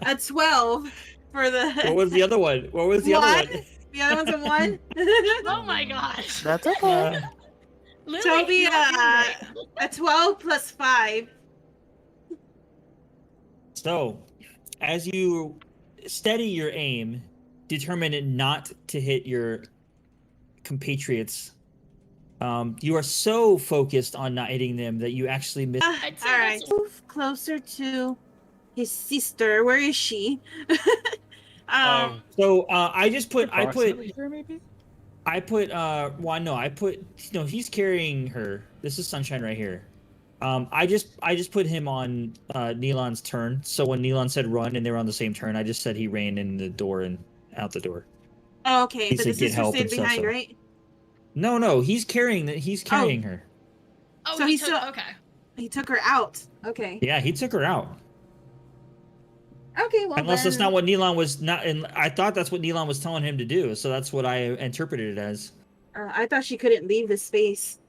a 12 for the. What was the other one? What was the other one? The other one's a 1. Oh my gosh. That's okay. Lily, So it'll be you're doing great. a 12 plus 5. So, as you steady your aim, determine not to hit your compatriots, you are so focused on not hitting them that you actually miss. I'd say All right, that's move closer to his sister. Where is she? So I put he's carrying her. This is Sunshine right here. I just put him on Neelon's turn. So when Neelon said run and they were on the same turn, I just said he ran in the door and out the door. Oh, okay, He but said the get sister help stayed and stuff, behind, so- right? No, he's carrying her. Oh, So he he's took, still- okay. He took her out. Okay. Yeah, he took her out. Okay, well Unless that's then- not what Neelon was not. And I thought that's what Neelon was telling him to do. So that's what I interpreted it as. I thought she couldn't leave the space.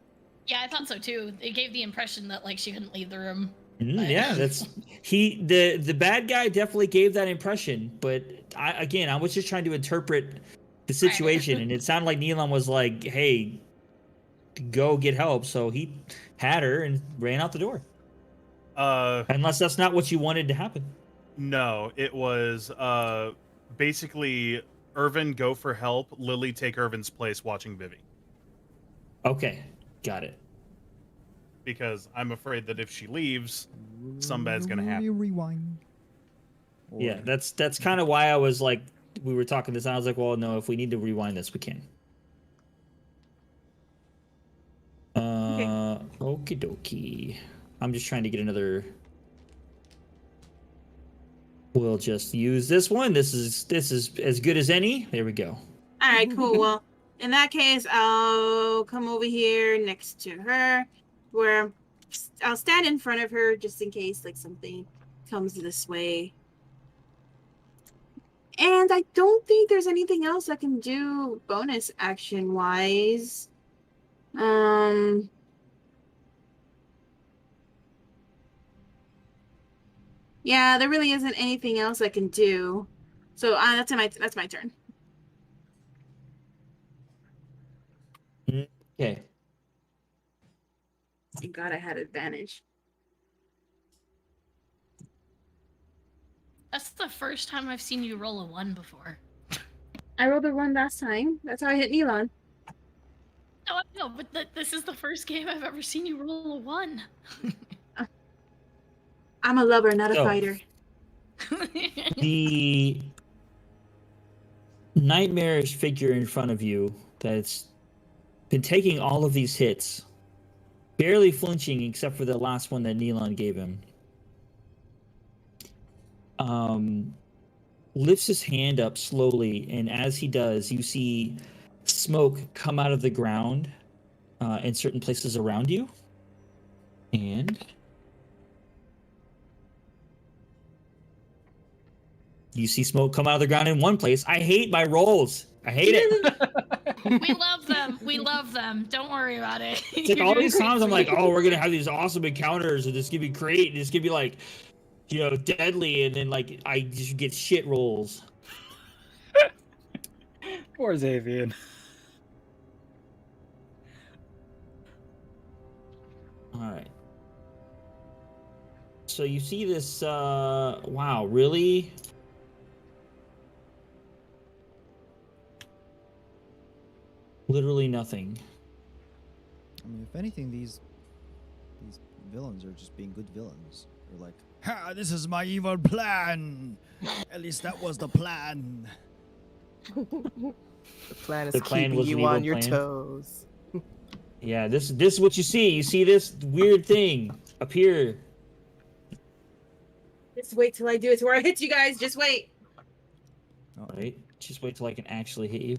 Yeah, I thought so too. It gave the impression that like she couldn't leave the room. Yeah, that's the bad guy definitely gave that impression. But I was just trying to interpret the situation, and it sounded like Neelon was like, "Hey, go get help." So he had her and ran out the door. Unless that's not what you wanted to happen. No, it was basically Irvin go for help, Lily take Irvin's place watching Vivi. Okay. Got it. Because I'm afraid that if she leaves, some bad's gonna happen. Rewind. Yeah, that's kind of why I was like, we were talking this. And I was like, well, no, if we need to rewind this, we can. Okie dokie. I'm just trying to get another. We'll just use this one. This is as good as any. There we go. All right, cool. Well, in that case, I'll come over here next to her, where I'll stand in front of her just in case like something comes this way. And I don't think there's anything else I can do bonus action wise. Yeah, there really isn't anything else I can do. So that's my turn. Okay. Thank God I had advantage. That's the first time I've seen you roll a 1 before. I rolled a 1 last time. That's how I hit Elon. No, I know, but this is the first game I've ever seen you roll a 1. I'm a lover, not a Oh. fighter. The nightmarish figure in front of you that's been taking all of these hits, barely flinching except for the last one that Neelon gave him, lifts his hand up slowly, and as he does, you see smoke come out of the ground in certain places around you. And you see smoke come out of the ground in one place. I hate my rolls. I hate it. We love them. We love them. Don't worry about it. It's like all these times I'm like, oh, we're going to have these awesome encounters and this could be great. And this could be like, deadly. And then like, I just get shit rolls. Poor Xavier. All right. So you see this, wow, really? Literally nothing. I mean, if anything, these villains are just being good villains. They're like, ha! This is my evil plan. At least that was the plan. The plan is The plan keeping was an you evil on your plan. toes. Yeah, this is what you see. You see this weird thing appear. Just wait till I do it to where I hit you guys. Just wait. Right? Just wait till I can actually hit you.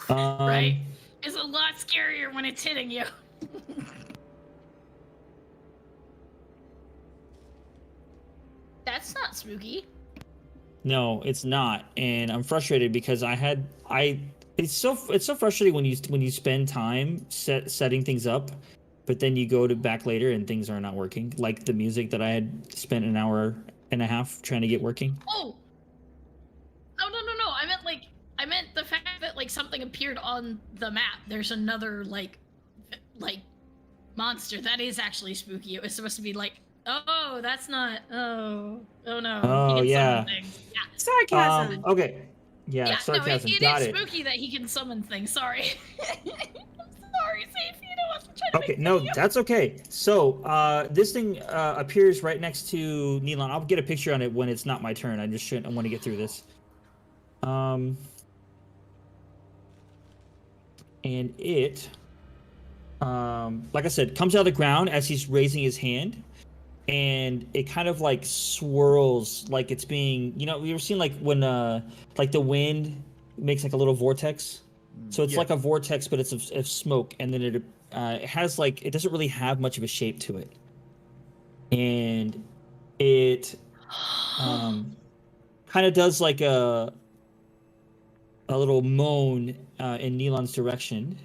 Right? It's a lot scarier when it's hitting you. That's not spooky. No, it's not, and I'm frustrated because it's so frustrating when you spend time setting things up, but then you go back later and things are not working. Like the music that I had spent an hour and a half trying to get working. Oh. No. I meant the fact that like something appeared on the map. There's another like monster that is actually spooky. It was supposed to be like, oh, that's not. Oh no. Oh, He can yeah. summon things. Yeah. Sarcasm. Okay. Yeah, Yeah, sarcasm. no, it Got is it. spooky that he can summon things. Sorry. I'm sorry, Safina. I wasn't trying to Okay, make no, fun of you. that's okay. So, this thing appears right next to Neelon. I'll get a picture on it when it's not my turn. I want to get through this. And it, like I said, comes out of the ground as he's raising his hand, and it kind of like swirls like it's being, you ever seen like when like the wind makes like a little vortex? So it's like a vortex, but it's of smoke, and then it has like, it doesn't really have much of a shape to it, and it kind of does like a little moan in Neelon's direction.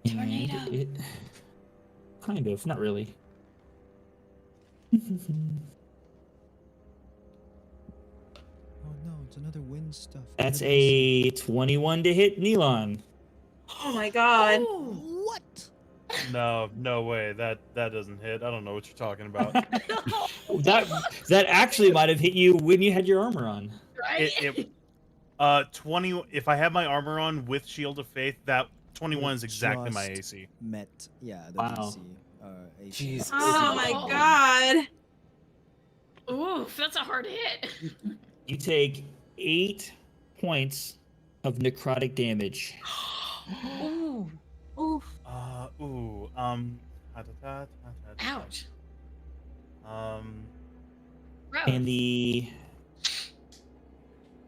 Tornado. And it kind of, not really. Oh no, it's another wind stuff. That's a 21 to hit Neelon. Oh my god. What? No way. That doesn't hit. I don't know what you're talking about. That actually might have hit you when you had your armor on. Right? 20. If I have my armor on with Shield of Faith, that 21 is exactly my Just AC. Met, yeah, the Wow. DC. AC. Jesus. Oh my Oh. god. Oof, that's a hard hit. You take 8 points of necrotic damage. Ooh. Oof. Ouch. Gross.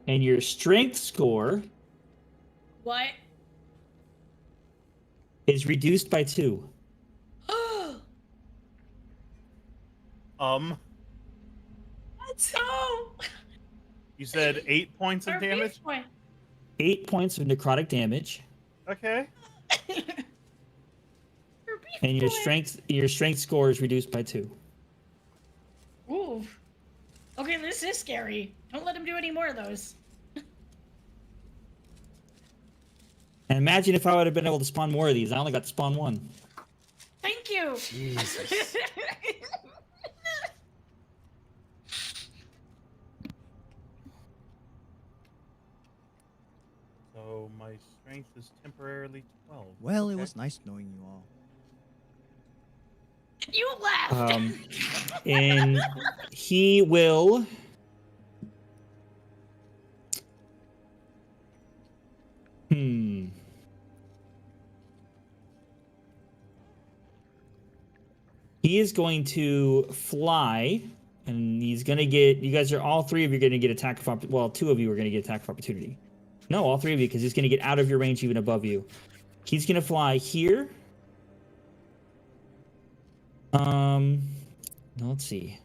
And your strength score What? is reduced by 2. What? Oh! You said 8 points of damage? 8 points of necrotic damage, Okay. and your strength score is reduced by 2. Ooh. Okay, this is scary. Don't let him do any more of those. And imagine if I would have been able to spawn more of these. I only got to spawn 1. Thank you. Jesus. So my strength is temporarily 12. Well, it Okay. was nice knowing you all. You laughed. And he will. He is going to fly, and he's going to get. You guys are all 3 of you are going to get attack of. Well, 2 of you are going to get attack of opportunity. No, all 3 of you, because he's going to get out of your range, even above you. He's going to fly here. Let's see.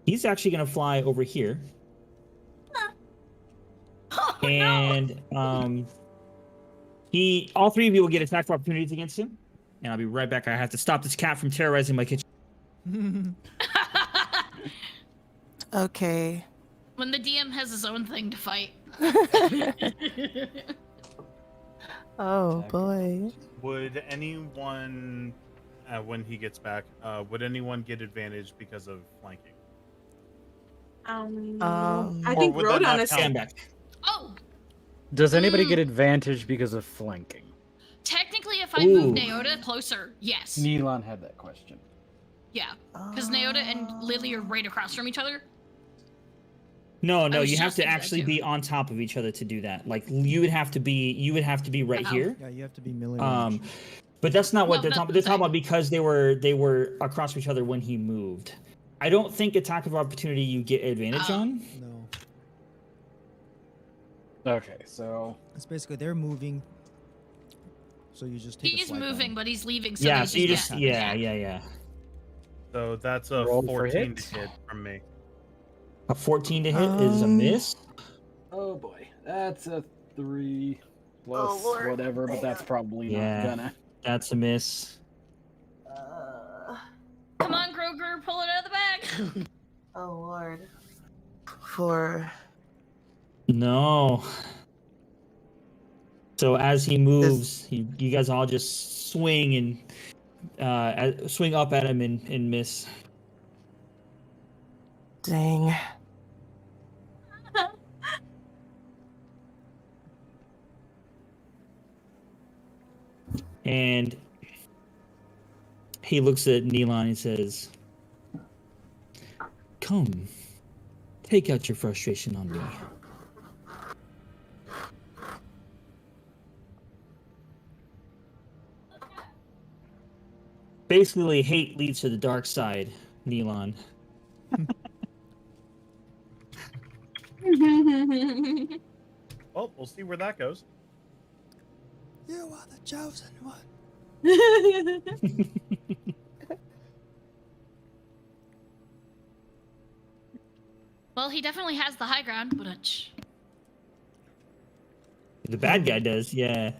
He's actually going to fly over here. Oh, And all 3 of you will get attack of opportunities against him. And I'll be right back. I have to stop this cat from terrorizing my kitchen. no. Okay. When the DM has his own thing to fight. Oh boy. Would anyone, when he gets back, would anyone get advantage because of flanking? I Or think would that Rodon not is. count? Stand back. Oh, Does anybody get advantage because of flanking? technically, if I move Ooh. Naota closer, yes. Neelon had that question. Yeah, because Naota and Lily are right across from each other. No, I was you have just to thinking that actually too. be on top of each other to do that. Like you would have to be right Oh. here. Yeah, you have to be melee range. But that's not what No, they're that's talking. what They're I'm talking about because they were across from each other when he moved. I don't think attack of opportunity you get advantage Oh. on. No. Okay, so It's basically they're moving. So you just take a He's swipe at moving, him. but he's leaving. So Yeah, they so you just get yeah. attack. So that's a Roll for 14 hit. to hit from me. A 14 to hit is a miss. oh boy, that's a 3 plus Oh, Lord. whatever, but that's probably Yeah. not gonna. That's a miss. Come on, Groger, pull it out of the bag. Oh lord. For No. So as he moves, you guys all just swing and swing up at him and miss. dang. And he looks at Neelon and says, "Come, take out your frustration on me." Basically, hate leads to the dark side, Neelon. Well, we'll see where that goes. You are the chosen one. Well, he definitely has the high ground, but The bad guy does, yeah.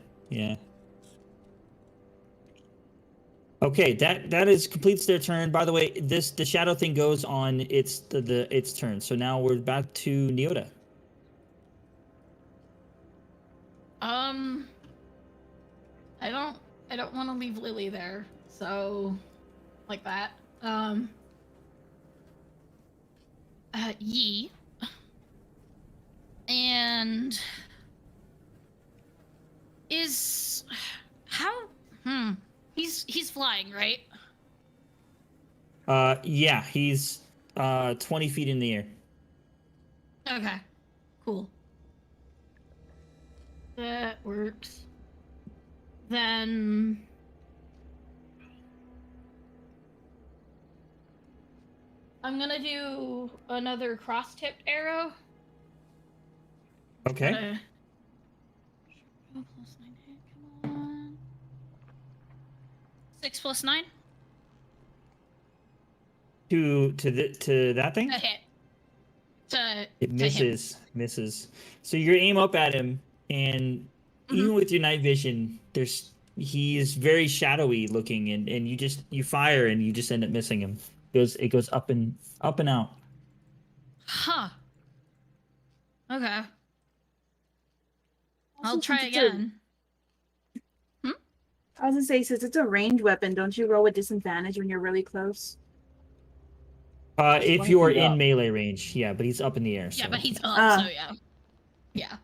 Okay, that is completes their turn. By the way, the shadow thing goes on its turn. So now we're back to Neota. I don't want to leave Lily there. So, like that. Yi. And is how he's flying, right? Yeah, he's 20 feet in the air. Okay. Cool. That works. Then I'm gonna do another cross-tipped arrow. Okay. Plus 9 hit, come on. 6 plus 9? To that thing? A hit. It to misses. Misses. So you aim up at him, and even with your night vision, he is very shadowy looking, and you fire and you just end up missing him. It goes up and out. Huh. Okay. I'll Also, try since it's again. I was gonna say, since it's a ranged weapon, don't you roll with disadvantage when you're really close? If you're in melee range, yeah, but he's up in the air. Yeah, so. but he's up, so yeah.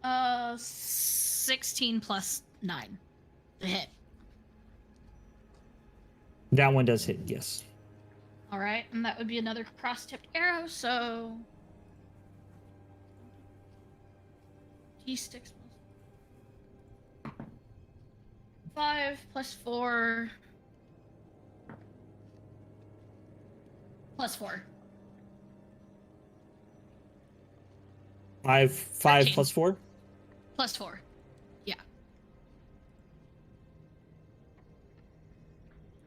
Yeah. 16 plus 9. The hit. That one does hit, yes. Alright, and that would be another cross-tipped arrow, so... D6 plus 5 plus 4... plus 4. 5 13. plus 4? Plus 4. Yeah.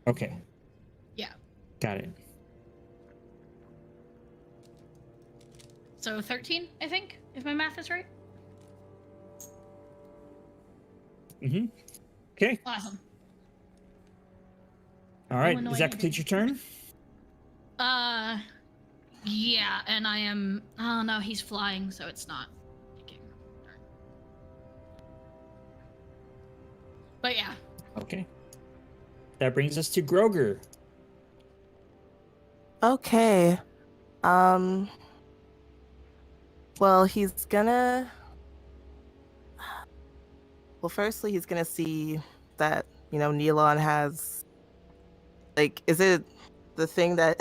Okay. Yeah. Got it. So 13, I think, if my math is right. Mm-hmm. Okay. Awesome. All right. Illinois Does that complete your turn? Yeah, and I am... Oh, no, he's flying, so it's not. But yeah. Okay. That brings us to Groger. Okay. Well, he's gonna... Well, firstly, he's gonna see that, Nealon has... Like, is it the thing that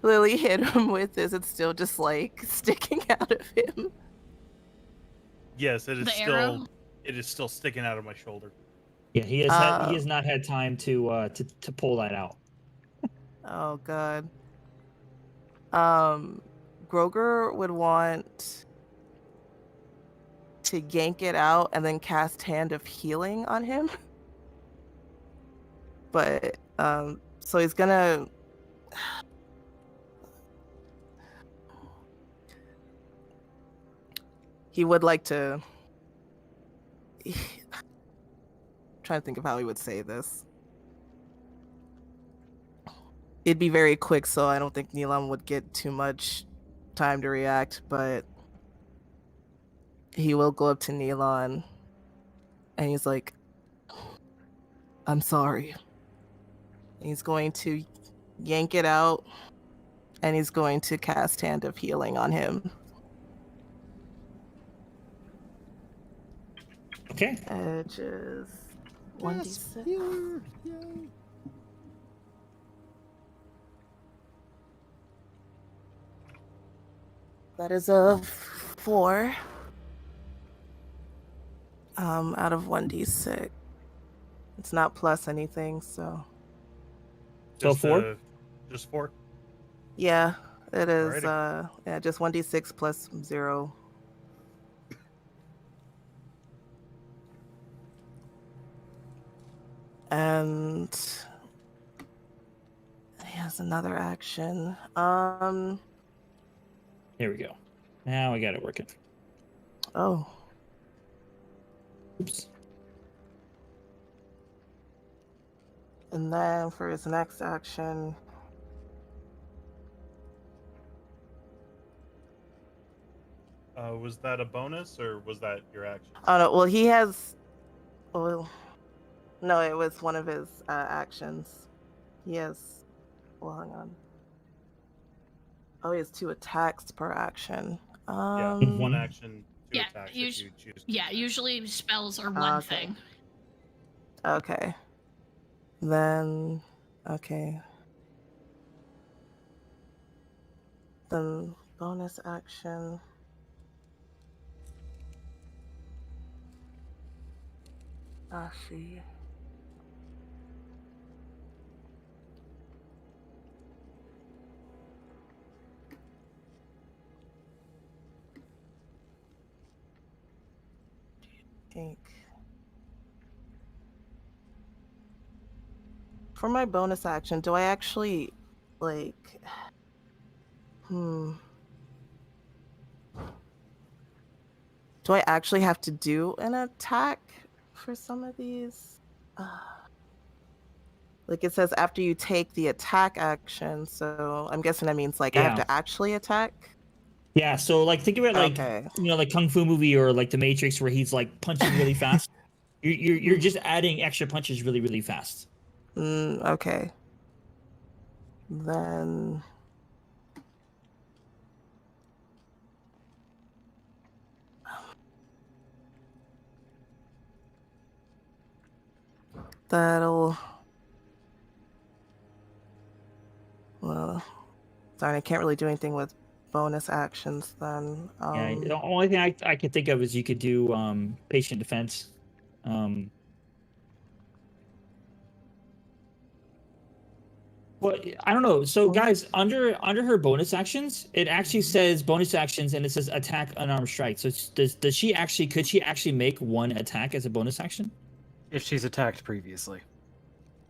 Lily hit him with? Is it still just, like, sticking out of him? Yes, it is The still... arrow? It is still sticking out of my shoulder. Yeah, he has not had time to pull that out. Oh, God. Groger would want to yank it out and then cast Hand of Healing on him. But, so he's gonna... He would like to... trying to think of how he would say this. It'd be very quick, so I don't think Neelam would get too much time to react, but he will go up to Neelon and he's like, I'm sorry. And he's going to yank it out and he's going to cast Hand of Healing on him. Okay. Which is 1d6. Yay. That is a 4 out of 1d6. It's not plus anything, so. So Just, 4? Just 4? Yeah, it is. Alrighty. Just 1d6 plus 0. And he has another action. Here we go. Now I got it working. Oh. Oops. And then for his next action, Was that a bonus or was that your action? oh no, well he has, well, no, it was one of his actions. He has, well, hang on. Oh, he has 2 attacks per action. Yeah, Mhm. 1 action, 2 Yeah, attacks us- if you choose. to Yeah, attack. usually spells are one Okay. thing. Okay. Then, okay. Then bonus action. I see. Think. For my bonus action, do I actually like do I actually have to do an attack for some of these? Like it says after you take the attack action, so I'm guessing that means like I have Yeah. to actually attack. Yeah, so like think of it like Okay. like Kung Fu movie or like The Matrix where he's like punching really fast. You're just adding extra punches really, really fast. Okay. Then that'll well darn, I can't really do anything with bonus actions then. Yeah, the only thing I can think of is you could do patient defense. Well, I don't know. So guys, under her bonus actions, it actually says bonus actions and it says attack unarmed strike. So could she actually make 1 attack as a bonus action? If she's attacked previously.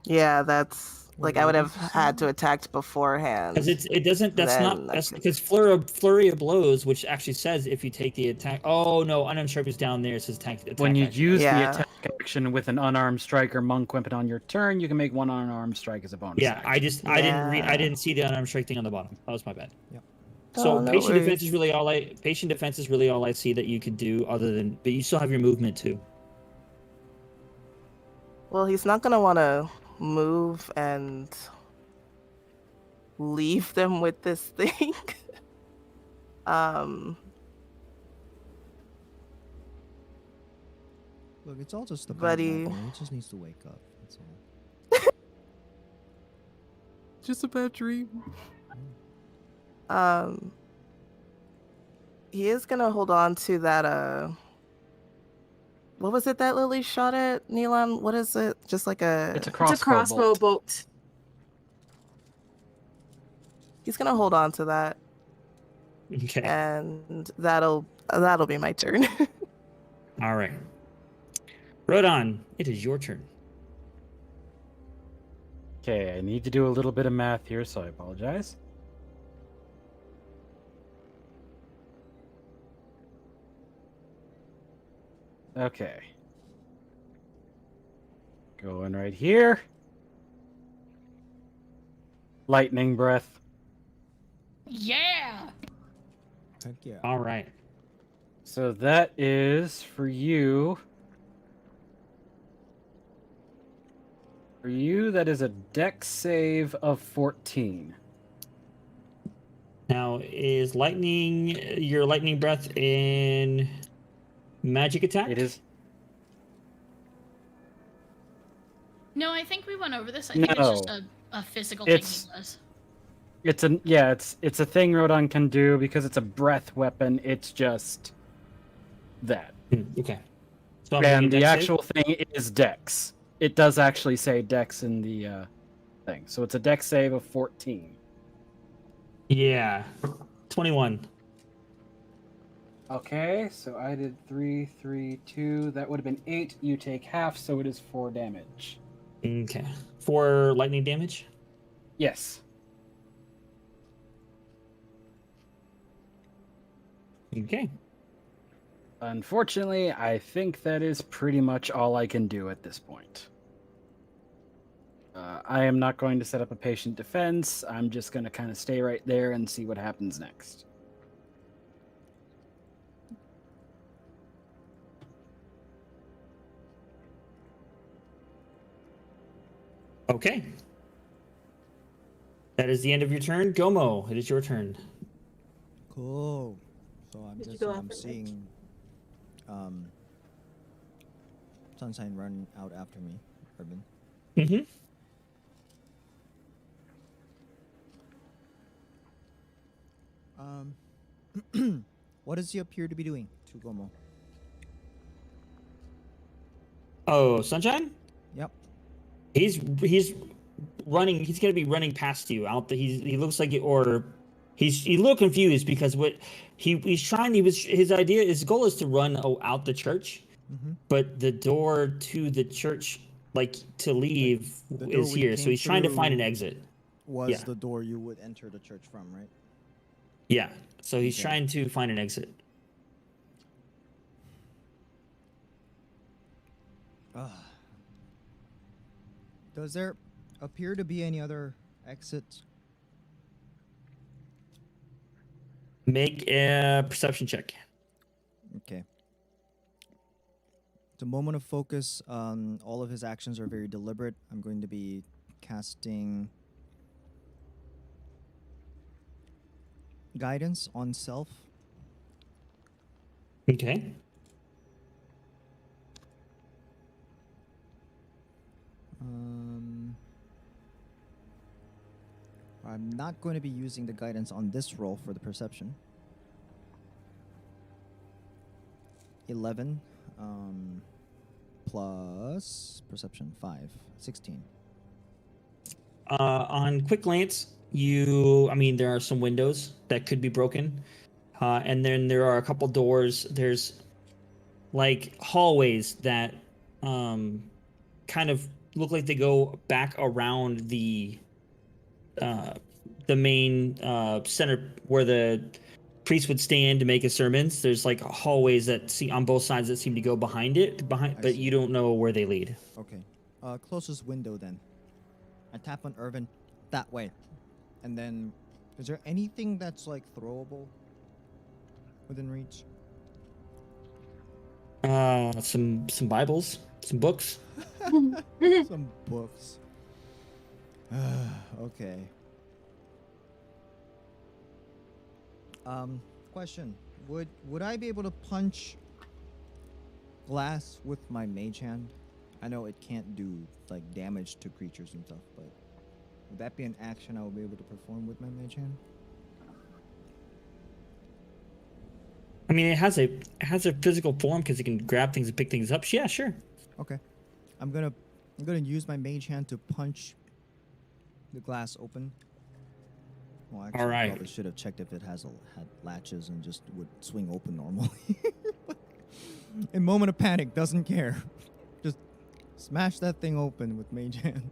Yeah, that's like I would have What is had to that? attack beforehand. Because it doesn't. That's Then not. I That's could- because flurry of blows, which actually says if you take the attack. Oh no, unarmed strike is down there. It says attack. When you action. use the Yeah. attack action with an unarmed strike or monk weapon on your turn, you can make 1 unarmed strike as a bonus. Yeah, action. I Yeah. didn't see the unarmed strike thing on the bottom. That was my bad. Yep. So Oh, no patient defense worries. is really all I see that you could do other than, but you still have your movement too. Well, he's not gonna want to move and leave them with this thing. Look, it's all just a Buddy. He just needs to wake up. That's all. Just a bad dream. He is gonna hold on to that. What was it that Lily shot at Neelan? What is it? Just like a. It's a It's crossbow, a crossbow bolt. He's gonna hold on to that, Okay. and that'll be my turn. All right. Rodon, it is your turn. Okay, I need to do a little bit of math here, so I apologize. Okay. Going right here. Lightning breath. Yeah. Heck yeah. All right. So that is for you. For you, that is a dex save of 14. Now, is your lightning breath in magic attack? It is. No, I think we went over this. I think it's just a physical It's- thing he does. It's a thing Rodon can do because it's a breath weapon. It's just that. Okay. So I'm making a And the dex save? actual thing is dex. It does actually say dex in the thing. So it's a dex save of 14. Yeah. 21. Okay, so I did 3, 3, 2. That would have been 8. You take half, so it is 4 damage. Okay. 4 lightning damage? Yes. Okay. Unfortunately, I think that is pretty much all I can do at this point. I am not going to set up a patient defense. I'm just going to kind of stay right there and see what happens next. Okay. That is the end of your turn. Gomo, it is your turn. Cool. So I'm Did you guessing go I'm after Mitch? seeing Sunshine run out after me, Urban. Mm-hmm. What does he appear to be doing, Tugomo? Oh, Sunshine? Yep. He's running. He's gonna be running past you out the. He looks like he's a little confused because what he's trying. His idea. His goal is to run out the church, Mm-hmm. but the door to the church, like to leave, the door is we here. So came he's trying to find an through exit. Was Yeah. the door you would enter the church from, right? Yeah. So he's Okay. trying to find an exit. Does there appear to be any other exits? Make a perception check. Okay. It's a moment of focus. All of his actions are very deliberate. I'm going to be casting guidance on self. Okay. I'm not going to be using the guidance on this roll for the perception. 11 plus perception 5, 16. On quick glance, there are some windows that could be broken. And then there are a couple doors. There's like hallways that kind of look like they go back around the main center where the priest would stand to make his sermons. There's like hallways that see on both sides that seem to go behind, but see. you don't know where they lead. Okay. Closest window then. I tap on Irvin that way. And then, is there anything that's like throwable within reach? Some Bibles, some books. Some books. Okay. Question. Would I be able to punch glass with my mage hand? I know it can't do like damage to creatures and stuff, but would that be an action I would be able to perform with my mage hand? I mean, it has a physical form because it can grab things and pick things up. Yeah, sure. Okay. I'm gonna use my mage hand to punch the glass open. Well, actually, All right. I probably should have checked if it had latches and just would swing open normally. In moment of panic, doesn't care. Just smash that thing open with mage hand.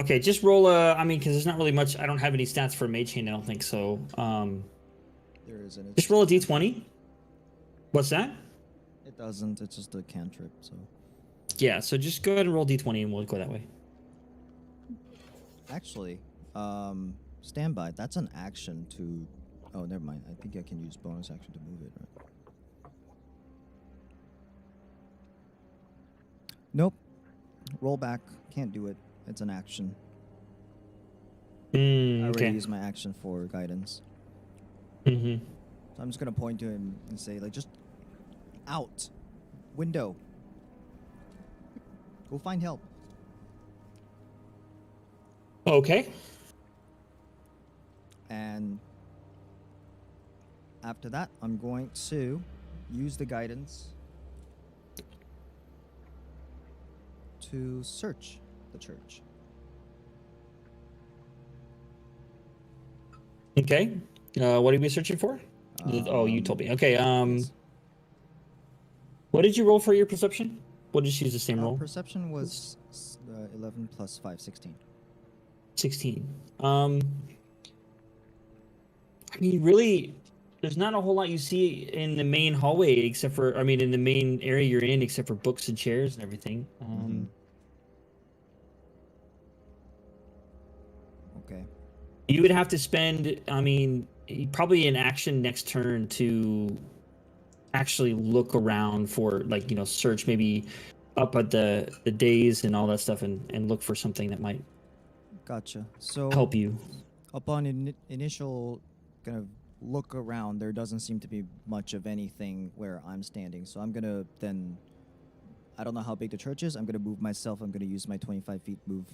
Okay, just roll because there's not really much. I don't have any stats for mage hand. I don't think so. There isn't. Just roll a d20. What's that? It doesn't. It's just a cantrip. So. Yeah. So just go ahead and roll d20, and we'll go that way. Actually, standby. That's an action to. Oh, never mind. I think I can use bonus action to move it. Right? Nope. Roll back. Can't do it. It's an action. I already Okay. used my action for guidance. Mm-hmm. So I'm just gonna point to him and say, like, just out. Window. Go find help. Okay. And after that, I'm going to use the guidance to search the church. Okay. What are we searching for? You told me. Okay. Yes. What did you roll for your perception? What did you use the same roll? Perception was 11 plus 5, 16. 16. I mean, really, there's not a whole lot you see in the main hallway except for, in the main area you're in, except for books and chairs and everything. Okay. You would have to spend, probably an action next turn to actually look around for, search maybe up at the days and all that stuff and look for something that might Gotcha. So help you. upon initial gonna look around. There doesn't seem to be much of anything where I'm standing, so I'm gonna then. I don't know how big the church is. I'm gonna move myself. I'm gonna use my 25 feet move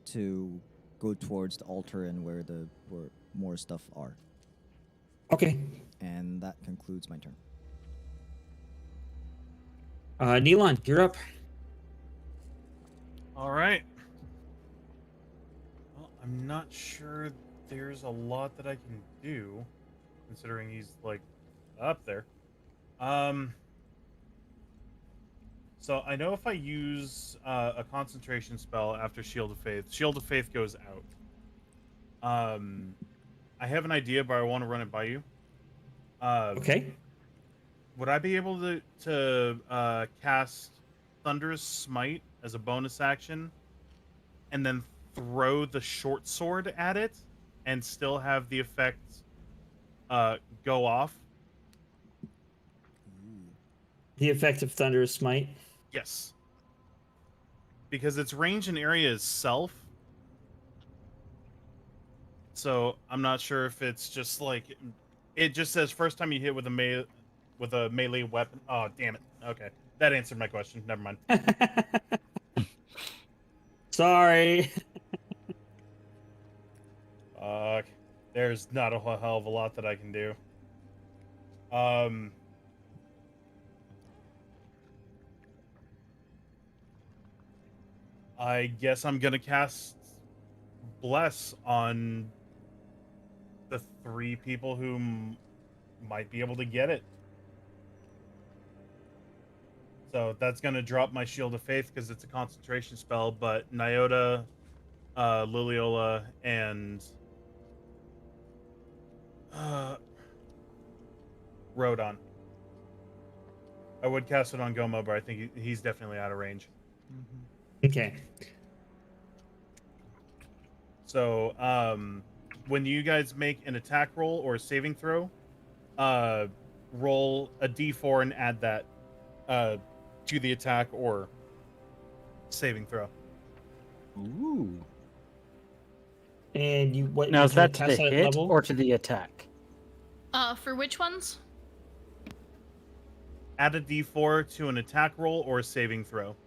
to go towards the altar and where more stuff are. Okay. And that concludes my turn. Neelan, you're up. All right. Well, I'm not sure there's a lot that I can do, considering he's like up there. So I know if I use a concentration spell after Shield of Faith goes out. I have an idea, but I want to run it by you. Okay. Would I be able to cast Thunderous Smite as a bonus action, and then throw the short sword at it, and still have the effect go off? The effect of Thunderous Smite? Yes. Because its range and area is self. So I'm not sure if it's just like... It just says first time you hit with a melee weapon. Oh, damn it. Okay. That answered my question. Never mind. Sorry. Fuck. There's not a hell of a lot that I can do. I guess I'm gonna cast Bless on the 3 people who might be able to get it. So that's gonna drop my Shield of Faith because it's a concentration spell, but Nyota, Liliola, and Rodon. I would cast it on Goma, but I think he's definitely out of range. Okay. So, when you guys make an attack roll or a saving throw, roll a d4 and add that to the attack or saving throw. Ooh. And you what? Now you is that to cast the at hit level? or to the attack? For which ones? Add a d4 to an attack roll or a saving throw.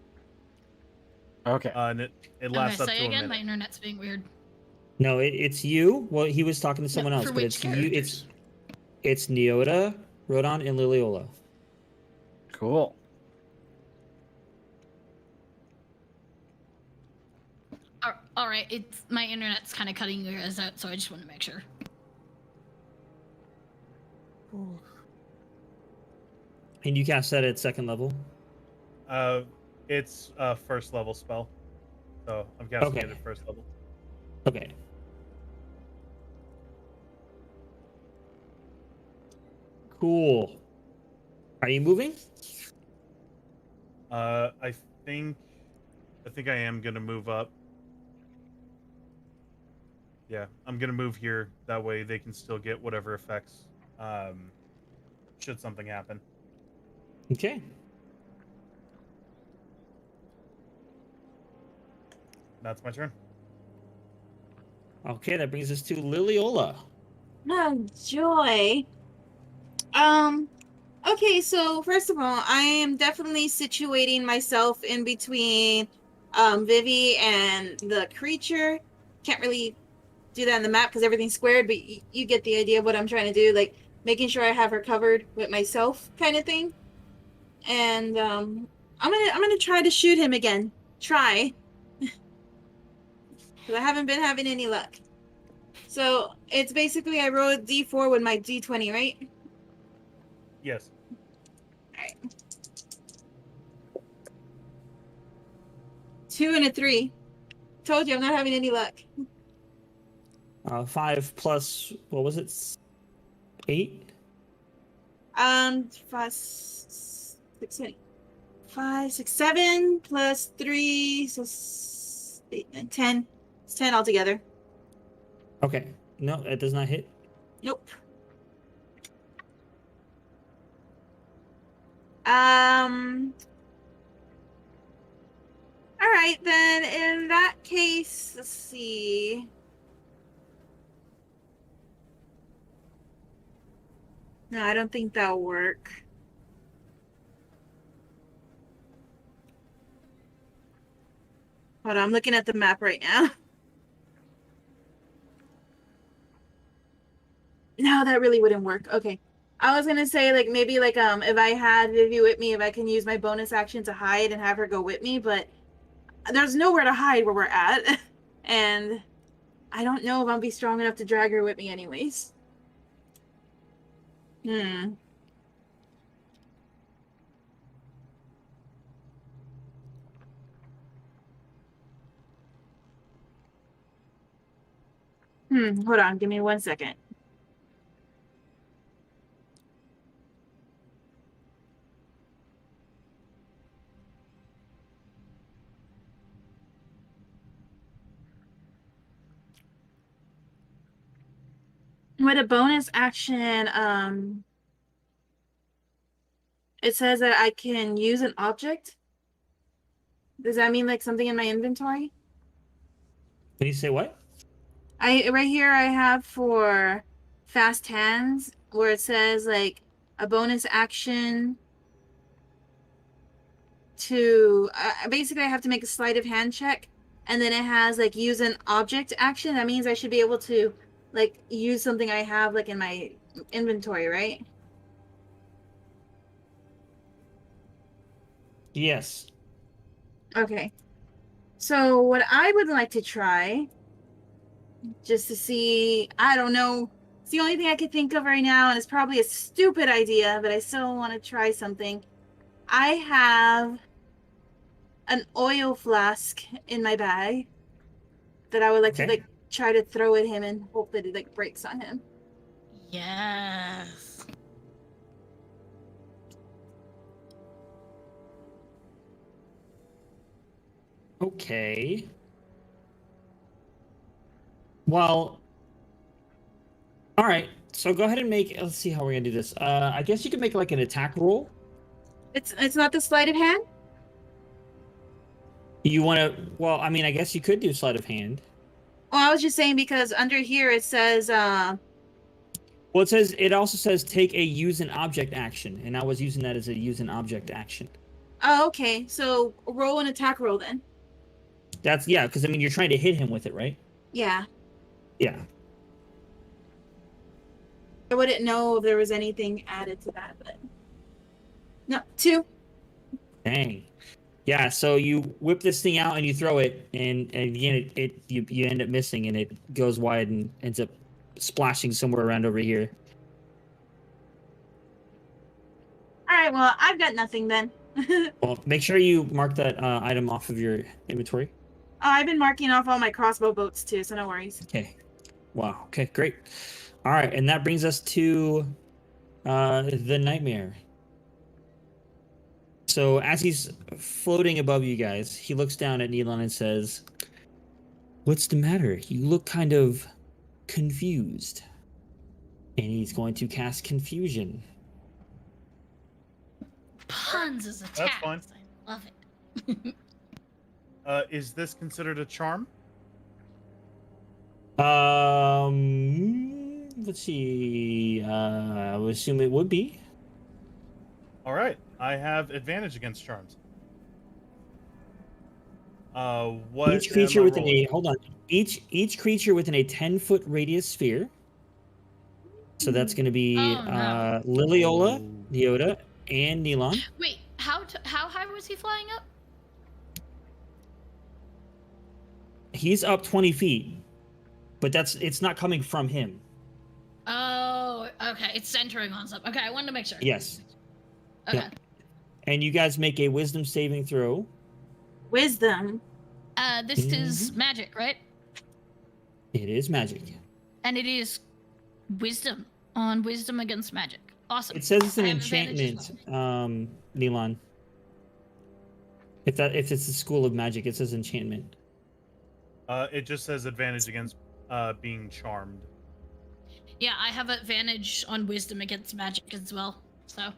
Okay. And it lasts up say to a again. minute. My internet's being weird. No, it's you. Well, he was talking to someone else, for but which it's you. characters? It's Nyota, Rodon, and Liliola. Cool. All right. It's my internet's kind of cutting your guys out, so I just want to make sure. And you cast that at second level. It's a first level spell, so I'm casting it at first level. Okay. Cool. Are you moving? I think I am gonna move up. Yeah, I'm gonna move here. That way they can still get whatever effects, should something happen. Okay. That's my turn. Okay, that brings us to Liliola. Oh, joy. Okay, so first of all, I am definitely situating myself in between Vivi and the creature. Can't really do that on the map because everything's squared, but you get the idea of what I'm trying to do, like making sure I have her covered with myself kind of thing. And I'm gonna try to shoot him again. Try. Because I haven't been having any luck. So it's basically I roll a d4 with my d20, right? Yes. Alright. 2 and a 3. Told you I'm not having any luck. 5 plus, what was it? 8? 5, 6, 5, 6, 7 plus 3, so 8, 9, 10. It's 10 altogether. Okay. No, it does not hit. Nope. All right, then in that case, let's see. No, I don't think that'll work. Hold on, I'm looking at the map right now. No, that really wouldn't work. Okay. I was gonna say like maybe like if I had Vivi with me, if I can use my bonus action to hide and have her go with me, but there's nowhere to hide where we're at. And I don't know if I'll be strong enough to drag her with me anyways. Hmm. Hold on, give me 1 second. With a bonus action, it says that I can use an object. Does that mean like something in my inventory? Can you say what? Right here I have for fast hands where it says like a bonus action to basically I have to make a sleight of hand check, and then it has like use an object action. That means I should be able to like use something I have like in my inventory, right? Yes. Okay. So what I would like to try, just to see, I don't know, it's the only thing I could think of right now, and it's probably a stupid idea, but I still want to try something. I have an oil flask in my bag that I would like to Okay. like try to throw at him and hope that it like breaks on him. Yes. Okay. Well, all right. So go ahead and make. Let's see how we're gonna do this. I guess you can make like an attack roll. It's not the sleight of hand? You want to? Well, I mean, I guess you could do sleight of hand. Well, I was just saying because under here it says Well, it says it also says take a use an object action, and I was using that as a use an object action. oh, okay. So roll an attack roll then. That's yeah, because I mean you're trying to hit him with it, right? Yeah. Yeah. I wouldn't know if there was anything added to that, but no, 2. Dang. Yeah. So you whip this thing out and you throw it, and again you end up missing, and it goes wide and ends up splashing somewhere around over here. All right, well, I've got nothing then. Well, make sure you mark that item off of your inventory. Oh, I've been marking off all my crossbow bolts too, so no worries. Okay. Wow. Okay, great. All right, and that brings us to the nightmare. So as he's floating above you guys, he looks down at Neilon and says, "What's the matter? You look kind of confused." And he's going to cast confusion. Puns as attacks. fine. I love it. Is this considered a charm? Let's see. I would assume it would be. All right, I have advantage against charms. What? Each creature am I within rolling? a hold on. Each creature within a 10-foot radius sphere. So that's going to be Oh, no. Liliola, Neota, and Neilon. Wait, how high was he flying up? He's up 20 feet, but it's not coming from him. Oh, okay. It's centering on something. Okay, I wanted to make sure. Yes. Okay. Yep. And you guys make a wisdom saving throw. Wisdom. This is magic, right? It is magic. And it is wisdom on wisdom against magic. Awesome. It says it's an I have advantage as enchantment, Neilon. If it's the school of magic, it says enchantment. It just says advantage against being charmed. Yeah, I have advantage on wisdom against magic as well. So.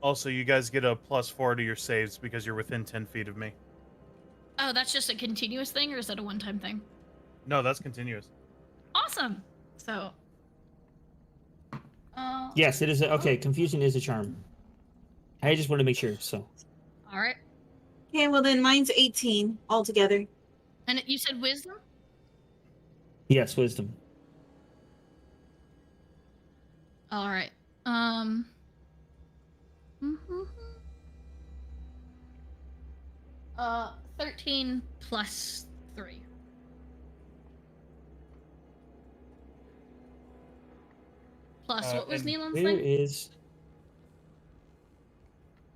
Also, you guys get a +4 to your saves because you're within 10 feet of me. Oh, that's just a continuous thing, or is that a one-time thing? No, that's continuous. Awesome. So. Yes, it is. Okay, confusion is a charm. I just want to make sure. So. All right. Okay, well then mine's 18 altogether. And you said wisdom? Yes, wisdom. All right. 13 plus 3. Plus, what was and Neelan's Where thing? is?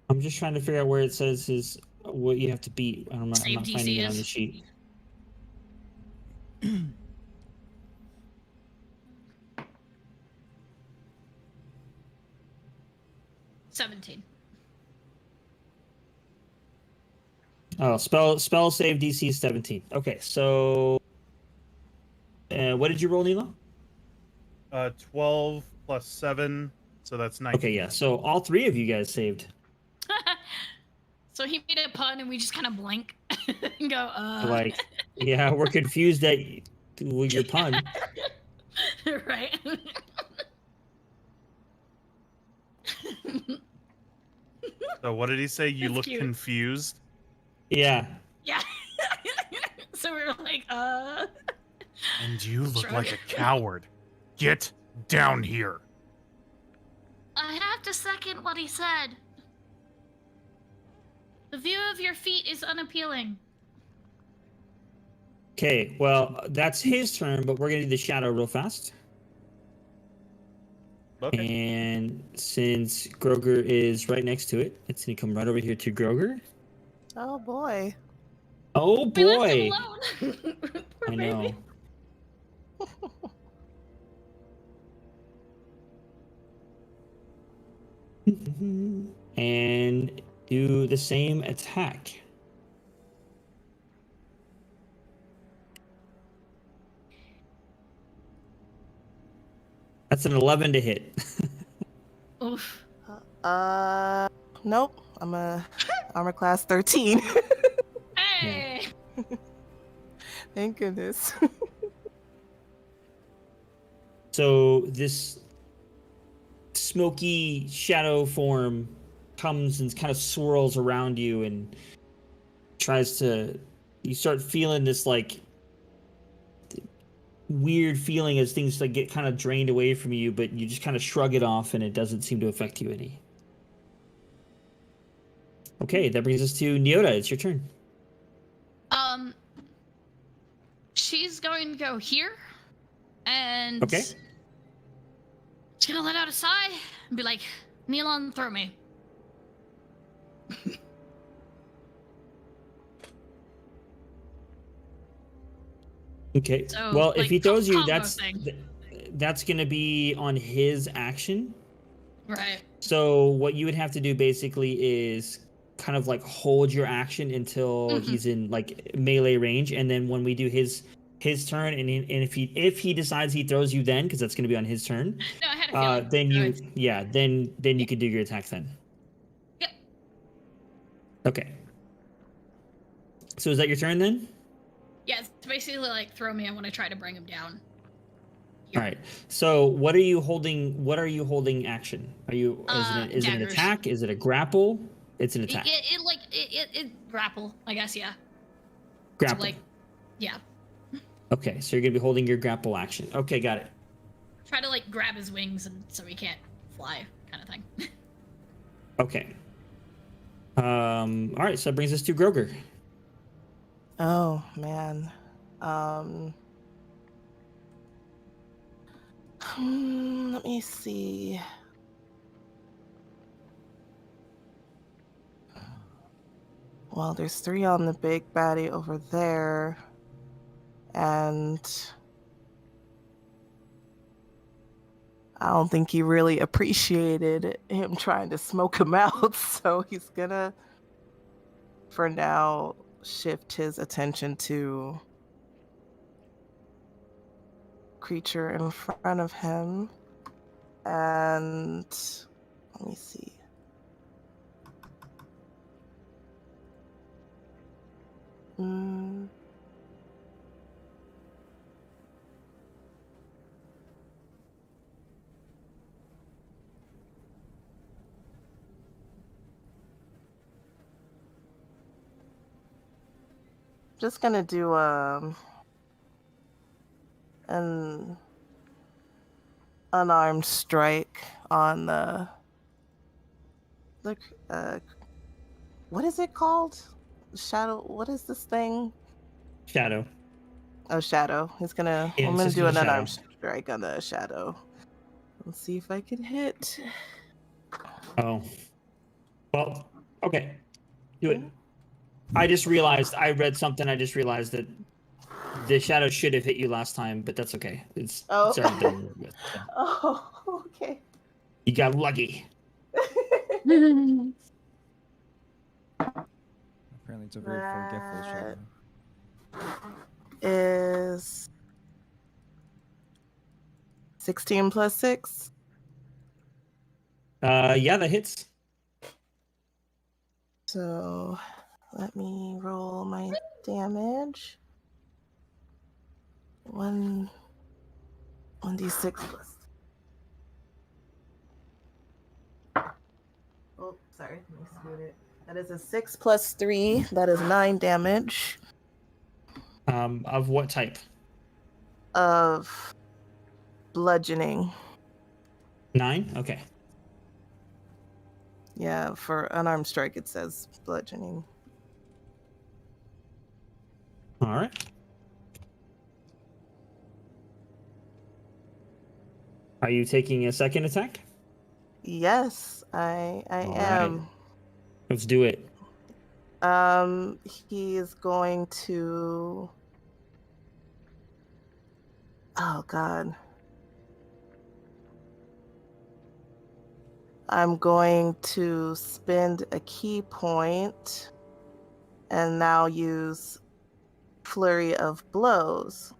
I'm just trying to figure out where it says is what you have to beat. I'm not Save finding DC it on is. the sheet. 17. Oh, spell save DC is 17. Okay, so what did you roll, Nilo? 12 plus 7, so that's 19. Okay, yeah. So all three of you guys saved. So he made a pun and we just kind of blink and go, Like, yeah, we're confused at your pun. Right. So what did he say? You That's look cute. confused? Yeah. Yeah. So we were like, And you look Shrug. like a coward. Get down here. I have to second what he said. The view of your feet is unappealing. Okay, well, that's his turn, but we're gonna do the shadow real fast. Okay. And since Groger is right next to it, it's gonna come right over here to Groger. Oh boy. Oh We left him boy! alone. Poor I baby. know. And do the same attack. That's an 11 to hit. Oof. Nope. I'm a armor class 13. Hey. Thank goodness. So this smoky shadow form comes and kind of swirls around you and tries to. You start feeling this like weird feeling as things like get kind of drained away from you, but you just kind of shrug it off and it doesn't seem to affect you any. Okay, that brings us to Neota. It's your turn. She's going to go here, and Okay. she's gonna let out a sigh and be like, "Neelon, throw me." Okay. So, Well, if like, he throws you, combo thing. that's going to be on his action. Right. So what you would have to do basically is kind of like hold your action until he's in like melee range, and then when we do his turn, and if he decides he throws you, then because that's going to be on his turn, No, I had a feeling. then you Alright. then you can do your attack then. Yep. Okay. So is that your turn then? Yeah, it's basically like throw me. I want to try to bring him down. All right. So what are you holding? What are you holding action? Are you is it an daggers. attack? Is it a grapple? It's an attack. It grapple, I guess. Yeah. Grapple. So, like, yeah. Okay, so you're gonna be holding your grapple action. Okay, got it. Try to like grab his wings and so he can't fly, kind of thing. Okay. All right, so that brings us to Groger. Oh man. Let me see. Well, there's 3 on the big baddie over there. And I don't think he really appreciated him trying to smoke him out. So he's gonna, for now, shift his attention to creature in front of him. And let me see. just gonna do an unarmed strike on the what is it called? Shadow. What is this thing? Shadow. Oh, Shadow. He's gonna. Yeah, I'm it's gonna just do a an shadow. unarmed strike on the Shadow. Let's see if I can hit. Oh. Well, okay. Do it. I just realized, I read something, I just realized that the shadow should have hit you last time, but that's okay. It's already done with. So. Oh, okay. You got lucky. Apparently, it's a very forgetful shadow. Is 16 plus 6? Yeah, that hits. So let me roll my damage. 1d6 plus. Oh, sorry. Let me scoot it. That is a 6 plus 3. That is 9 damage. Of what type? Of bludgeoning. 9? Okay. Yeah, for unarmed strike it says bludgeoning. All right. Are you taking a second attack? Yes, I All am. right. Let's do it. He is going to. Oh God. I'm going to spend a key point and now use Flurry of Blows.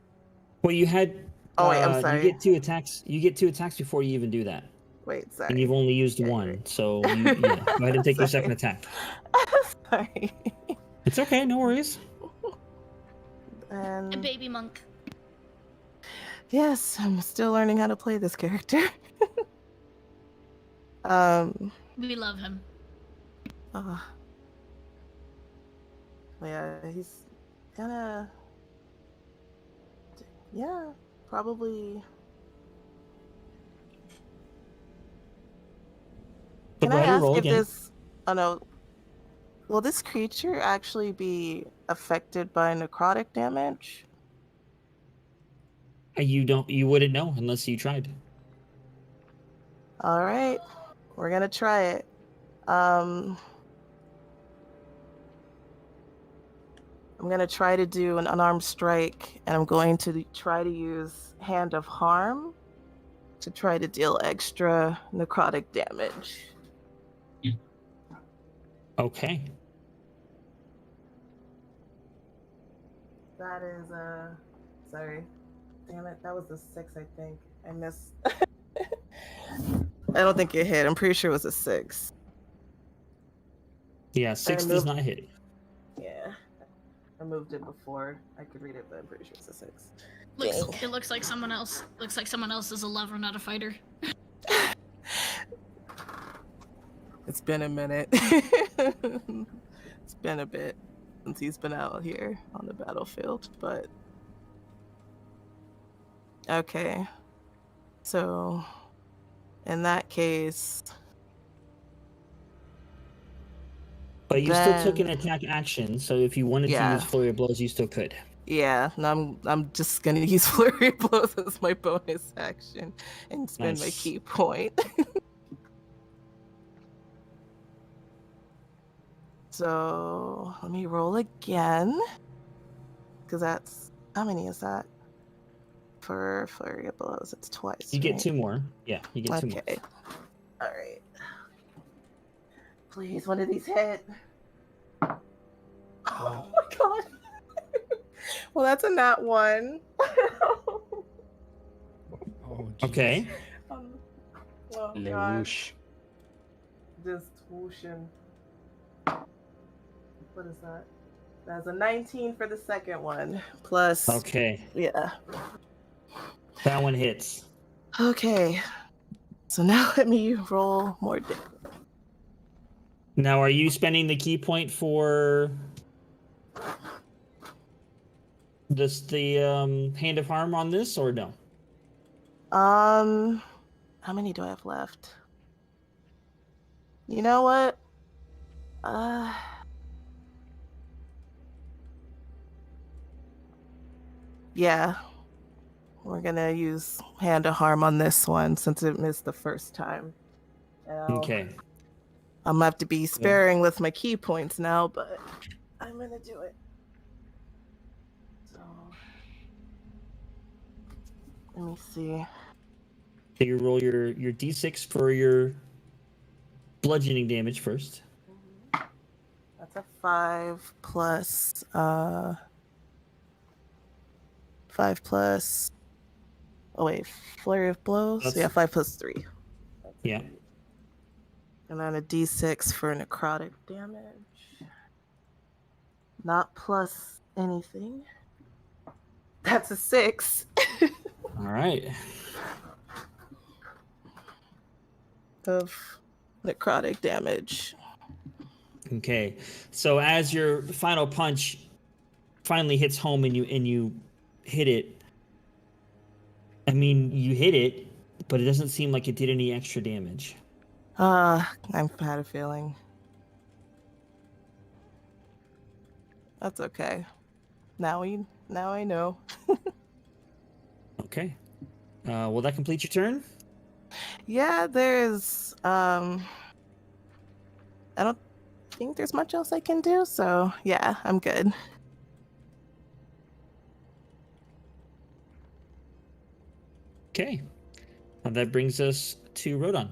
Well, you had. Oh wait, I'm sorry. You get 2 attacks. You get 2 attacks before you even do that, Wait, sorry. and you've only used Yeah, 1. right. So you go ahead and take your second attack. Sorry. It's okay. No worries. A And baby monk. yes, I'm still learning how to play this character. We love him. Yeah, he's gonna. Yeah, probably. So Can go I ahead and ask roll if again. this? Oh no. Will this creature actually be affected by necrotic damage? You wouldn't know unless you tried. All right, we're gonna try it. I'm gonna try to do an unarmed strike, and I'm going to try to use Hand of Harm to try to deal extra necrotic damage. Okay. That is sorry. Damn it, that was a 6, I think. I missed. I don't think it hit. I'm pretty sure it was a 6. Yeah, 6 does not hit. Yeah. I moved it before I could read it, but I'm pretty sure it's a 6. It looks like someone else. Looks like someone else is a lover, not a fighter. It's been a minute. It's been a bit since he's been out here on the battlefield, but okay. So in that case, But you still took an attack action, so if you wanted to Yeah. use Flurry of Blows, you still could. yeah, no, I'm just gonna use Flurry of Blows as my bonus action and spend my Nice. key point. So let me roll again, because that's how many is that for Flurry of Blows? It's twice. You get right? 2 more. Yeah, you get 2 more. Okay. All right. Please, one of these hit. Oh my god. Well, that's a nat 1. Oh, Okay. Oh god. Lewoosh. Just whooshing. What is that? That's a 19 for the second one. Plus. Okay. Yeah. That one hits. Okay. So now let me roll more damage. Now, are you spending the key point for Does the hand of harm on this or no? How many do I have left? You know what? Yeah. We're gonna use hand of harm on this one since it missed the first time. Okay. I'm gonna have to be sparing with my key points now, but I'm gonna do it. So let me see. So you roll your d6 for your bludgeoning damage first. That's a 5 plus 5 plus. Oh wait, flurry of blows. That's- Yeah, 5 plus 3. Yeah. And then a d6 for necrotic damage. Not plus anything. That's a 6. All right. Of necrotic damage. Okay. So as your final punch finally hits home and you hit it, I mean, you hit it, but it doesn't seem like it did any extra damage. I've had a feeling. That's okay. Now I know. Okay. Will that complete your turn? Yeah, there's I don't think there's much else I can do, so yeah, I'm good. Okay. And that brings us to Rodon.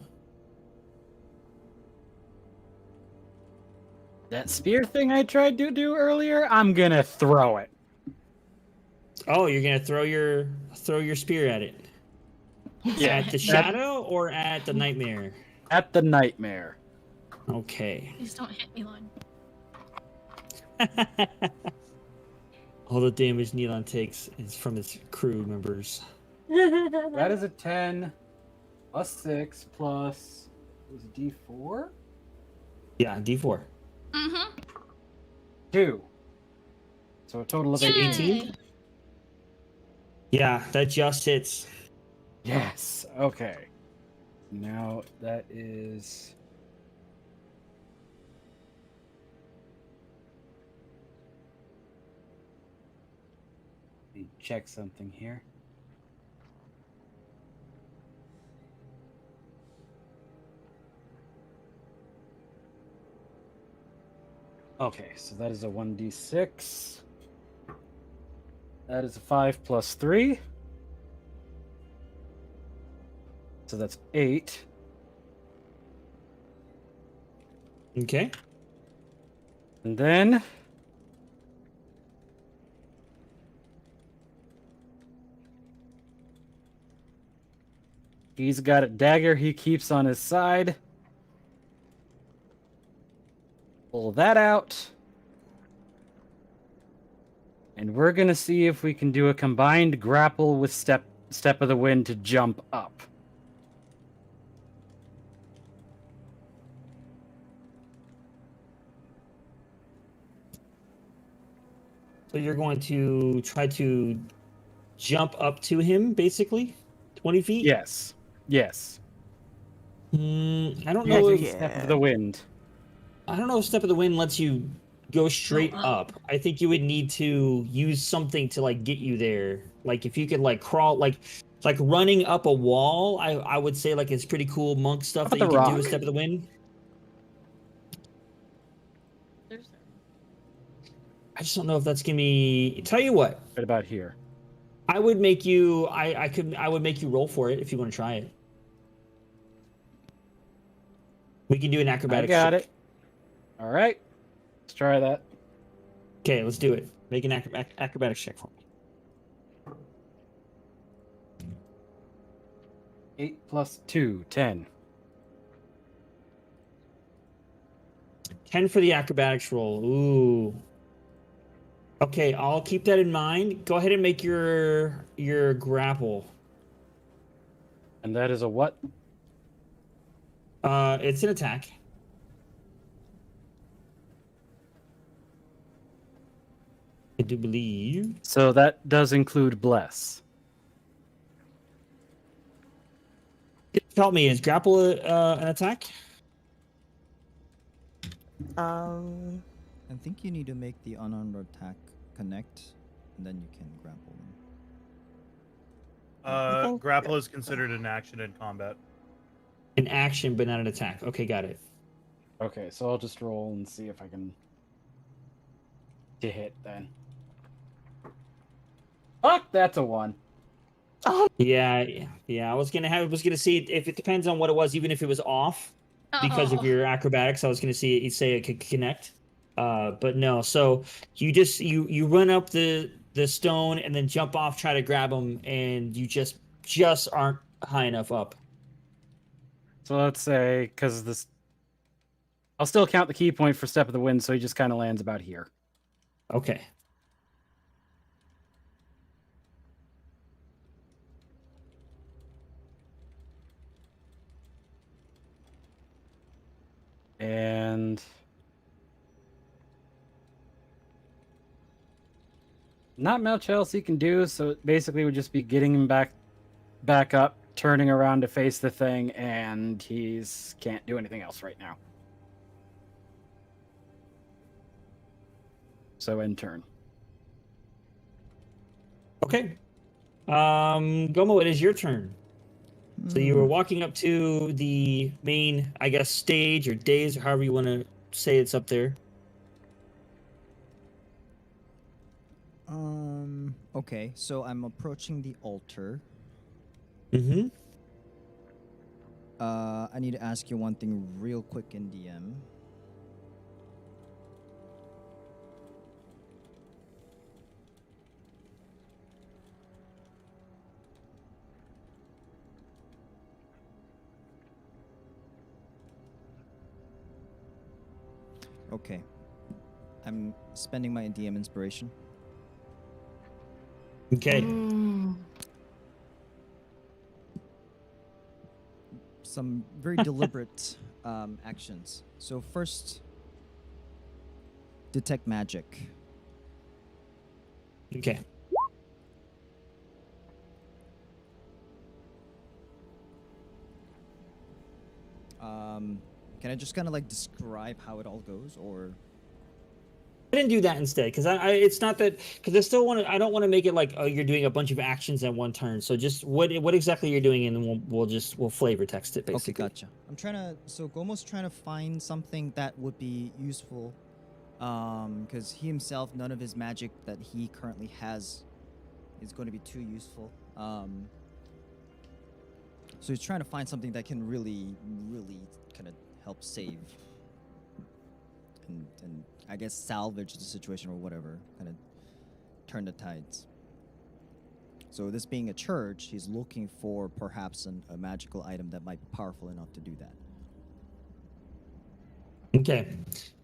That spear thing I tried to do earlier, I'm gonna throw it. Oh, you're gonna throw your spear at it. Yeah, At the shadow or at the nightmare? at the nightmare. Okay. Please don't hit me, Lord. All the damage Neelon takes is from his crew members. That is a 10 plus 6 plus was it D4? Yeah, D4. Mm-hmm. 2. So a total of So 18. 18? Yeah, that just hits. Yes. Okay. Now that is. Let me check something here. Okay, so that is a 1d6. That is a 5 plus 3. So that's 8. Okay. And then he's got a dagger he keeps on his side. Pull that out. And we're going to see if we can do a combined grapple with step of the wind to jump up. So you're going to try to jump up to him, basically? 20 feet? Yes. Yes. I don't know if Step of the wind. I don't know if Step of the Wind lets you go straight up. I think you would need to use something to like get you there. Like if you could like crawl like running up a wall, I would say like it's pretty cool monk stuff that you can do with Step of the Wind. I just don't know if that's gonna be. Tell you what, Right about here. I would make you. I would make you roll for it if you want to try it. We can do an I acrobatics. got check. it. All right. Let's try that. Okay, let's do it. Make an acrobatics check for me. 8 plus 2, 10. 10 for the acrobatics roll. Ooh. Okay, I'll keep that in mind. Go ahead and make your grapple. And that is a what? It's an attack. I do believe. So that does include bless. Help me. Is grapple an attack? Um, I think you need to make the unarmed attack connect, and then you can grapple them. think- Grapple is considered an action in combat. An action, but not an attack. Okay, got it. Okay, so I'll just roll and see if I can to hit then. Fuck, that's a 1. Yeah. I was gonna see if it depends on what it was, even if it was off because of Oh. your acrobatics. I was gonna say it could connect, but no. So you run up the stone and then jump off, try to grab him, and you just aren't high enough up. So let's say, because this, I'll still count the key point for Step of the Wind, so he just kind of lands about here. Okay. And not much else he can do, so it basically would just be getting him back up, turning around to face the thing, and he's can't do anything else right now. So end turn. Okay. Gomo, it is your turn. So you were walking up to the main, I guess, stage or dais, or however you want to say it's up there. Okay, so I'm approaching the altar. Mm-hmm. I need to ask you one thing real quick in DM. Okay. I'm spending my DM inspiration. Okay. Some very deliberate actions. So first, detect magic. Okay. Can I just kind of like describe how it all goes, or? I didn't do that instead because it's not that because I don't want to make it like, oh, you're doing a bunch of actions at one turn. So just what exactly you're doing, and then we'll flavor text it basically. Okay, gotcha. So Gomo's trying to find something that would be useful, because he himself, none of his magic that he currently has is going to be too useful. So he's trying to find something that can really kind of help save and I guess salvage the situation or whatever, kind of turn the tides. So this being a church, he's looking for perhaps a magical item that might be powerful enough to do that. Okay.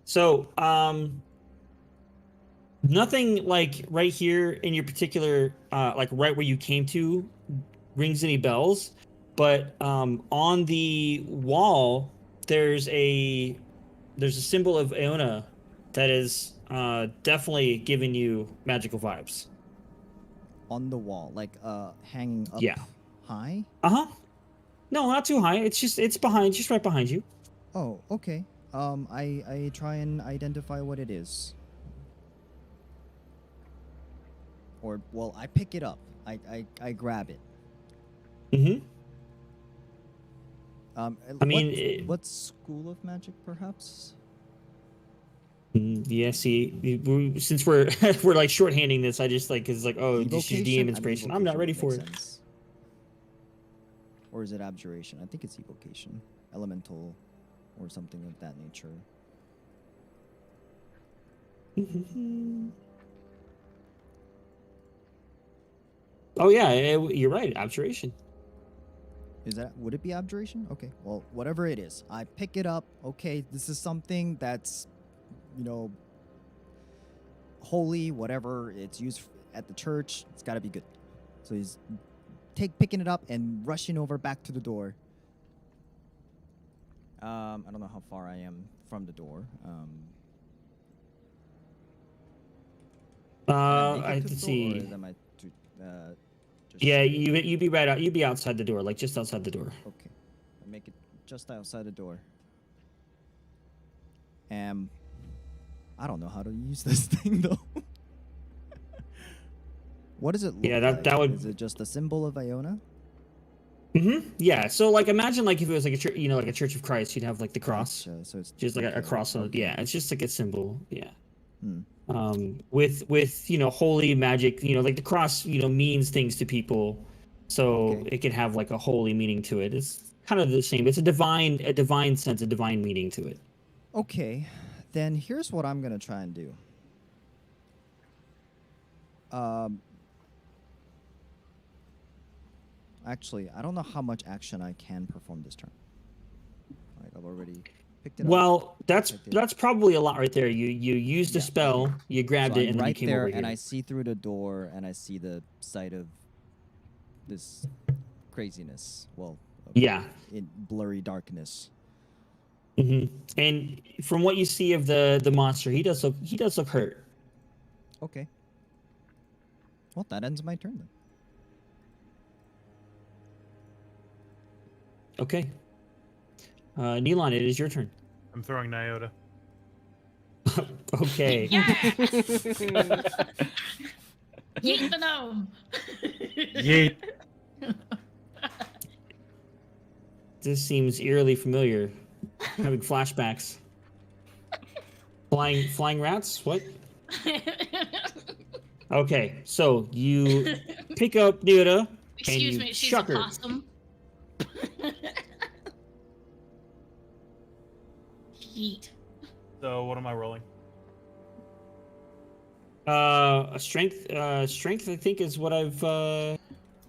So nothing like right here in your particular like right where you came to rings any bells, but on the wall there's a symbol of Aona that is definitely giving you magical vibes. On the wall, like hanging up high? Uh-huh. No, not too high. It's behind, just right behind you. Oh, okay. I try and identify what it is. Or, well, I pick it up. I grab it. Mm-hmm. I mean, what school of magic, perhaps? Yeah. See, since we're we're like shorthanding this, I just like because like just use DM inspiration. I'm not ready for it. Sense. Or is it abjuration? I think it's evocation, elemental, or something of that nature. Oh yeah, you're right. Abjuration. Would it be abjuration? Okay, well, whatever it is, I pick it up. Okay, this is something that's, holy, whatever it's used at the church. It's got to be good. So he's picking it up and rushing over back to the door. I don't know how far I am from the door. Let's see. Yeah, you'd be right out. You'd be outside the door, like just outside the door. Okay, I make it just outside the door. I don't know how to use this thing though. What does it look like? that would. Is it just a symbol of Iona? Yeah. So like, imagine like if it was like a church, like a Church of Christ, you'd have like the cross. Gotcha. So it's Just like a cross. okay. Yeah, it's just like a symbol. Yeah. Hmm. With holy magic, like the cross, means things to people, so Okay. it can have like a holy meaning to it. It's kind of the same. It's a divine sense, a divine meaning to it. Okay, then here's what I'm gonna try and do. Actually, I don't know how much action I can perform this turn. Like I've already picked it up. Well, Right there. that's probably a lot right there. You used a Yeah. spell, you grabbed So it, I'm and then you right came there, over here. and I see through the door, and I see the sight of this craziness. Well, Yeah. in blurry darkness. And from what you see of the monster, he does look hurt. Okay. Well, that ends my turn then. Okay. Neelon, it is your turn. I'm throwing Nyota. Okay. Yes! Yeet the gnome! Yeet. This seems eerily familiar. Having flashbacks. Flying rats? What? Okay, so you pick up Nyota and Excuse you me, she's chuck a her. possum. Yeet. So what am I rolling? Strength. Strength, I think, is what I've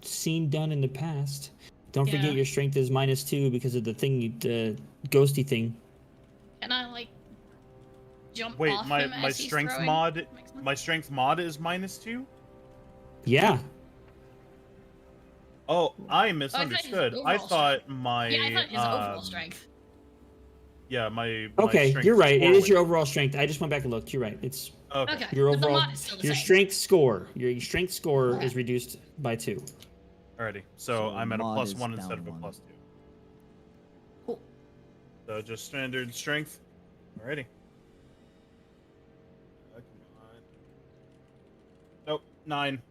seen done in the past. Don't Yeah. forget your strength is -2 because of the thing, ghosty thing. Can I like jump Wait, off my him my as he's strength throwing? mod Makes sense? my strength mod is -2. Yeah. Oh, I his misunderstood. I overall thought my Yeah, I thought his overall strength. Yeah, my Okay, strength you're right. It score is your went- overall strength. I just went back and looked. You're right. It's Okay. Okay, your but the overall mod is still the your same. strength score. Your strength score Okay. is reduced by 2. Alrighty. So So I'm at a mod is +1 instead of a down 1. +2. Cool. So just standard strength. Alrighty. Come on. Nope, 9.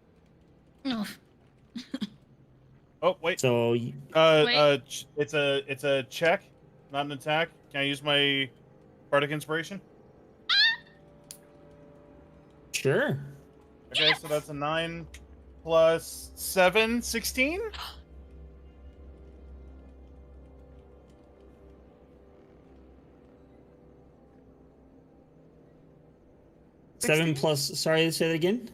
Oh, Oh wait. So Wait. It's a check, not an attack. Can I use my bardic inspiration? sure. Okay, so that's a 9 plus 7, 16. 7 plus. Sorry, say that again.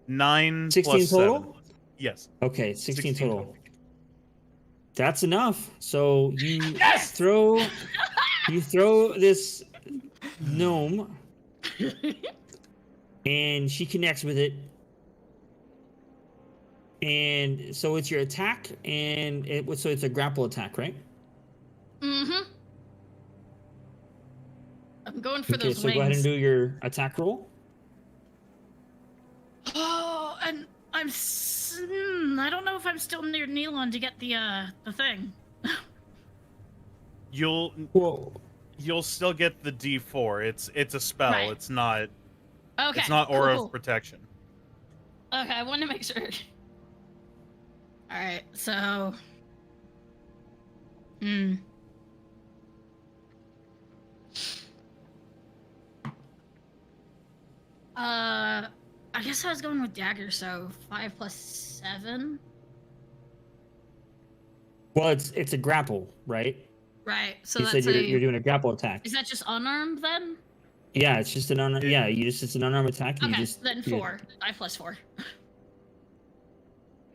9 16 plus total? 7. Yes. Okay, 16 total. That's enough. So you throw this gnome, and she connects with it. And so it's your attack, and so it's a grapple attack, right? mm-hmm. I'm going for Okay, those so wings. go ahead and do your attack roll. Oh, and I don't know if I'm still near Neelon to get the thing. You'll still get the D4. It's a spell. Right. It's not Okay. it's not aura cool. of protection. Okay, I want to make sure. All right, so. I guess I was going with dagger, so 5 plus 7. Well, it's a grapple, right? Right. So You that's said you're doing a grapple attack. Is that just unarmed then? Yeah, it's just an unarmed. Yeah, it's an unarmed attack. And Okay, you just then yeah. 4. 5 plus 4.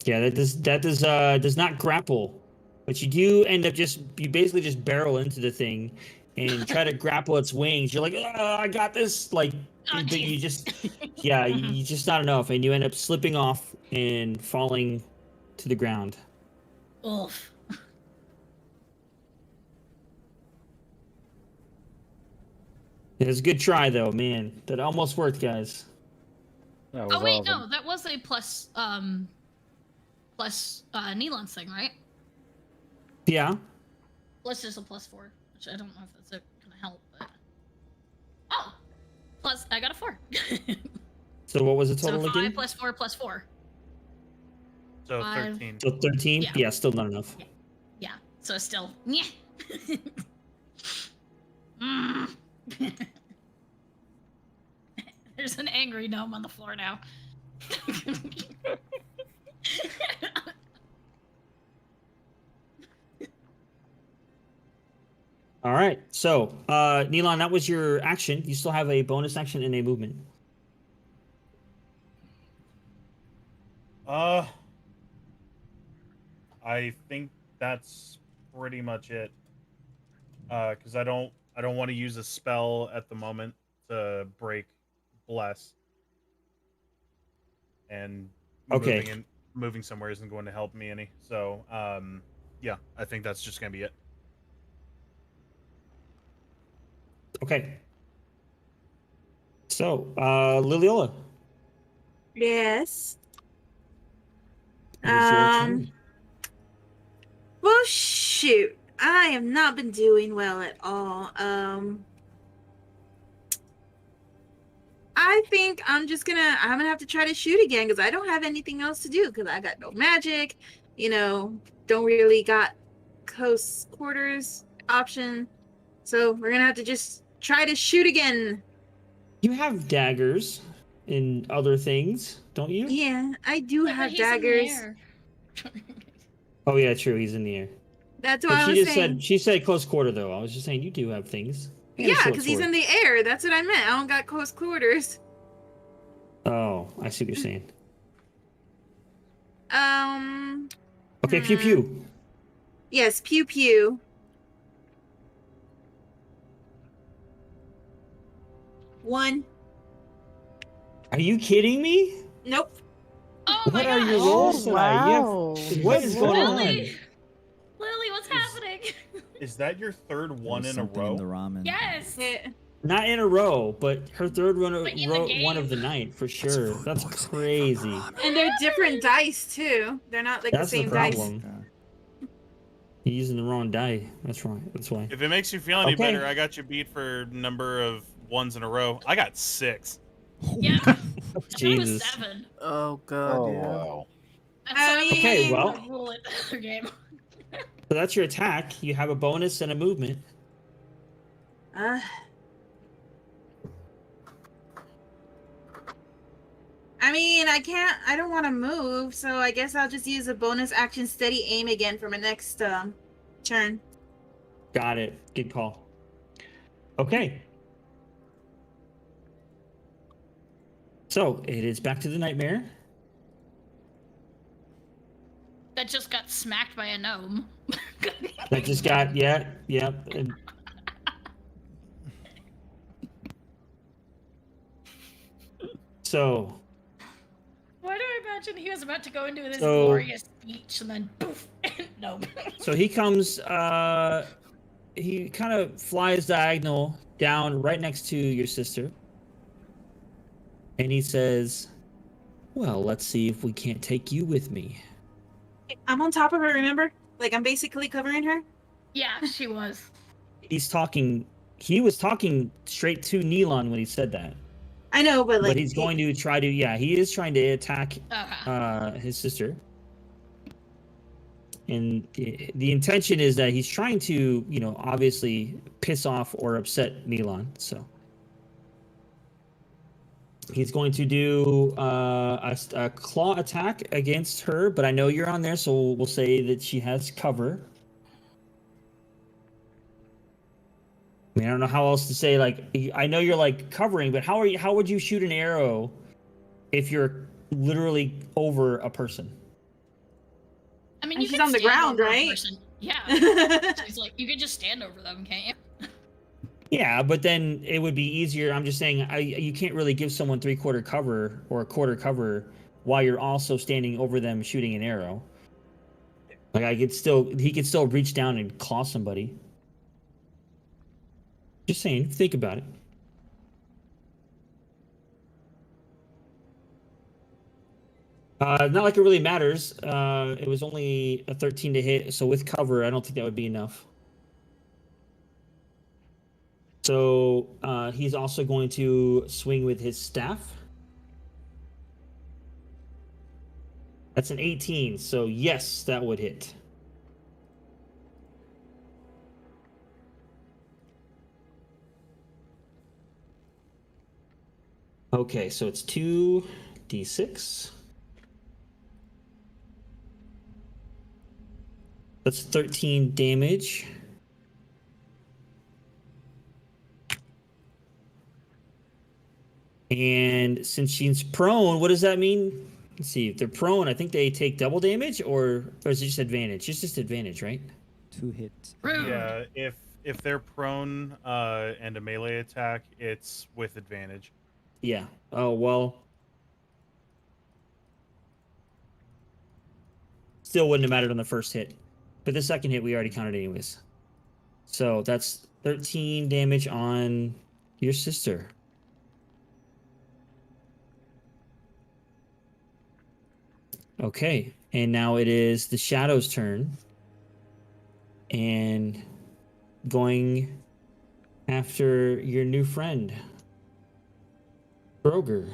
Yeah, that does not grapple, but you do end up you basically just barrel into the thing and try to grapple its wings. You're like, I got this, like, Oh, but you jeez. just you just not enough, and you end up slipping off and falling to the ground. Oof. It was a good try though, man. That almost worked, guys. That was Oh all wait, of them. no, that was a plus Neelon's thing, right? Yeah. Plus just a +4, which I don't know if that's gonna help, but oh, plus I got a 4. So what was the So total 5 again? plus 4 plus 4. So 5. 13. So 13? Yeah. Yeah, still not enough. Yeah, so still, yeah. Mm. There's an angry gnome on the floor now. All right. So, Neelon, that was your action. You still have a bonus action and a movement. I think that's pretty much it. Because I don't want to use a spell at the moment to break bless. And Okay. moving somewhere isn't going to help me any. So, yeah, I think that's just gonna be it. Okay. So, Liliola. Yes. It is your turn. Well, shoot. I have not been doing well at all. I think I'm gonna have to try to shoot again because I don't have anything else to do because I got no magic, don't really got close quarters option. So we're gonna have to just try to shoot again. You have daggers and other things, don't you? Yeah, I do Yeah, but have he's in the daggers. air. Oh yeah, true. He's in the air. That's But what I she was just saying. she said close quarter though. I was just saying you do have things. And a Yeah, short because he's sword. in the air. That's what I meant. I don't got close quarters. Oh, I see what you're saying. Okay, pew hmm. pew. Yes, pew pew. One. Are you kidding me? Nope. Oh my What are your gosh. rolls tonight? You have- wow. what is going on? Lily, what's happening? Is that your third one There's in a something row? in the ramen. Yes. Not in a row, but her third one, But in the one of the game. night for sure. That's crazy. And they're different dice too. They're not like That's the the same dice. problem. You're using the wrong die. That's right. That's why. If it makes you feel any Okay. better, I got you beat for number of ones in a row. I got 6. Yeah. I Jesus. was 7. Oh god, yeah. Wow. And I so mean- Okay, well. I rule it the other game. So that's your attack. You have a bonus and a movement. I mean, I don't want to move, so I guess I'll just use a bonus action steady aim again for my next turn. Got it. Good call. Okay. So it is back to the nightmare. That just got smacked by a gnome. That just got and so Why do I imagine he was about to go into this So- glorious speech and then poof, no. so he comes he kind of flies diagonal down right next to your sister. And he says, "Well, let's see if we can't take you with me." I'm on top of her, remember? Like I'm basically covering her. Yeah, she was. He was talking straight to Neelon when he said that. I know, but like But he's going to try to, he is trying to attack Okay. his sister. And the intention is that he's trying to, obviously piss off or upset Neelon. So he's going to do a claw attack against her, but I know you're on there, so we'll say that she has cover. I mean, I don't know how else to say. Like, I know you're like covering, but how would you shoot an arrow if you're literally over a person? I mean, And you she's can on the stand ground, over a right? person. Yeah. She's like, you could just stand over them, can't you? Yeah, but then it would be easier. I'm just saying, you can't really give someone 3/4 cover or a quarter cover while you're also standing over them shooting an arrow. Like he could still reach down and claw somebody. Just saying, think about it. Not like it really matters. It was only a 13 to hit, so with cover, I don't think that would be enough. So he's also going to swing with his staff. That's an 18, so yes, that would hit. Okay, so it's 2d6. That's 13 damage. And since she's prone, what does that mean? Let's see. If they're prone, I think they take double damage, or is it just advantage? It's just advantage, right? 2 hit. Yeah, if they're prone and a melee attack, it's with advantage. Yeah. Oh, well. Still wouldn't have mattered on the first hit. But the second hit, we already counted anyways. So that's 13 damage on your sister. Okay. And now it is the Shadow's turn. And going after your new friend, Broger.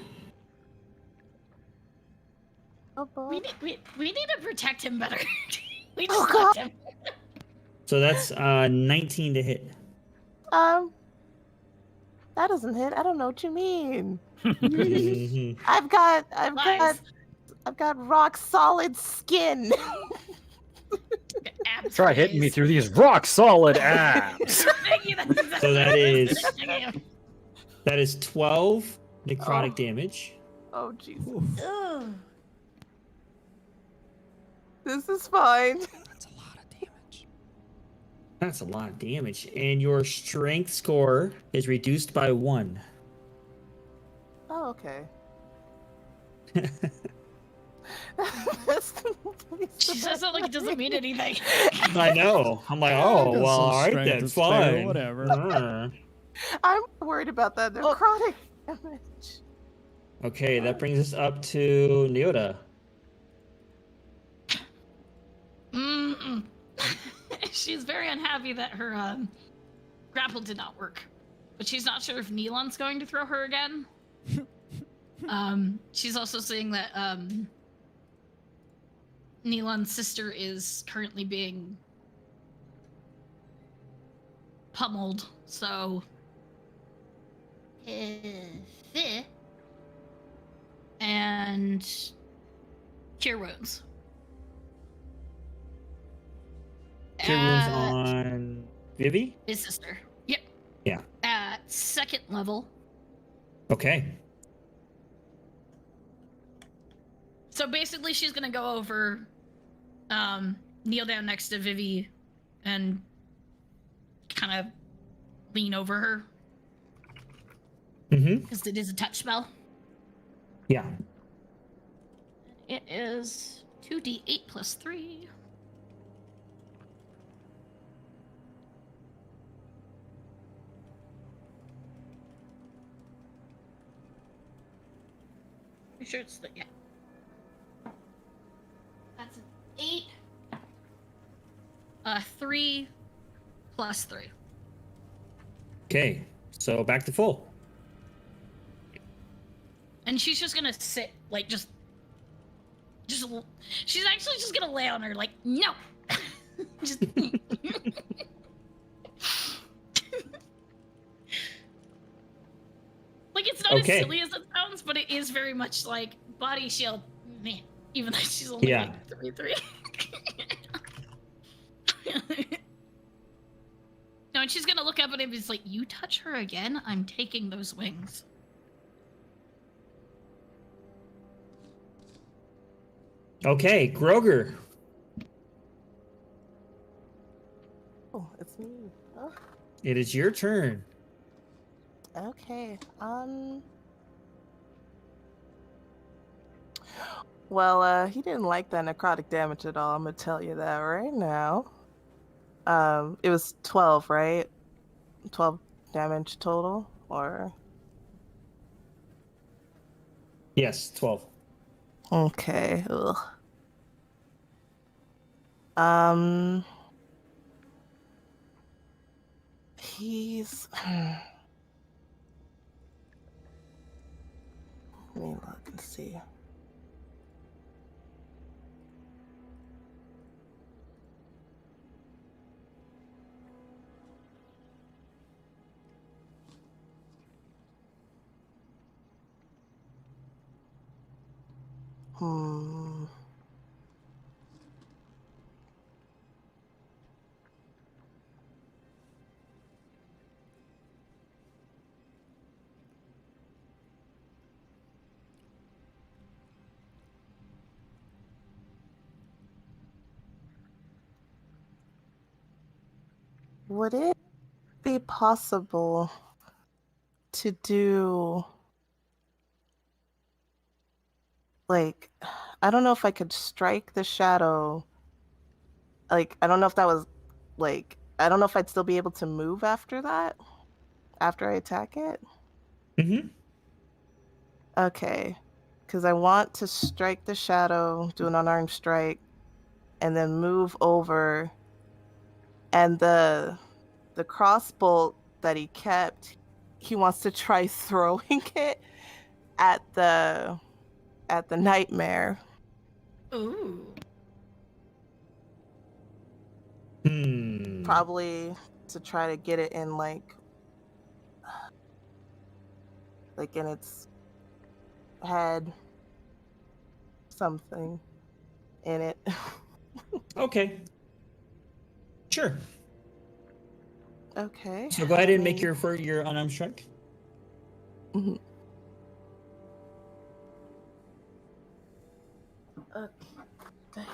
Oh boy. We need to protect him better. We Oh, just God. left him. So that's 19 to hit. That doesn't hit. I don't know what you mean. Mhm. I've got rock solid skin. Abs Try for hitting me days. through these rock solid abs. Thank you, that's exactly So that what I was is- thinking. That is 12 necrotic Oh. damage. Oh Jesus. Oof, Ugh. This is fine. that's a lot of damage. That's a lot of damage. And your strength score is reduced by 1. Oh, okay. She says it like it doesn't mean anything. I know. I'm like, I oh, got well, some all right strength then, to spare, fine. whatever. I'm worried about that necrotic damage. Okay, that brings us up to Neoda. Mm-mm. She's very unhappy that her grapple did not work, but she's not sure if Neelon's going to throw her again. She's also saying that Neelon's sister is currently being pummeled, so and cure wounds. Cure wounds At on Vivi? his sister. Yep. Yeah. At second level. Okay. So basically, she's gonna go over, kneel down next to Vivi, and kind of lean over her Mm-hmm. because it is a touch spell. Yeah. It is 2d8 plus 3. Pretty sure it's the yeah. That's an 8. 3 plus 3. Okay. So back to full. And she's just gonna sit, like, just, she's actually just gonna lay on her, like, no! Just, like, it's not Okay. as silly as it sounds, but it is very much like body shield, meh, even though she's only Yeah. like 3-3. No, and she's gonna look up at him and is like, you touch her again, I'm taking those wings. Okay, Groger. Oh, it's me. Oh, It is your turn. okay. Well, he didn't like that necrotic damage at all. I'm gonna tell you that right now. It was 12, right? 12 damage total, or Yes, 12. Okay. Ugh. He's. Let me look and see. Would it be possible to do like, I don't know if I could strike the shadow. Like, I don't know if that was like, I don't know if I'd still be able to move after that, after I attack it. Mm-hmm. Okay, because I want to strike the shadow, do an unarmed strike, and then move over. And the crossbow that he kept, he wants to try throwing it at the nightmare. Ooh. Probably to try to get it in like in its head, something in it. Okay. Sure. Okay. So go ahead and make your unarmed strike. Mm-hmm. Okay. Thanks.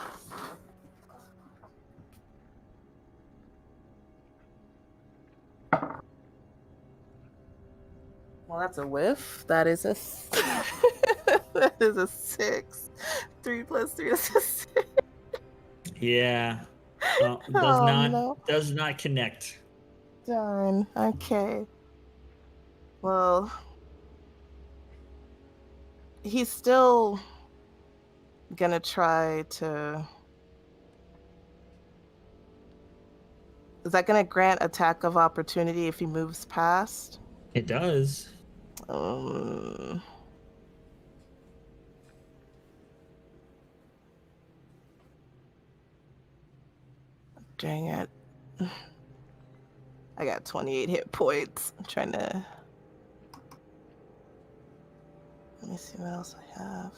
Well, that's a whiff. That is a that is a 6. 3 + 3 is a 6. Yeah. Does not connect. Darn. Okay. Well, he's still gonna try to. Is that gonna grant attack of opportunity if he moves past? It does. Dang it. I got 28 hit points. I'm trying to. Let me see what else I have.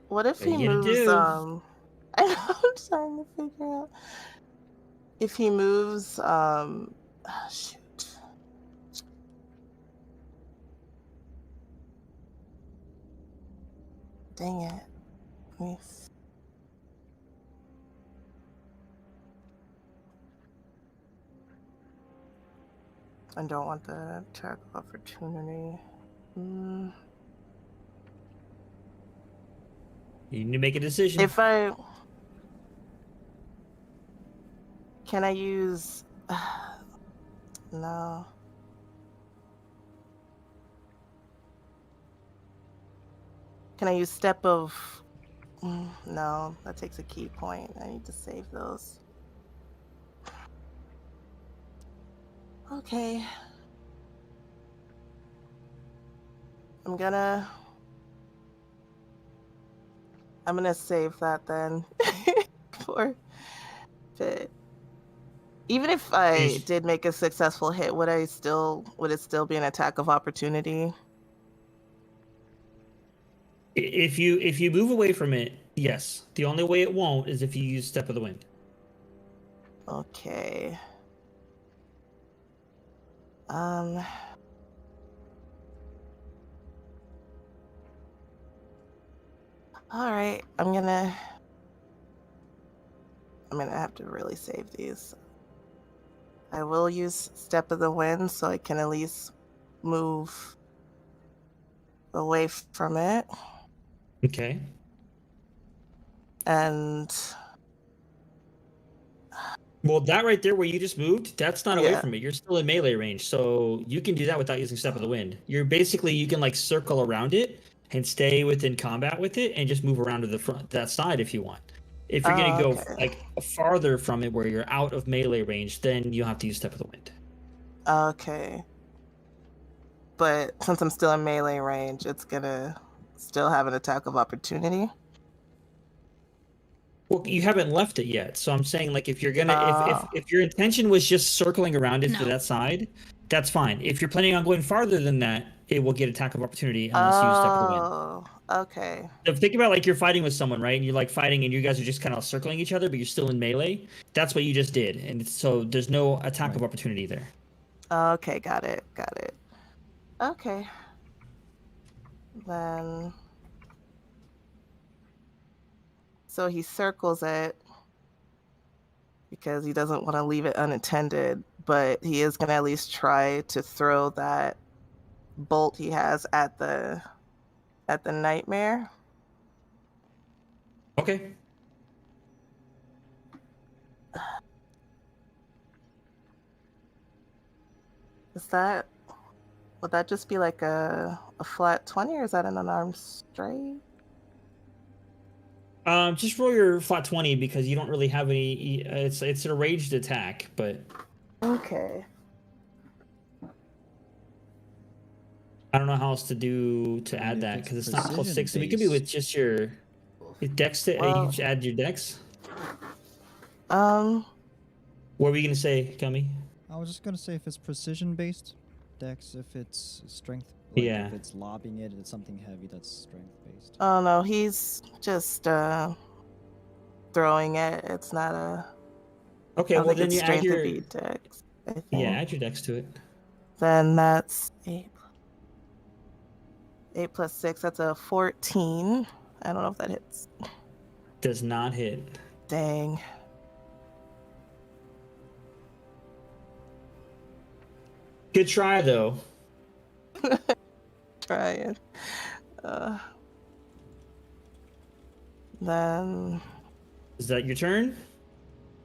What if he moves? I know, I'm trying to figure out if he moves. Shoot. Dang it. Let me see. I don't want the attack of opportunity. You need to make a decision. If I can I use no. Can I use step of no, that takes a key point. I need to save those. Okay. I'm gonna save that then for fit. Even if I did make a successful hit, would it still be an attack of opportunity? If you move away from it, yes. The only way it won't is if you use Step of the Wind. Okay. All right. I'm gonna have to really save these. I will use Step of the Wind so I can at least move away from it. Okay. And Well, that right there where you just moved, that's not away Yeah. from it. You're still in melee range, so you can do that without using Step of the Wind. You're basically you can like circle around it and stay within combat with it, and just move around to the front that side if you want. If you're gonna go okay. like farther from it where you're out of melee range, then you have to use Step of the Wind. Okay. But since I'm still in melee range, it's gonna still have an attack of opportunity. Well, you haven't left it yet, so I'm saying like if you're gonna Oh. if your intention was just circling around it to No. that side, that's fine. If you're planning on going farther than that, it will get attack of opportunity unless you use Step of the Wind. Oh, okay. So think about like you're fighting with someone, right? And you're like fighting, and you guys are just kind of circling each other, but you're still in melee. That's what you just did, and so there's no attack of opportunity there. Okay, got it. Okay. Then so he circles it because he doesn't want to leave it unattended, but he is going to at least try to throw that bolt he has at the nightmare. Okay. Would that just be like a flat 20, or is that an unarmed strike? Just roll your flat 20 because you don't really have any. It's a ranged attack, but Okay. I don't know how else to do to add if that it's because it's not plus 6. So we could be with just your dex. You Well- just add your dex. Um, What were you gonna say, Gummy? I was just gonna say if it's precision based, dex. If it's strength, like Yeah. If it's lobbing it, it's something heavy that's strength based. oh no, he's just throwing it. It's not a. Okay, I don't well think then it's you add strength your would be dex. I think. add your dex to it. Then that's 8. 8 plus 6. That's a 14. I don't know if that hits. Does not hit. Dang. Good try though. Trying. Then. Is that your turn?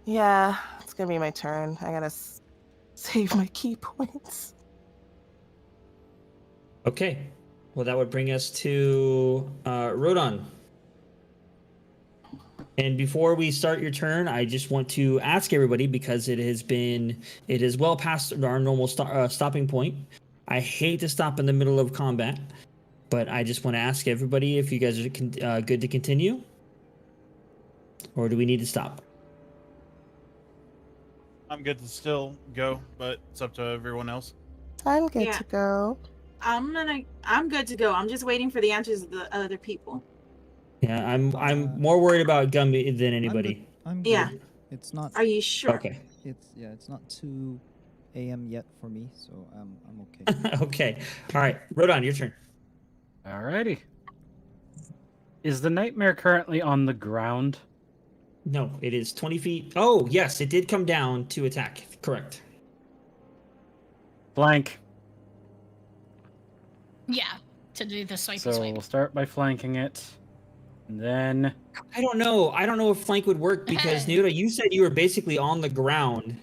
Yeah, it's gonna be my turn. I gotta save my key points. Okay. Well, that would bring us to Rodon. And before we start your turn, I just want to ask everybody because it is well past our normal stopping point. I hate to stop in the middle of combat, but I just want to ask everybody if you guys are good to continue, or do we need to stop? I'm good to still go, but it's up to everyone else. I'm good Yeah. to go. I'm good to go. I'm just waiting for the answers of the other people. Yeah, I'm more worried about Gumby than anybody. I'm good. Yeah. It's not. Are you sure? Okay. It's not 2 a.m. yet for me, so I'm okay. Okay. All right, Rodon, your turn. Alrighty. Is the nightmare currently on the ground? No, it is 20 feet. Oh, yes, it did come down to attack. Correct. Flank. Yeah, to do the swipey So swipe. we'll start by flanking it. And then I don't know. I don't know if flank would work because Nuda, you said you were basically on the ground,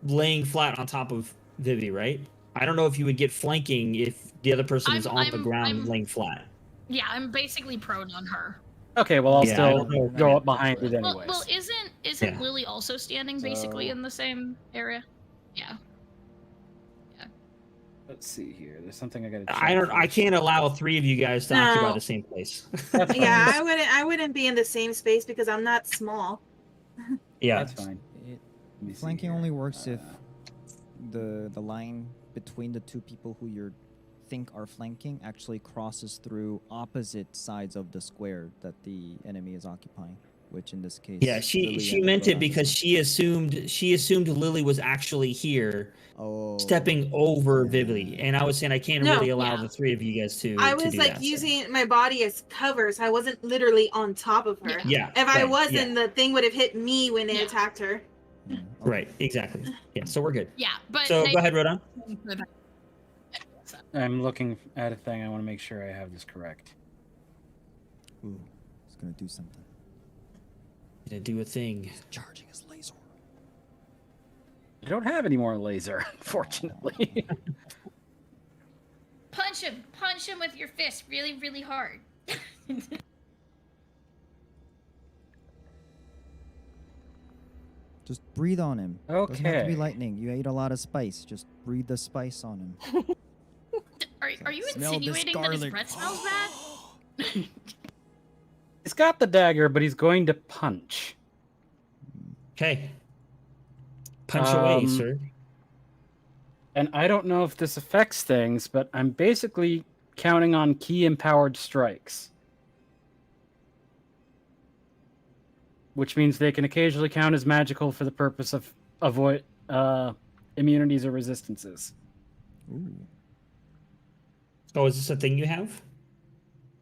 laying flat on top of Vivi, right? I don't know if you would get flanking if the other person is on the ground laying flat. Yeah, I'm basically prone on her. okay, well I'll Yeah, I don't still know. go up behind it Well, anyways. well, isn't Yeah. Lily also standing basically So- in the same area? Yeah. Let's see here. There's something I gotta check. I first. can't allow 3 of you guys to occupy No. the same place. That's fine. Yeah, I wouldn't be in the same space because I'm not small. Yeah. That's fine. It, Let me see flanking here. only works if the line between the two people who you think are flanking actually crosses through opposite sides of the square that the enemy is occupying, which in this case Yeah, Lily she and meant it Rodon because is she assumed Lily was actually here, Oh, stepping over yeah. Vivly, and I was saying I can't No, really allow yeah. the 3 of you guys to. I to was do like that, so. using my body as cover, so I wasn't literally on top of her. Yeah. If I right, was, yeah, then the thing would have hit me when they Yeah. attacked her. Yeah, okay. right, exactly. Yeah, so we're good. Yeah, but So go ahead, Rodon. I'm looking at a thing. I want to make sure I have this correct. Ooh, it's gonna do something. Gonna do a thing. Charging his laser. I don't have any more laser, unfortunately. Punch him with your fist really, really hard. Just breathe on him. Doesn't have to be Okay. lightning. You ate a lot of spice. Just breathe the spice on him. Are you Smell this insinuating that his garlic. breath smells bad? He's got the dagger, but he's going to punch. Okay. Punch away, sir. And I don't know if this affects things, but I'm basically counting on key-empowered strikes. Which means they can occasionally count as magical for the purpose of avoid immunities or resistances. Ooh. Oh, is this a thing you have?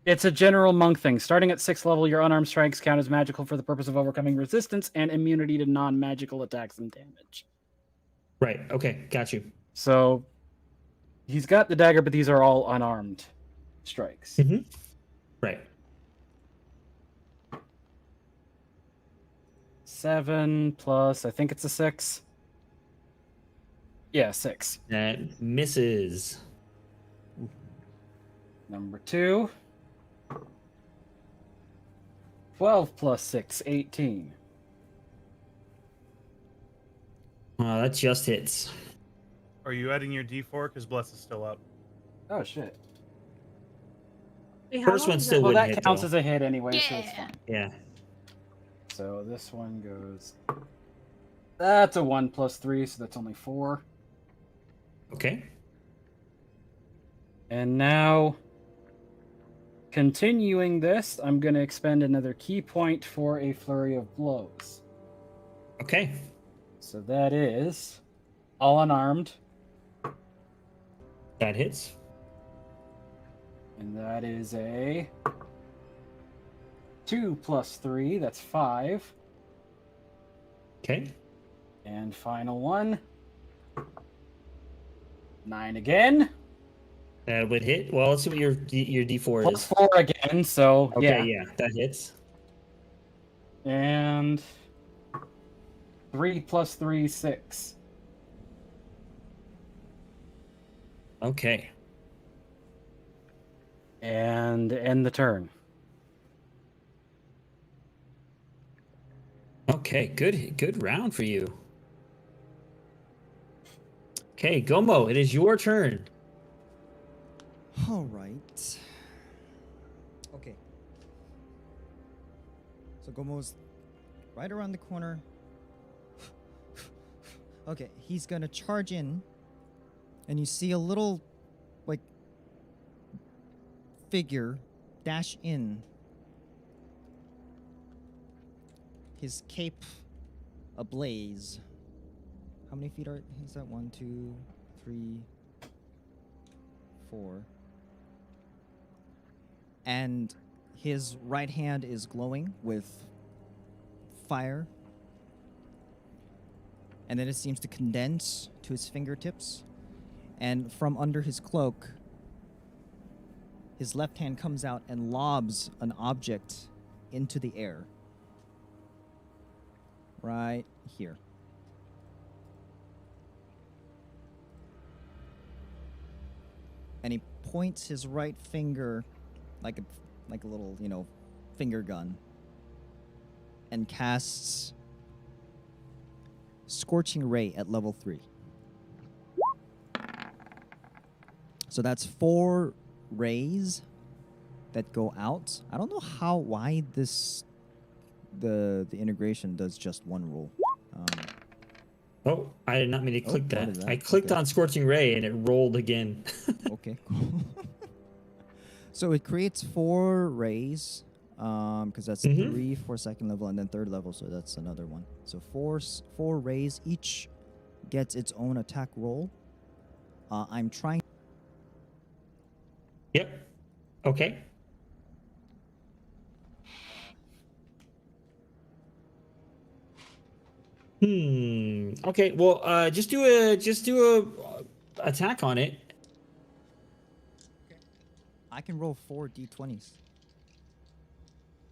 It's a general monk thing. Starting at 6th level, your unarmed strikes count as magical for the purpose of overcoming resistance and immunity to non-magical attacks and damage. Right. Okay. Got you. So he's got the dagger, but these are all unarmed strikes. Mm-hmm. Right. 7 plus, I think it's a 6. Yeah, 6. That misses. Number 2. 12 plus 6, 18. That just hits. Are you adding your D4? Because Bless is still up. Oh, shit. Wait, how First long one is still Well, wouldn't that hit, counts though. as a hit anyway, so it's Yeah. fine. Yeah. So this one goes... That's a 1 plus 3, so that's only 4. Okay. And now, continuing this, I'm going to expend another key point for a flurry of blows. Okay. So that is all unarmed, That hits. and that is a 2 plus 3, that's 5. Okay. And final one, 9 again, That would hit. Well, let's see what your D4 plus is. 4 again, so Okay. yeah. Yeah. That hits. And 3 plus 3, 6. Okay. And end the turn. Okay. Good round for you. Okay, Gomo, it is your turn. All right. Okay. So Gomo's right around the corner. Okay, he's gonna charge in, and you see a little, like, figure dash in. His cape ablaze. How many feet is that? 1, 2, 3, 4. And his right hand is glowing with fire. And then it seems to condense to his fingertips. And from under his cloak, his left hand comes out and lobs an object into the air. Right here. And he points his right finger like a little, finger gun, and casts Scorching Ray at level 3. So that's 4 rays that go out. I don't know why the integration does just one rule. Oh, I did not mean to click what that. is that? I clicked Okay. on Scorching Ray and it rolled again. Okay, cool. So it creates 4 rays, because that's Mhm. 3 for 2nd level and then 3rd level, so that's another one. So 4 rays, each gets its own attack roll. I'm trying. Yep. Okay. Okay. Well, just do a attack on it. I can roll 4 d20s.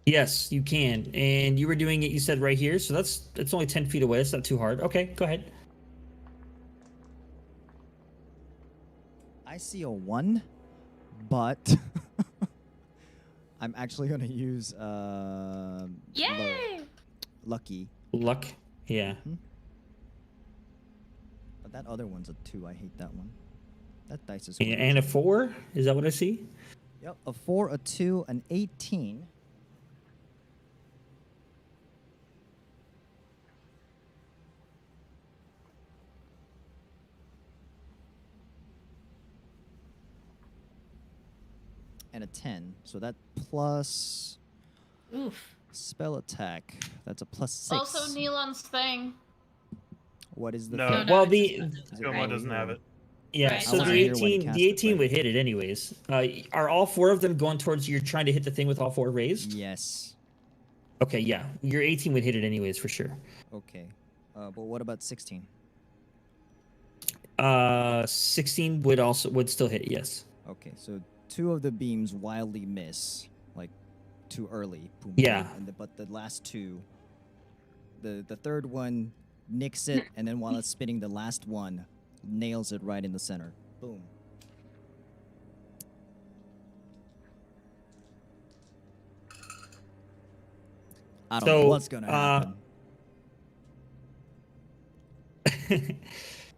Yes, you can. And you were doing it. You said right here, so it's only 10 feet away. It's not too hard. Okay, go ahead. I see a 1, but I'm actually gonna use Yay! lucky. Luck. Yeah. But that other one's a 2. I hate that one. That dice is. And a 4. Is that what I see? Yep, a 4, a 2, an 18. And a 10. So that plus Oof. spell attack. That's a plus 6. Also, Neelon's thing. What is the No. thing? Well, it's the expensive. Is it Gilmo right? doesn't have it. yeah. Right, So sorry. the Here when he 18, cast the it, 18 but- would hit it anyways. Are all 4 of them going towards you're trying to hit the thing with all 4 raised? Yes. Okay, yeah. Your 18 would hit it anyways for sure. Okay. But what about 16? 16 would still hit. Yes. Okay, so 2 of the beams wildly miss, like too early. Boom, Yeah. boom, but the last 2, the third one nicks it, and then while it's spinning, the last one nails it right in the center. Boom. I don't know So, what's gonna happen.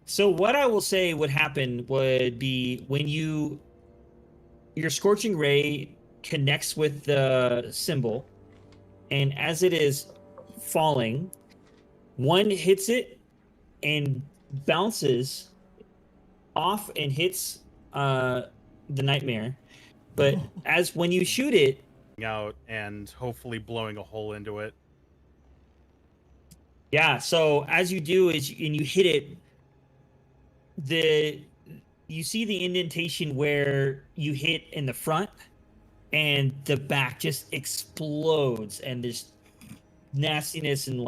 So what I will say would happen would be when your scorching ray connects with the symbol, and as it is falling, one hits it and bounces off and hits the nightmare. But as when you shoot it, Out and hopefully blowing a hole into it. yeah, so as you do is and you hit it, you see the indentation where you hit in the front, and the back just explodes, and there's nastiness and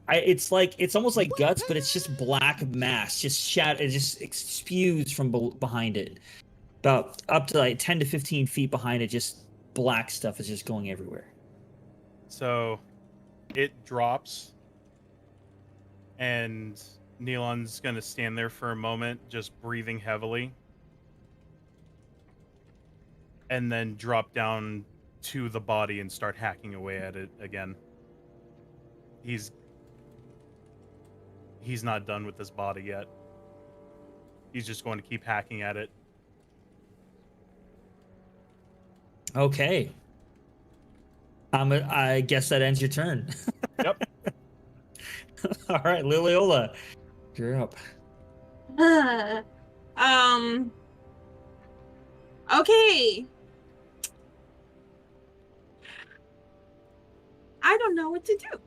it's almost like guts, but it's just black mass, it just spews from behind it, about up to like 10 to 15 feet behind it. Just black stuff is just going everywhere. So it drops, and Neelon's gonna stand there for a moment, just breathing heavily, and then drop down to the body and start hacking away at it again. He's not done with this body yet. He's just going to keep hacking at it. Okay. I guess that ends your turn. Yep. All right, Liliola, you're up. Okay. I don't know what to do.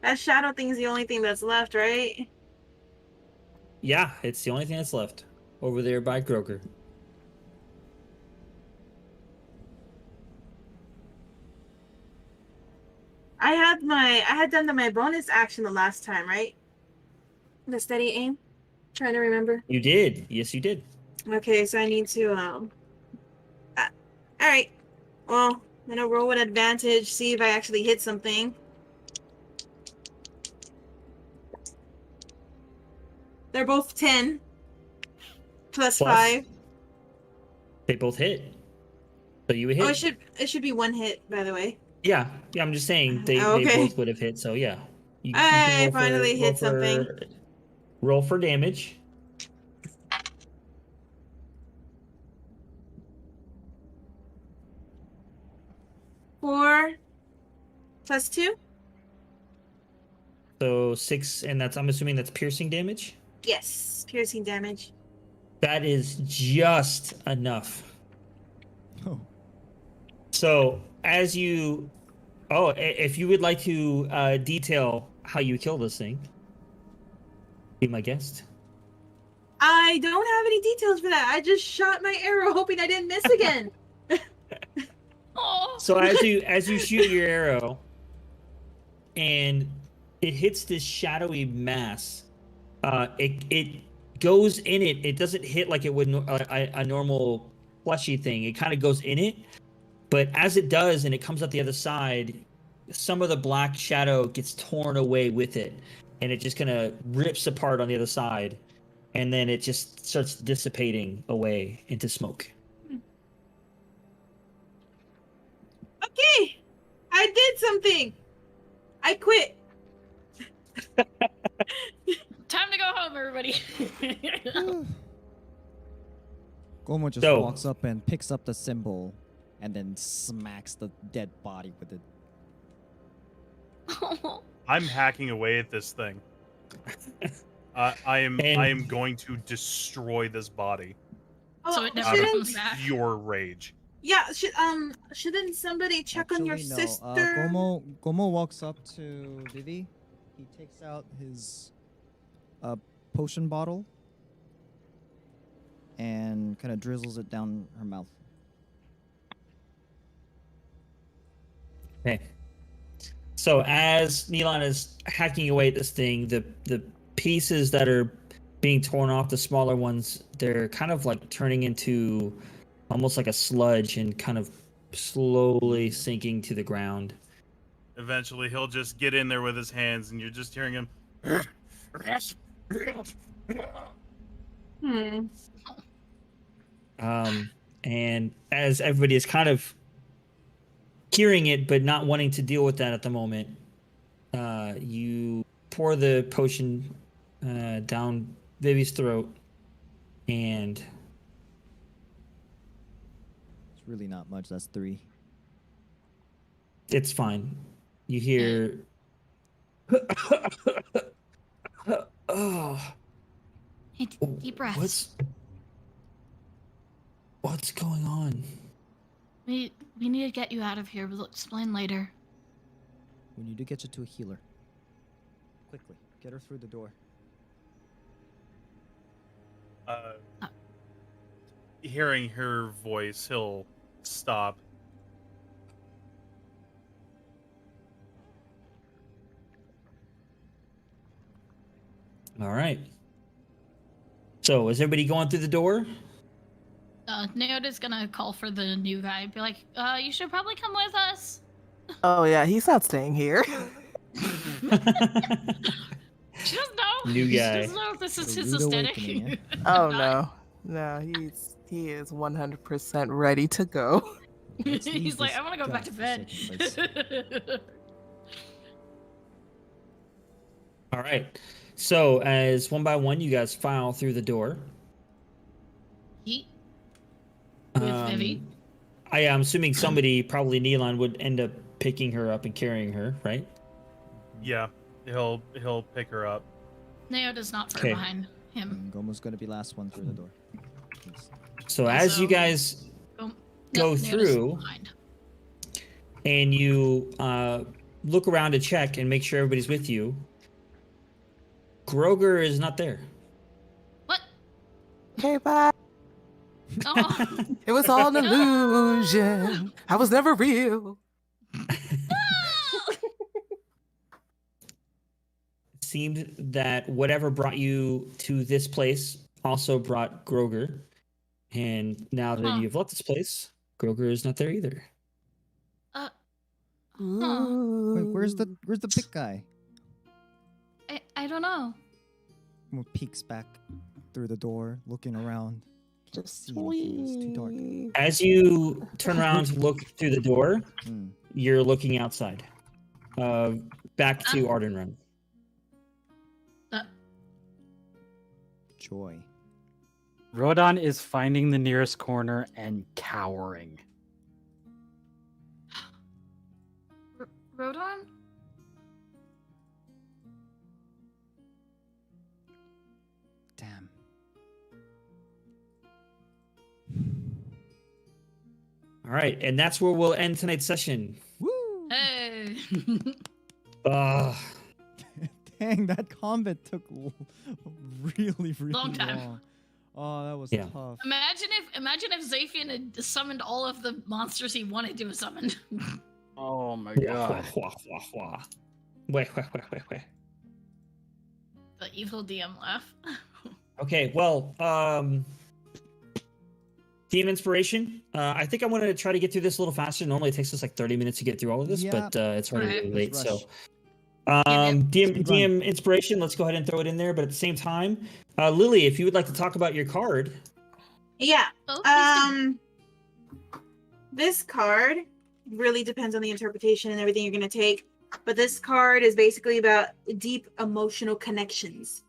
That shadow thing's the only thing that's left, right? Yeah, it's the only thing that's left over there by Groker. I had done my bonus action the last time, right? The steady aim. Trying to remember. You did. Yes, you did. Okay, so I need to all right. Well, I'm gonna roll with advantage, see if I actually hit something. They're both 10 plus 5. They both hit. So you would hit. Oh, it should be 1 hit, by the way. Yeah, I'm just saying they Okay. both would have hit. So yeah. You I can roll finally hit something. Roll for damage. 4 plus 2? So 6, and I'm assuming that's piercing damage. Yes, piercing damage. That is just enough. Oh. So as you, if you would like to detail how you kill this thing, be my guest. I don't have any details for that. I just shot my arrow hoping I didn't miss again. Oh. So as you shoot your arrow, and it hits this shadowy mass, it goes in it. It doesn't hit like it would a normal fleshy thing. It kind of goes in it, but as it does, and it comes out the other side, some of the black shadow gets torn away with it, and it just kind of rips apart on the other side, and then it just starts dissipating away into smoke. Okay, I did something. I quit. Time to go home, everybody. Gomo just So- walks up and picks up the symbol and then smacks the dead body with it. I'm hacking away at this thing. I am going to destroy this body. So it never Out of comes back. pure rage. Yeah, shouldn't somebody check on your Actually, no. sister? Gomo walks up to Vivi. He takes out his potion bottle and kind of drizzles it down her mouth. Okay. So as Neelan is hacking away at this thing, the pieces that are being torn off, the smaller ones, they're kind of like turning into almost like a sludge and kind of slowly sinking to the ground. Eventually, he'll just get in there with his hands, and you're just hearing him. And as everybody is kind of hearing it but not wanting to deal with that at the moment, you pour the potion down Vivi's throat, and It's really not much. That's 3. it's fine. You hear oh, Hey, deep breaths. what's going on? We need to get you out of here. We'll explain later. We need to get you to a healer. Quickly, get her through the door. Hearing her voice, he'll stop. All right. So is everybody going through the door? Naota's gonna call for the new guy. Be like, you should probably come with us. Oh yeah, he's not staying here. She doesn't know. New She guy. doesn't know if this is The his rude aesthetic. awakening, Oh no, he is 100% ready to go. Let's leave He's like, this I want to go back to bed. godforsaken place. All right. So as one by one you guys file through the door. Yeet. With Vivi. I am assuming somebody, probably Neelan, would end up picking her up and carrying her, right? Yeah, he'll pick her up. Naota's not far Okay. behind him. And Gomo's gonna be last one through the door. Please. So as you Also- guys Go Go through. Behind. and you look around to check and make sure everybody's with you, Groger is not there. What? Okay, bye. Oh, It was all an illusion. I was never real. It seemed that whatever brought you to this place also brought Groger. And now that Huh. you've left this place, Groger is not there either. Wait, where's the big guy? I don't know. Gomo peeks back through the door, looking around. Just See if it was too dark. sweet. As you turn around to look through the door, Hmm. you're looking outside. Back to Arden Run. Joy. Rodon is finding the nearest corner and cowering. Rodon? Damn. All right, and that's where we'll end tonight's session. Woo! Hey. Ugh. Dang, that combat took really Long time. long. Oh, that was Yeah. tough. Imagine if Zaphian had summoned all of the monsters he wanted to summon. Oh my Wah, wah, wah, wah. Wait. The evil DM laugh. Okay, well, DM inspiration. I think I want to try to get through this a little faster. Normally it takes us like 30 minutes to get through all of this, Yeah. but it's already Right. really late. Let's So, rush. DM inspiration. Let's go ahead and throw it in there. But at the same time, Lily, if you would like to talk about your card. Yeah. Oh, please do. This card really depends on the interpretation and everything you're going to take. But this card is basically about deep emotional connections.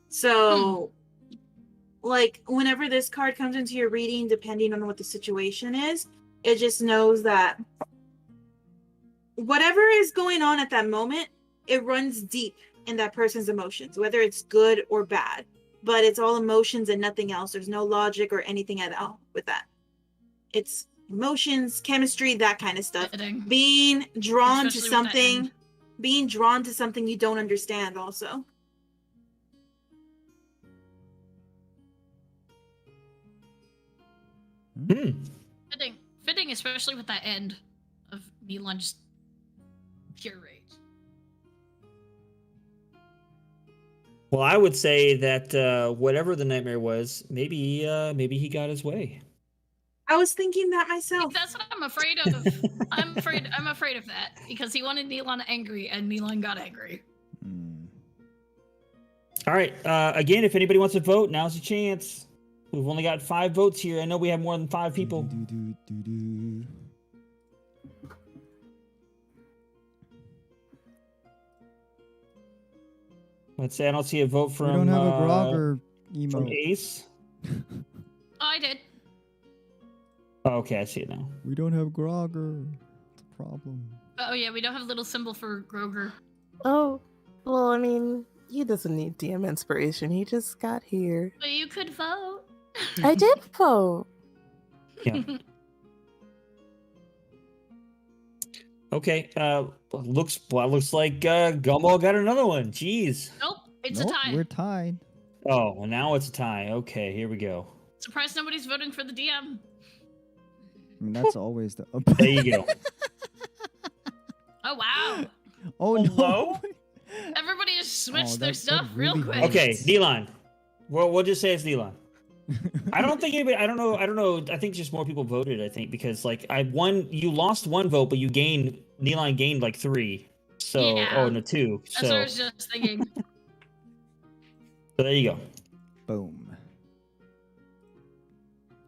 So, like, whenever this card comes into your reading, depending on what the situation is, it just knows that whatever is going on at that moment, it runs deep in that person's emotions, whether it's good or bad. But it's all emotions and nothing else. There's no logic or anything at all with that. It's emotions, chemistry, that kind of stuff. Being drawn to something you don't understand also. Fitting, especially with that end of Milan just pure rage. Well, I would say that whatever the nightmare was, maybe he got his way. I was thinking that myself. That's what I'm afraid of. I'm afraid of that because he wanted Milan angry and Milan got angry. All right. Again, if anybody wants to vote, now's your chance. We've only got 5 votes here. I know we have more than 5 people. Let's say I don't see a vote from. We don't have a Grogger emote. From Ace. Oh, I did. Oh, okay, I see it now. We don't have Grogger. It's a problem. Oh yeah, we don't have a little symbol for Groger. Oh, well, I mean, he doesn't need DM inspiration. He just got here. But you could vote. I did vote. Yeah. Okay. Looks like Gumball got another one. Jeez. Nope, it's a tie. We're tied. Oh, well, now it's a tie. Okay, here we go. Surprised nobody's voting for the DM. I mean, that's always the. There you go. Oh wow! Oh no! Everybody just switched their that stuff really real quick. Okay, Neelan. We'll just say it's Neelan. I don't think anybody. I don't know. I think just more people voted. I think because like you lost 1 vote, but Neelan gained like 3. So Yeah. oh no 2. That's So what I was just thinking. so there you go. Boom.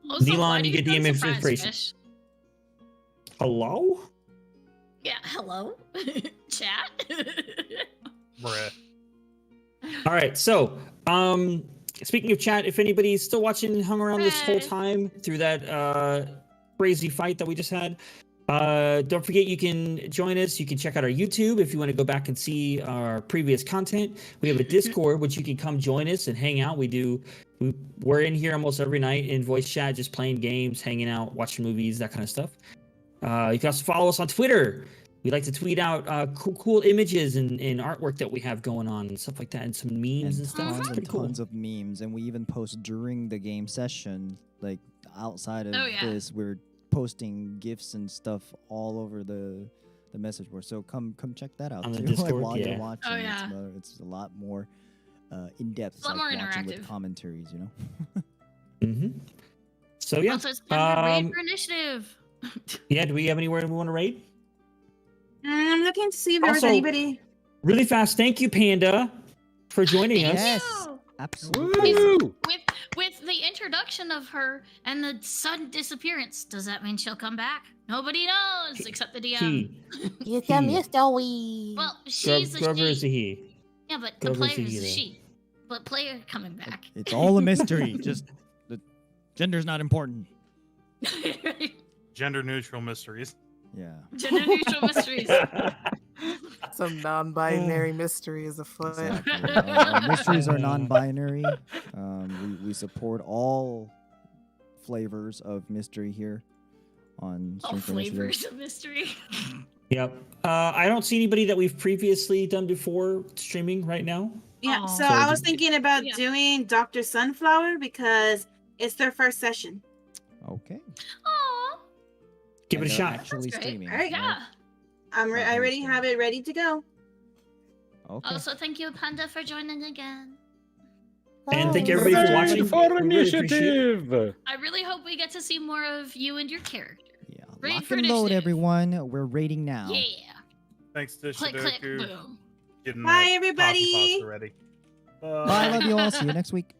Also, Neelan, why do you get sound DM surprised, inspiration. Fish? Hello. Yeah, hello, chat. Bruh. All right. So speaking of chat, if anybody's still watching and hung around this whole time through that crazy fight that we just had, don't forget you can join us. You can check out our YouTube if you want to go back and see our previous content. We have a Discord which you can come join us and hang out. We're in here almost every night in voice chat, just playing games, hanging out, watching movies, that kind of stuff. You can also follow us on Twitter. We like to tweet out cool images and artwork that we have going on and stuff like that, and some memes and stuff. Tons It's and pretty cool. tons of memes, and we even post during the game session, like outside of this. We're posting GIFs and stuff all over the message board. So come check that out On the too. Discord, like, while yeah. you're watching. Oh, yeah. It's a lot more in depth. It's a lot more watching interactive. with commentaries, you know. Mm-hmm. So yeah. Also, it's time to raid for initiative. Yeah. Do we have anywhere we want to raid? I'm looking to see if there was Also- anybody. Really fast. Thank you, Panda, for joining us. Yes, you. absolutely. With the introduction of her and the sudden disappearance, does that mean she'll come back? Nobody knows except the DM. He. You can miss Joey. Well, she's a Grover is a she. he. Yeah, but the Grover's player a is a he, she. But player coming back. It's all a mystery. Just the gender's not important. Gender neutral mysteries. Yeah. Gender neutral mysteries. Some non-binary mysteries afoot. Exactly. Our mysteries are non-binary. We support all flavors of mystery here on All Stream for Initiative. flavors of mystery. Yep. I don't see anybody that we've previously done before streaming right now. Yeah, Aw. so So I was just- thinking about Yeah. doing Dr. Sunflower because it's their first session. Okay. Aww. Give it a And they're shot. Actually That's great. streaming. Alright. Yeah. I Not already hosting. have it ready to go. Okay. Also, thank you, Panda, for joining again. And thank everybody for watching. For We really appreciate it. initiative. I really hope we get to see more of you and your character. Yeah. Ready Lock for and load, initiative. everyone. We're rating now. Yeah. Thanks to Click, Sudoku. click, boom. Getting Bye, that everybody. coffee pasta ready. Bye. I love you all. See you next week.